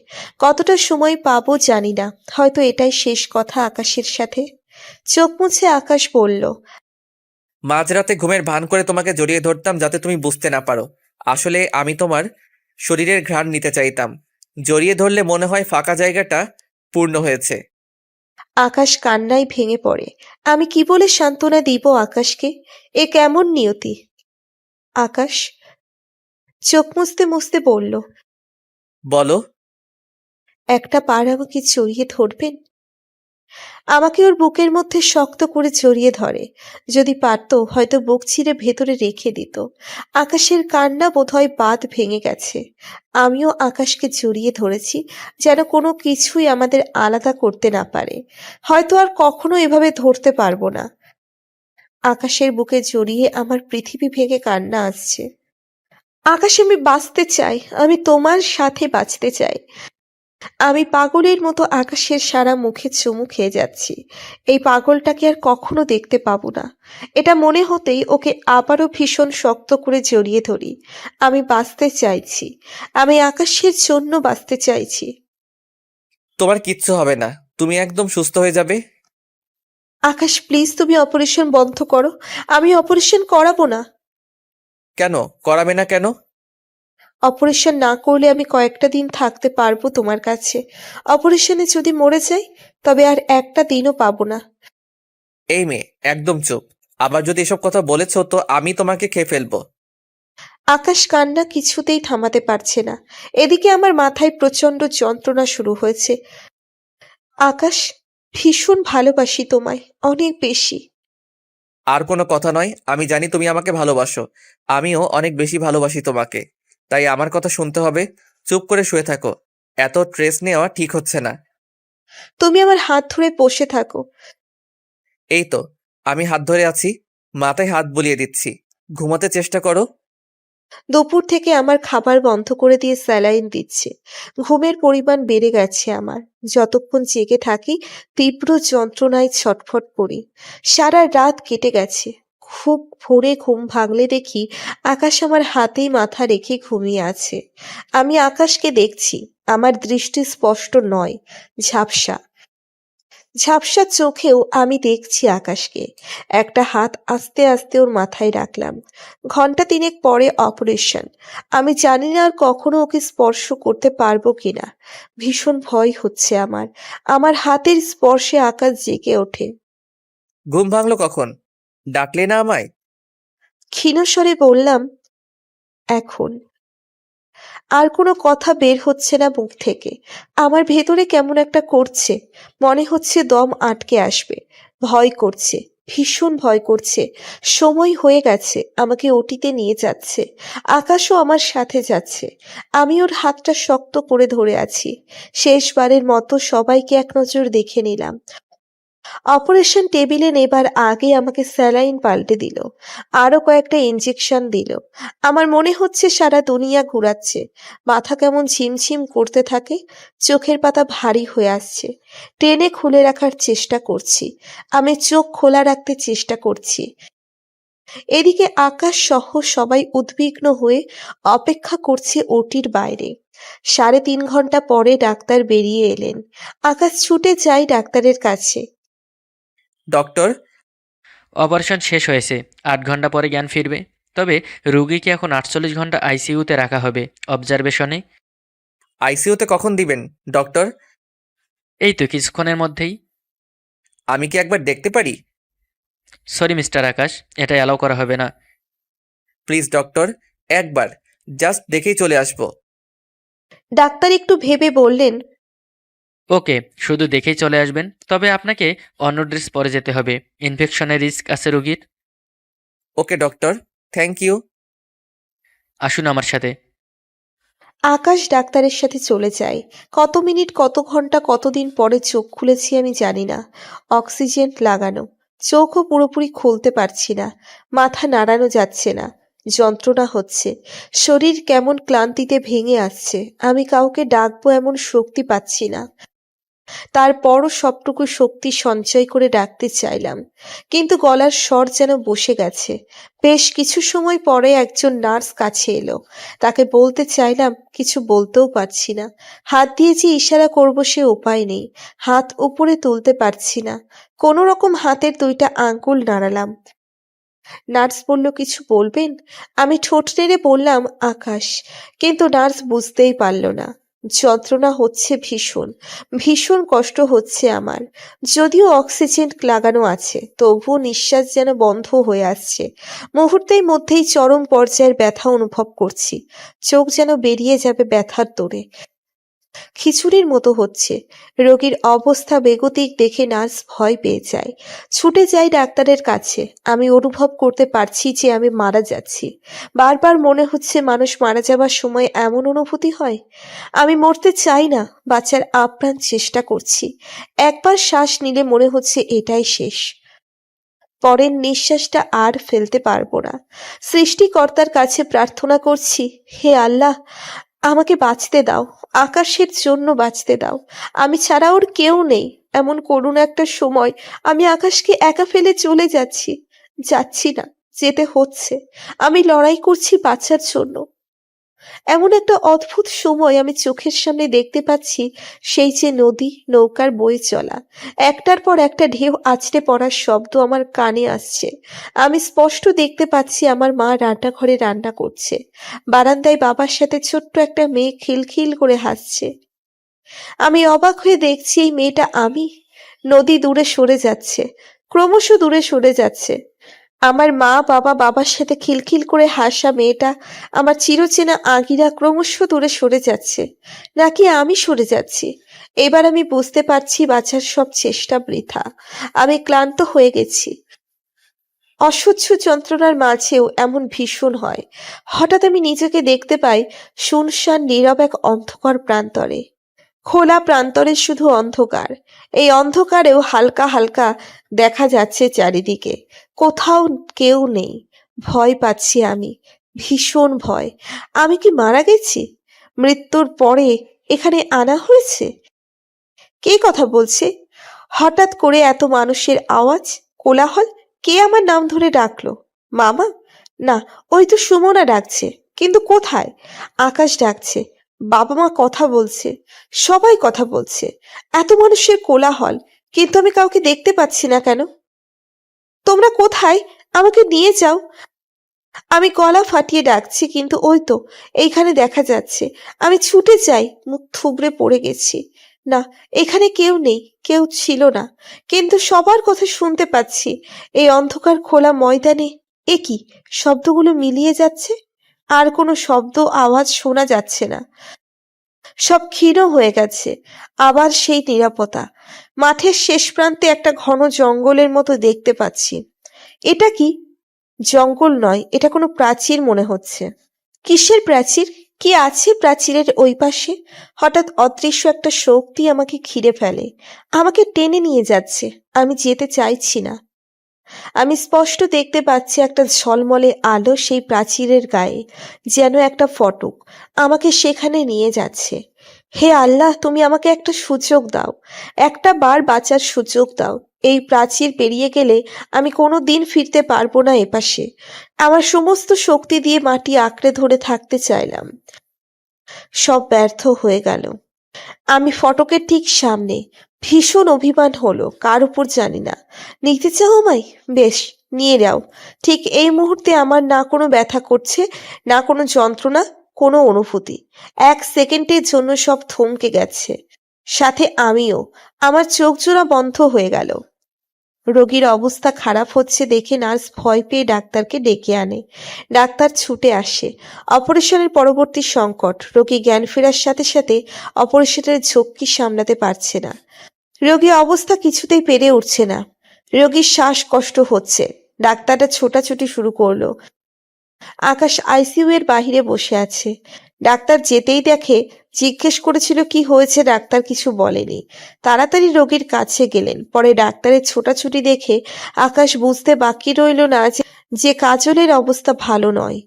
কতটা সময় পাবো জানি না, হয়তো এটাই শেষ কথা আকাশের সাথে। চোখ মুছে আকাশ বলল, মাঝরাতে ঘুমের ভান করে তোমাকে জড়িয়ে ধরতাম যাতে তুমি বুঝতে না পারো। আসলে আমি তোমার শরীরের ঘ্রাণ নিতে চাইতাম। জড়িয়ে ধরলে মনে হয় ফাঁকা জায়গাটা পূর্ণ হয়েছে। আকাশ কান্নায় ভেঙে পড়ে। আমি কি বলে সান্ত্বনা দিব আকাশকে? এ কেমন নিয়তি! আকাশ চোখ মুছতে মুছতে বলল, বলো। একটা বার আমাকে জড়িয়ে ধরবেন? আমাকে ওর বুকের মধ্যে শক্ত করে জড়িয়ে ধরে। যদি পারতো হয়তো বুক চিরে ভেতরে রেখে দিত। আকাশের কান্না বোধহয় বাঁধ ভেঙে গেছে। আমিও আকাশকে জড়িয়ে ধরেছি, যেন কোনো কিছুই আমাদের আলাদা করতে না পারে। হয়তো আর কখনো এভাবে ধরতে পারবো না। আকাশের বুকে জড়িয়ে আমার পৃথিবী ভেঙে কান্না আসছে। আকাশ, আমি বাঁচতে চাই, আমি তোমার সাথে বাঁচতে চাই। আমি পাগলের মতো আকাশের সারা মুখে চুমু খেয়ে যাচ্ছি। এই পাগলটাকে আর কখনো দেখতে পাবো না। এটা মনে হতেই ওকে আবারও ভীষণ শক্ত করে জড়িয়ে ধরি। আমি বাঁচতে চাইছি, আমি আকাশের জন্য বাঁচতে চাইছি। তোমার কিচ্ছু হবে না, তুমি একদম সুস্থ হয়ে যাবে। আকাশ প্লিজ, তুমি অপারেশন বন্ধ করো। আমি অপারেশন করাবো না। কেন করাবে না কেন? অপারেশন না করলে আমি কয়েকটা দিন থাকতে পারবো তোমার কাছে। অপারেশনে যদি মরে যাই তবে আর একটা দিনও পাবো না। এই মেয়ে একদম চুপ। আবার যদি এসব কথা বলেছো তো আমি তোমাকে খেয়ে ফেলবো। আকাশ কান্না কিছুতেই থামাতে পারছে না। এদিকে আমার মাথায় প্রচন্ড যন্ত্রণা শুরু হয়েছে। আকাশ, ভীষণ ভালোবাসি তোমায়, অনেক বেশি। আর কোনো কথা নয়, আমি জানি তুমি আমাকে ভালোবাসো। আমিও অনেক বেশি ভালোবাসি তোমাকে। তাই আমার কথা শুনতে হবে। চুপ করে শুয়ে থাকো। এত স্ট্রেস নেওয়া ঠিক হচ্ছে না। তুমি আমার হাত ধরে বসে থাকো। এই তো, আমি হাত ধরে আছি, মাথায় হাত বুলিয়ে দিচ্ছি। ঘুমাতে চেষ্টা করো। দুপুর থেকে আমার খাবার বন্ধ করে দিয়ে স্যালাইন দিচ্ছে। ঘুমের পরিমাণ বেড়ে গেছে আমার। যতক্ষণ জেগে থাকি তীব্র যন্ত্রণায় ছটফট করি। সারা রাত কেটে গেছে। খুব ভোরে ঘুম ভাঙলে দেখি আকাশ আমার হাতেই মাথা রেখে ঘুমিয়ে আছে। আমি আকাশকে দেখছি। আমার দৃষ্টি স্পষ্ট নয়, ঝাপসা। ঝাপসা চোখেও আমি দেখছি আকাশকে। একটা হাত আস্তে আস্তে ওর মাথায় রাখলাম। ঘন্টা তিনেক পরে অপারেশন। আমি জানি না আর কখনো ওকে স্পর্শ করতে পারবো কিনা। ভীষণ ভয় হচ্ছে আমার। আমার হাতের স্পর্শে আকাশ জেগে ওঠে। ঘুম ভাঙলো কখন? ডাকলে না আমায়? ক্ষীণস্বরে বললাম, এখন। আর কোনো কথা বের হচ্ছে না মুখ থেকে। আমার ভেতরে কেমন একটা করছে। মনে হচ্ছে দম আটকে আসবে। ভয় করছে, ভীষণ ভয় করছে। সময় হয়ে গেছে, আমাকে ওটিতে নিয়ে যাচ্ছে। আকাশও আমার সাথে যাচ্ছে। আমি ওর হাতটা শক্ত করে ধরে আছি। শেষবারের মতো সবাইকে এক নজর দেখে নিলাম। অপারেশন টেবিলে নেবার আগে আমাকে স্যালাইন পাল্টে দিল। আরো কয়েকটা ইঞ্জেকশন দিল। আমার মনে হচ্ছে সারা দুনিয়া ঘুরাচ্ছে। মাথা কেমন ঝিমঝিম করতে থাকে। চোখের পাতা ভারী হয়ে আসছে। টেনে খুলে রাখার চেষ্টা করছি। আমি চোখ খোলা রাখতে চেষ্টা করছি। এদিকে আকাশ সহ সবাই উদ্বিগ্ন হয়ে অপেক্ষা করছে ওটির বাইরে। 3.5 ঘন্টা পরে ডাক্তার বেরিয়ে এলেন। আকাশ ছুটে যায় ডাক্তারের কাছে। ডক্টর, অপারেশন শেষ হয়েছে, 8 ঘন্টা পরে জ্ঞান ফিরবে। তবে রুগীকে এখন 48 ঘন্টা আইসিইউতে রাখা হবে, অবজারভেশনে। আইসিইউতে কখন দিবেন ডক্টর? এই তো কিছুক্ষণের মধ্যেই। আমি কি একবার দেখতে পারি? সরি মিস্টার আকাশ, এটা অ্যালাউ করা হবে না। প্লিজ ডক্টর, একবার জাস্ট দেখেই চলে আসবো। ডাক্তার একটু ভেবে বললেন, ওকে, শুধু দেখেই চলে আসবেন। তবে আপনাকে অন্য ড্রেস পরে যেতে হবে, ইনফেকশনের রিস্ক আছে রোগীর। ওকে ডক্টর, থ্যাংক ইউ। আসুন আমার সাথে। আকাশ ডাক্তারের সাথে চলে যায়। কত মিনিট, কত ঘন্টা, কতদিন পরে চোখ খুলেছি আমি জানি না। অক্সিজেন লাগানো, চোখও পুরোপুরি খুলতে পারছি না। মাথা নাড়ানো যাচ্ছে না। যন্ত্রণা হচ্ছে। শরীর কেমন ক্লান্তিতে ভেঙে আসছে। আমি কাউকে ডাকবো এমন শক্তি পাচ্ছি না। তারপরও সবটুকু শক্তি সঞ্চয় করে ডাকতে চাইলাম, কিন্তু গলার স্বর যেন বসে গেছে। বেশ কিছু সময় পরে একজন নার্স কাছে এলো। তাকে বলতে চাইলাম, কিছু বলতেও পারছি না। হাত দিয়ে যে ইশারা করব সে উপায় নেই। হাত উপরে তুলতে পারছি না। কোনো রকম হাতের 2টা আঙ্গুল নাড়ালাম। নার্স বলল, কিছু বলবেন? আমি ঠোঁট নেড়ে বললাম, আকাশ। কিন্তু নার্স বুঝতেই পারল না। যন্ত্রণা হচ্ছে ভীষণ, ভীষণ কষ্ট হচ্ছে আমার। যদিও অক্সিজেন লাগানো আছে, তবুও নিঃশ্বাস যেন বন্ধ হয়ে আসছে। মুহূর্তের মধ্যেই চরম পর্যায়ের ব্যথা অনুভব করছি। চোখ যেন বেরিয়ে যাবে ব্যথার তোড়ে। খিচুড়ির মতো হচ্ছে। রোগীর অবস্থা বেগতিক দেখে নার্স ভয় পেয়ে যায়। ছুটে যাই ডাক্তারের কাছে। আমি অনুভব করতে পারছি যে আমি মারা যাচ্ছি। বারবার মনে হচ্ছে মানুষ মারা যাবার সময় এমন অনুভূতি হয়। আমি মরতে চাই না, বাঁচার আপ্রাণ চেষ্টা করছি। একবার শ্বাস নিলে মনে হচ্ছে এটাই শেষ। পরের নিঃশ্বাসটা আর ফেলতে পারবো না। সৃষ্টিকর্তার কাছে প্রার্থনা করছি, হে আল্লাহ, আমাকে বাঁচতে দাও, আকাশের জন্য বাঁচতে দাও। আমি ছাড়া ওর কেউ নেই। এমন করুণ একটা সময় আমি আকাশকে একা ফেলে চলে যাচ্ছি। যাচ্ছি না, যেতে হচ্ছে। আমি লড়াই করছি বাঁচার জন্য। এমন একটা অদ্ভুত সময় আমি চোখের সামনে দেখতে পাচ্ছি, সেই যে নদী, নৌকার বয়ে চলা। একটার পর একটা ঢেউ আছড়ে পড়ার শব্দ আমার কানে আসছে। আমি স্পষ্ট দেখতে পাচ্ছি আমার মা রান্নাঘরে রান্না করছে। বারান্দায় বাবার সাথে ছোট্ট একটা মেয়ে খিলখিল করে হাসছে। আমি অবাক হয়ে দেখছি এই মেয়েটা আমি। নদী দূরে সরে যাচ্ছে, ক্রমশ দূরে সরে যাচ্ছে। আমার মা বাবার সাথে খিলখিল করে হাসা মেয়েটা, আমার চিরচেনা আগিরা ক্রমশ দূরে সরে যাচ্ছে, নাকি আমি সরে যাচ্ছি। এবার আমি বুঝতে পারছি বাঁচার সব চেষ্টা বৃথা। আমি ক্লান্ত হয়ে গেছি। অসহ্য যন্ত্রণার মাঝেও এমন ভীষণ হয়। হঠাৎ আমি নিজেকে দেখতে পাই শুনশান নীরব এক অন্ধকার প্রান্তরে। খোলা প্রান্তরে শুধু অন্ধকার। এই অন্ধকারেও হালকা হালকা দেখা যাচ্ছে চারিদিকে। কোথাও কেউ নেই। ভয় পাচ্ছি আমি, ভীষণ ভয়। আমি কি মারা গেছি? মৃত্যুর পরে এখানে আনা হয়েছে? কে কথা বলছে? হঠাৎ করে এত মানুষের আওয়াজ, কোলাহল। কে আমার নাম ধরে ডাকলো? মামা? না, ওই তো সুমনা ডাকছে। কিন্তু কোথায়? আকাশ ডাকছে। বাবা মা কথা বলছে। সবাই কথা বলছে। এত মানুষের কোলাহল, কিন্তু আমি কাউকে দেখতে পাচ্ছি না কেন? তোমরা কোথায়? আমাকে নিয়ে যাও। আমি গলা ফাটিয়ে ডাকছি, কিন্তু ওই তো এইখানে দেখা যাচ্ছে। আমি ছুটে যাই, মুখ থুবড়ে পড়ে গেছি। না, এখানে কেউ নেই, কেউ ছিল না, কিন্তু সবার কথা শুনতে পাচ্ছি। এই অন্ধকার খোলা ময়দানে এ কি শব্দগুলো মিলিয়ে যাচ্ছে? আর কোনো শব্দ আওয়াজ শোনা যাচ্ছে না। সব ক্ষীণ হয়ে গেছে। আবার সেই নীরবতা। মাঠের শেষ প্রান্তে একটা ঘন জঙ্গলের মতো দেখতে পাচ্ছি। এটা কি? জঙ্গল নয়, এটা কোনো প্রাচীর মনে হচ্ছে। কিসের প্রাচীর? কি আছে প্রাচীরের ওই পাশে? হঠাৎ অদৃশ্য একটা শক্তি আমাকে ঘিরে ফেলে, আমাকে টেনে নিয়ে যাচ্ছে। আমি যেতে চাইছি না। আমি স্পষ্ট দেখতে পাচ্ছি একটা ঝলমলে আলো সেই প্রাচীরের গায়ে, যেন একটা ফটক আমাকে সেখানে নিয়ে যাচ্ছে। হে আল্লাহ, তুমি আমাকে একটা সুযোগ দাও, একটা বার বাঁচার সুযোগ দাও। এই প্রাচীর পেরিয়ে গেলে আমি কোনো দিন ফিরতে পারবো না এপাশে। আমার সমস্ত শক্তি দিয়ে মাটি আঁকড়ে ধরে থাকতে চাইলাম, সব ব্যর্থ হয়ে গেল। আমি ফটকের ঠিক সামনে। ভীষণ অভিমান হলো, কার উপর জানি না। নিতে চাও আমায়? বেশ, নিয়ে যাও। ঠিক এই মুহূর্তে আমার না কোনো ব্যথা করছে, না কোনো যন্ত্রণা, কোনো অনুভূতি। এক সেকেন্ডের জন্য সব থমকে গেছে, সাথে আমিও। আমার চোখ জোড়া বন্ধ হয়ে গেল। রোগীর অবস্থা খারাপ হচ্ছে দেখে নার্স ভয় পেয়ে ডাক্তারকে ডেকে আনে। ডাক্তার ছুটে আসে। অপারেশনের পরবর্তী সংকট। রোগী জ্ঞান ফেরার সাথে সাথে অপারেশনের ঝক্কি সামলাতে পারছে না। রোগীর অবস্থা কিছুতেই পেরে উঠছে না। রোগীর শ্বাসকষ্ট হচ্ছে। ডাক্তারটা ছোটাছুটি শুরু করলো। আকাশ আইসিইউ এর বাহিরে বসে আছে। ডাক্তার যেতেই দেখে, জিজ্ঞেস করেছিল কি হয়েছে, ডাক্তার কিছু বলেনি। তাড়াতাড়ি রোগীর কাছে গেলেন। পরে ডাক্তারের ছোটাছুটি দেখে আকাশ বুঝতে বাকি রইল না যে কাজলের অবস্থা ভালো নয়।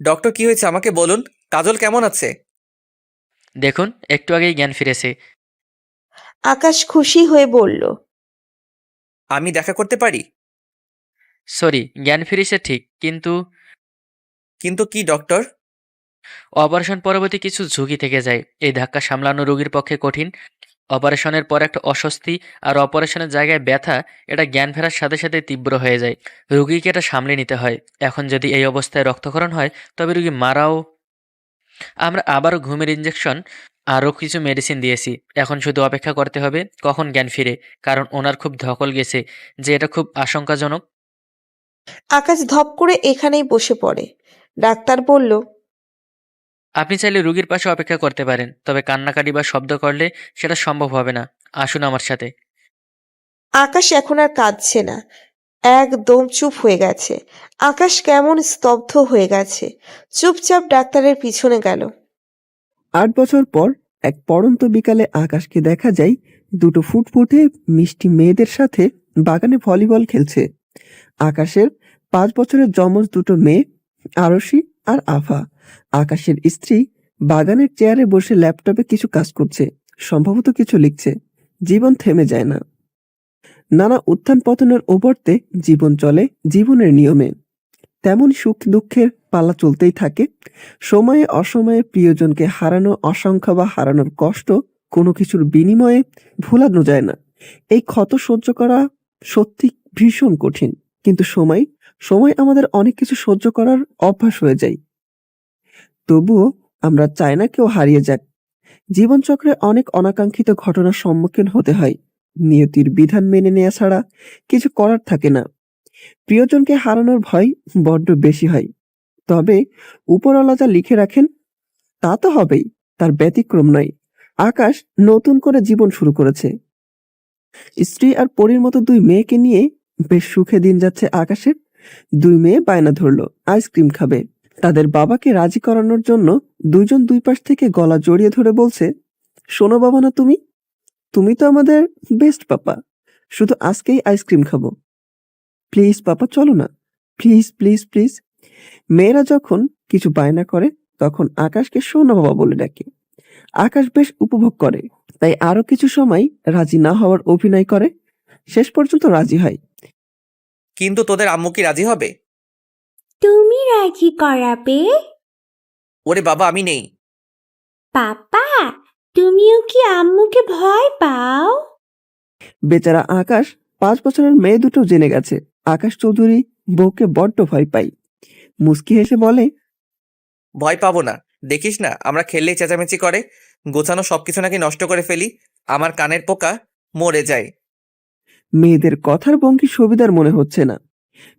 ডক্টর, কি হয়েছে আমাকে বলুন। কাজল কেমন আছে? দেখুন, একটু আগেই জ্ঞান ফিরেছে। আকাশ খুশি হয়ে বলল, আমি দেখা করতে পারি? সরি, জ্ঞান ফিরেছে ঠিক, কিন্তু কিন্তু কি ডক্টর? অপারেশন পরবর্তী কিছু ঝুঁকি থেকে যায়। এই ধাক্কা সামলানো রোগীর পক্ষে কঠিন। অপারেশনের পর একটা অস্বস্তি আর অপারেশনের জায়গায় ব্যথা, এটা জ্ঞান ফেরার সাথে সাথে তীব্র হয়ে যায়। রোগীকে এটা সামলে নিতে হয়। এখন যদি এই অবস্থায় রক্তক্ষরণ হয়, তবে রোগী মারাও। আমরা আবারও ঘুমের ইঞ্জেকশন আরও কিছু মেডিসিন দিয়েছি। এখন শুধু অপেক্ষা করতে হবে কখন জ্ঞান ফিরে, কারণ ওনার খুব ধকল গেছে যে এটা খুব আশঙ্কাজনক। আকাশ ধপ করে এখানেই বসে পড়ে। ডাক্তার বলল, আপনি চাইলে রুগীর পাশে অপেক্ষা করতে পারেন, তবে কান্নাকাটি বা শব্দ করলে সেটা সম্ভব হবে না। আসুন আমার সাথে। আকাশ এখন আর কাঁদছে না, একদম চুপ হয়ে গেছে। আকাশ কেমন স্তব্ধ হয়ে গেছে, চুপচাপ ডাক্তারের পিছনে গেল। 8 বছর পর এক পড়ন্ত বিকালে আকাশকে দেখা যায় দুটো ফুটফুটে মিষ্টি মেয়েদের সাথে বাগানে ভলিবল খেলছে। আকাশের 5 বছরের যমজ দুটো মেয়ে, আরশি আর আফা। আকাশের স্ত্রী বাগানের চেয়ারে বসে ল্যাপটপে কিছু কাজ করছে, সম্ভবত কিছু লিখছে। জীবন থেমে যায় না। নানা উত্থান পতনের ওপরতে জীবন চলে জীবনের নিয়মে। তেমন সুখ দুঃখের পালা চলতেই থাকে। সময়ে অসময়ে প্রিয়জনকে হারানো অসংখ্য বা হারানোর কষ্ট কোনো কিছুর বিনিময়ে ভোলানো যায় না। এই ক্ষত সহ্য করা সত্যি ভীষণ কঠিন, কিন্তু সময় আমাদের অনেক কিছু সহ্য করার অভ্যাস হয়ে যায়। তবুও আমরা চাই না কেউ হারিয়ে যাক। জীবনচক্রে অনেক অনাকাঙ্ক্ষিত ঘটনার সম্মুখীন হতে হয়। নিয়তির বিধান মেনে নেওয়া ছাড়া কিছু করার থাকে না। প্রিয়জনকে হারানোর ভয় বড্ড বেশি হয়, তবে উপরওয়ালা যা লিখে রাখেন তা তো হবেই, তার ব্যতিক্রম নয়। আকাশ নতুন করে জীবন শুরু করেছে। স্ত্রী আর পরীর মতো 2 মেয়েকে নিয়ে বেশ সুখে দিন যাচ্ছে আকাশের। 2 মেয়ে বায়না ধরলো আইসক্রিম খাবে। তাদের বাবাকে রাজি করানোর জন্য দুজন 2 পাশ থেকে গলা জড়িয়ে ধরে বলছে, শোনো বাবা, না তুমি তো আমাদের বেস্ট পাপা, শুধু আজকেই আইসক্রিম খাবো। প্লিজ পাপা, চলো না, প্লিজ প্লিজ প্লিজ। মেয়েরা যখন কিছু বায়না করে তখন আকাশকে সোনা বাবা বলে ডাকে। আকাশ বেশ উপভোগ করে, তাই আরো কিছু সময় রাজি না হওয়ার অভিনয় করে। শেষ পর্যন্ত রাজি হয়। কিন্তু তোদের আম্মু কি রাজি হবে? তুমি রাজি করাবে? ওরে বাবা, আমি নেই। পাপা, তুমিও কি আম্মুকে ভয় পাও? বেচারা আকাশ 5 বছরের মেয়ে দুটো জেনে গেছে আকাশ চৌধুরী বউকে বড্ড ভয় পাই। মুস্কি হেসে বলে, ভয় পাবো না, দেখিস না আমরা খেললেই চেঁচামেচি করে, গোছানো সবকিছু নাকি নষ্ট করে ফেলি, আমার কানের পোকা মরে যায়। মেয়েদের কথার ভঙ্গি সুবিধার মনে হচ্ছে না।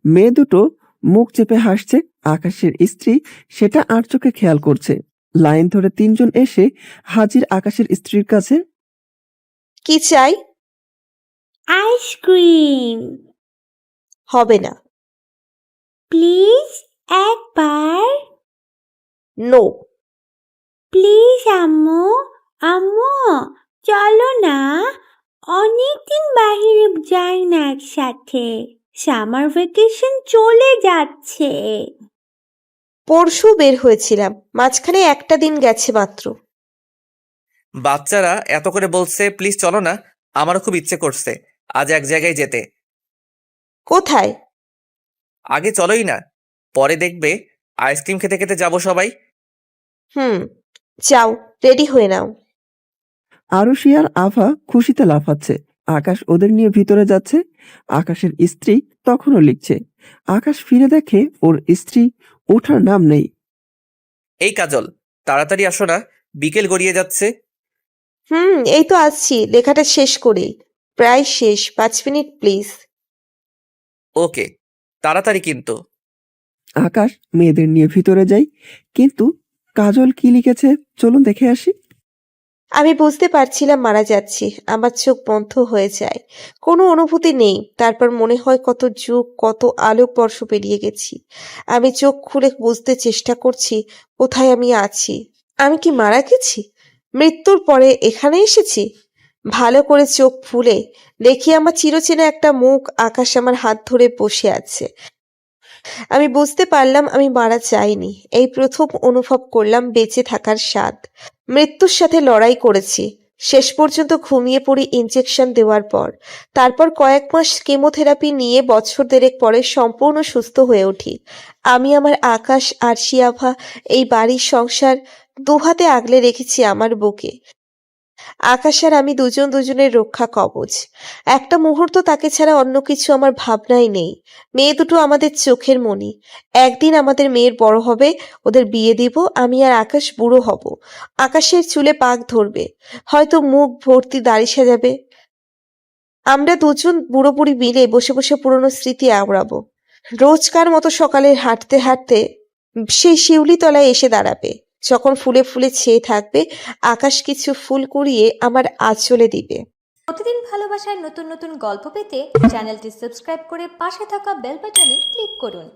মেয়ে দুটো মুখ চেপে হাসছে। আকাশের স্ত্রী সেটা আর চোখে খেয়াল করছে। লাইন ধরে 3 জন এসে হাজির আকাশের স্ত্রীর কাছে। কি চাই? আইসক্রিম। হবে না। প্লিজ একবার। নো। প্লিজ আম্মু, আম্মু চলো না, অনেকদিন বাহিরে যাই না একসাথে, সামার ভ্যাকেশন চলে যাচ্ছে। পরশু বের হয়েছিলাম, মাঝখানে একটা দিন গেছে মাত্র। বাচ্চারা এত করে বলছে প্লিজ চলো না, আমারও খুব ইচ্ছে করছে আজ এক জায়গায় যেতে। কোথায়? আগে চলোই না, পরে দেখবে আইসক্রিম খেতে খেতে যাবো সবাই। যাও, রেডি হয়ে নাও। আরশি আর আভা খুশিতে লাফাচ্ছে। আকাশ ওদের নিয়ে ভিতরে যাচ্ছে। আকাশের স্ত্রী তখনও লিখছে। আকাশ ফিরে দেখে ওর স্ত্রী ওঠার নাম নেই। এই কাজল, তাড়াতাড়ি আসো না, বিকেল গড়িয়ে যাচ্ছে। এই তো আসছি, লেখাটা শেষ করেই। প্রায় শেষ, 5 মিনিট প্লিজ। ওকে, তাড়াতাড়ি কিন্তু। আকাশ মেয়েদের নিয়ে ভিতরে যায়, কিন্তু কাজল কি লিখেছে চলুন দেখে আসি। আমি বুঝতে পারছিলাম মারা যাচ্ছি, আমার চোখ বন্ধ হয়ে যায়, কোনো অনুভূতি নেই। তারপর মনে হয় কত যুগ, কত আলোক বর্ষ পেরিয়ে গেছি। আমি চোখ খুলে বুঝতে চেষ্টা করছি কোথায় আমি আছি। আমি কি মারা গেছি? মৃত্যুর পরে এখানে এসেছি? ভালো করে চোখ খুলে দেখি আমার চিরচেনা একটা মুখ। আকাশ আমার হাত ধরে বসে আছে। আমি বুঝতে পারলাম আমি মারা যাইনি। এই প্রথম অনুভব করলাম বেঁচে থাকার স্বাদ। মৃত্যুর সাথে লড়াই করেছি, শেষ পর্যন্ত ঘুমিয়ে পড়ি ইনজেকশন দেওয়ার পর। তারপর কয়েক মাস কেমোথেরাপি নিয়ে বছর দেড়েক পরে সম্পূর্ণ সুস্থ হয়ে উঠি। আমি আমার আকাশ আর শিয়াভা, এই বাড়ির সংসার 2 হাতে আগলে রেখেছি আমার বুকে। আকাশ আর আমি দুজন দুজনের রক্ষা কবচ। একটা মুহূর্ত তাকে ছাড়া অন্য কিছু আমার ভাবনাই নেই। মেয়ে দুটো আমাদের চোখের মণি। একদিন আমাদের মেয়ের বড় হবে, ওদের বিয়ে দিব, আমি আর আকাশ বুড়ো হব। আকাশের চুলে পাক ধরবে, হয়তো মুখ ভর্তি দাড়ি সাজাবে। আমরা দুজন বুড়ো বুড়ি মিলে বসে বসে পুরনো স্মৃতি আওড়াবো। রোজকার মতো সকালে হাঁটতে হাঁটতে সেই শিউলি তলায় এসে দাঁড়াবে। যখন ফুলে ফুলে ছেয়ে থাকবে, আকাশ কিছু ফুল কুড়িয়ে আমার আঁচলে দিবে। প্রতিদিন ভালোবাসার নতুন নতুন গল্প পেতে চ্যানেলটি সাবস্ক্রাইব করে পাশে থাকা বেল বাটনে ক্লিক করুন।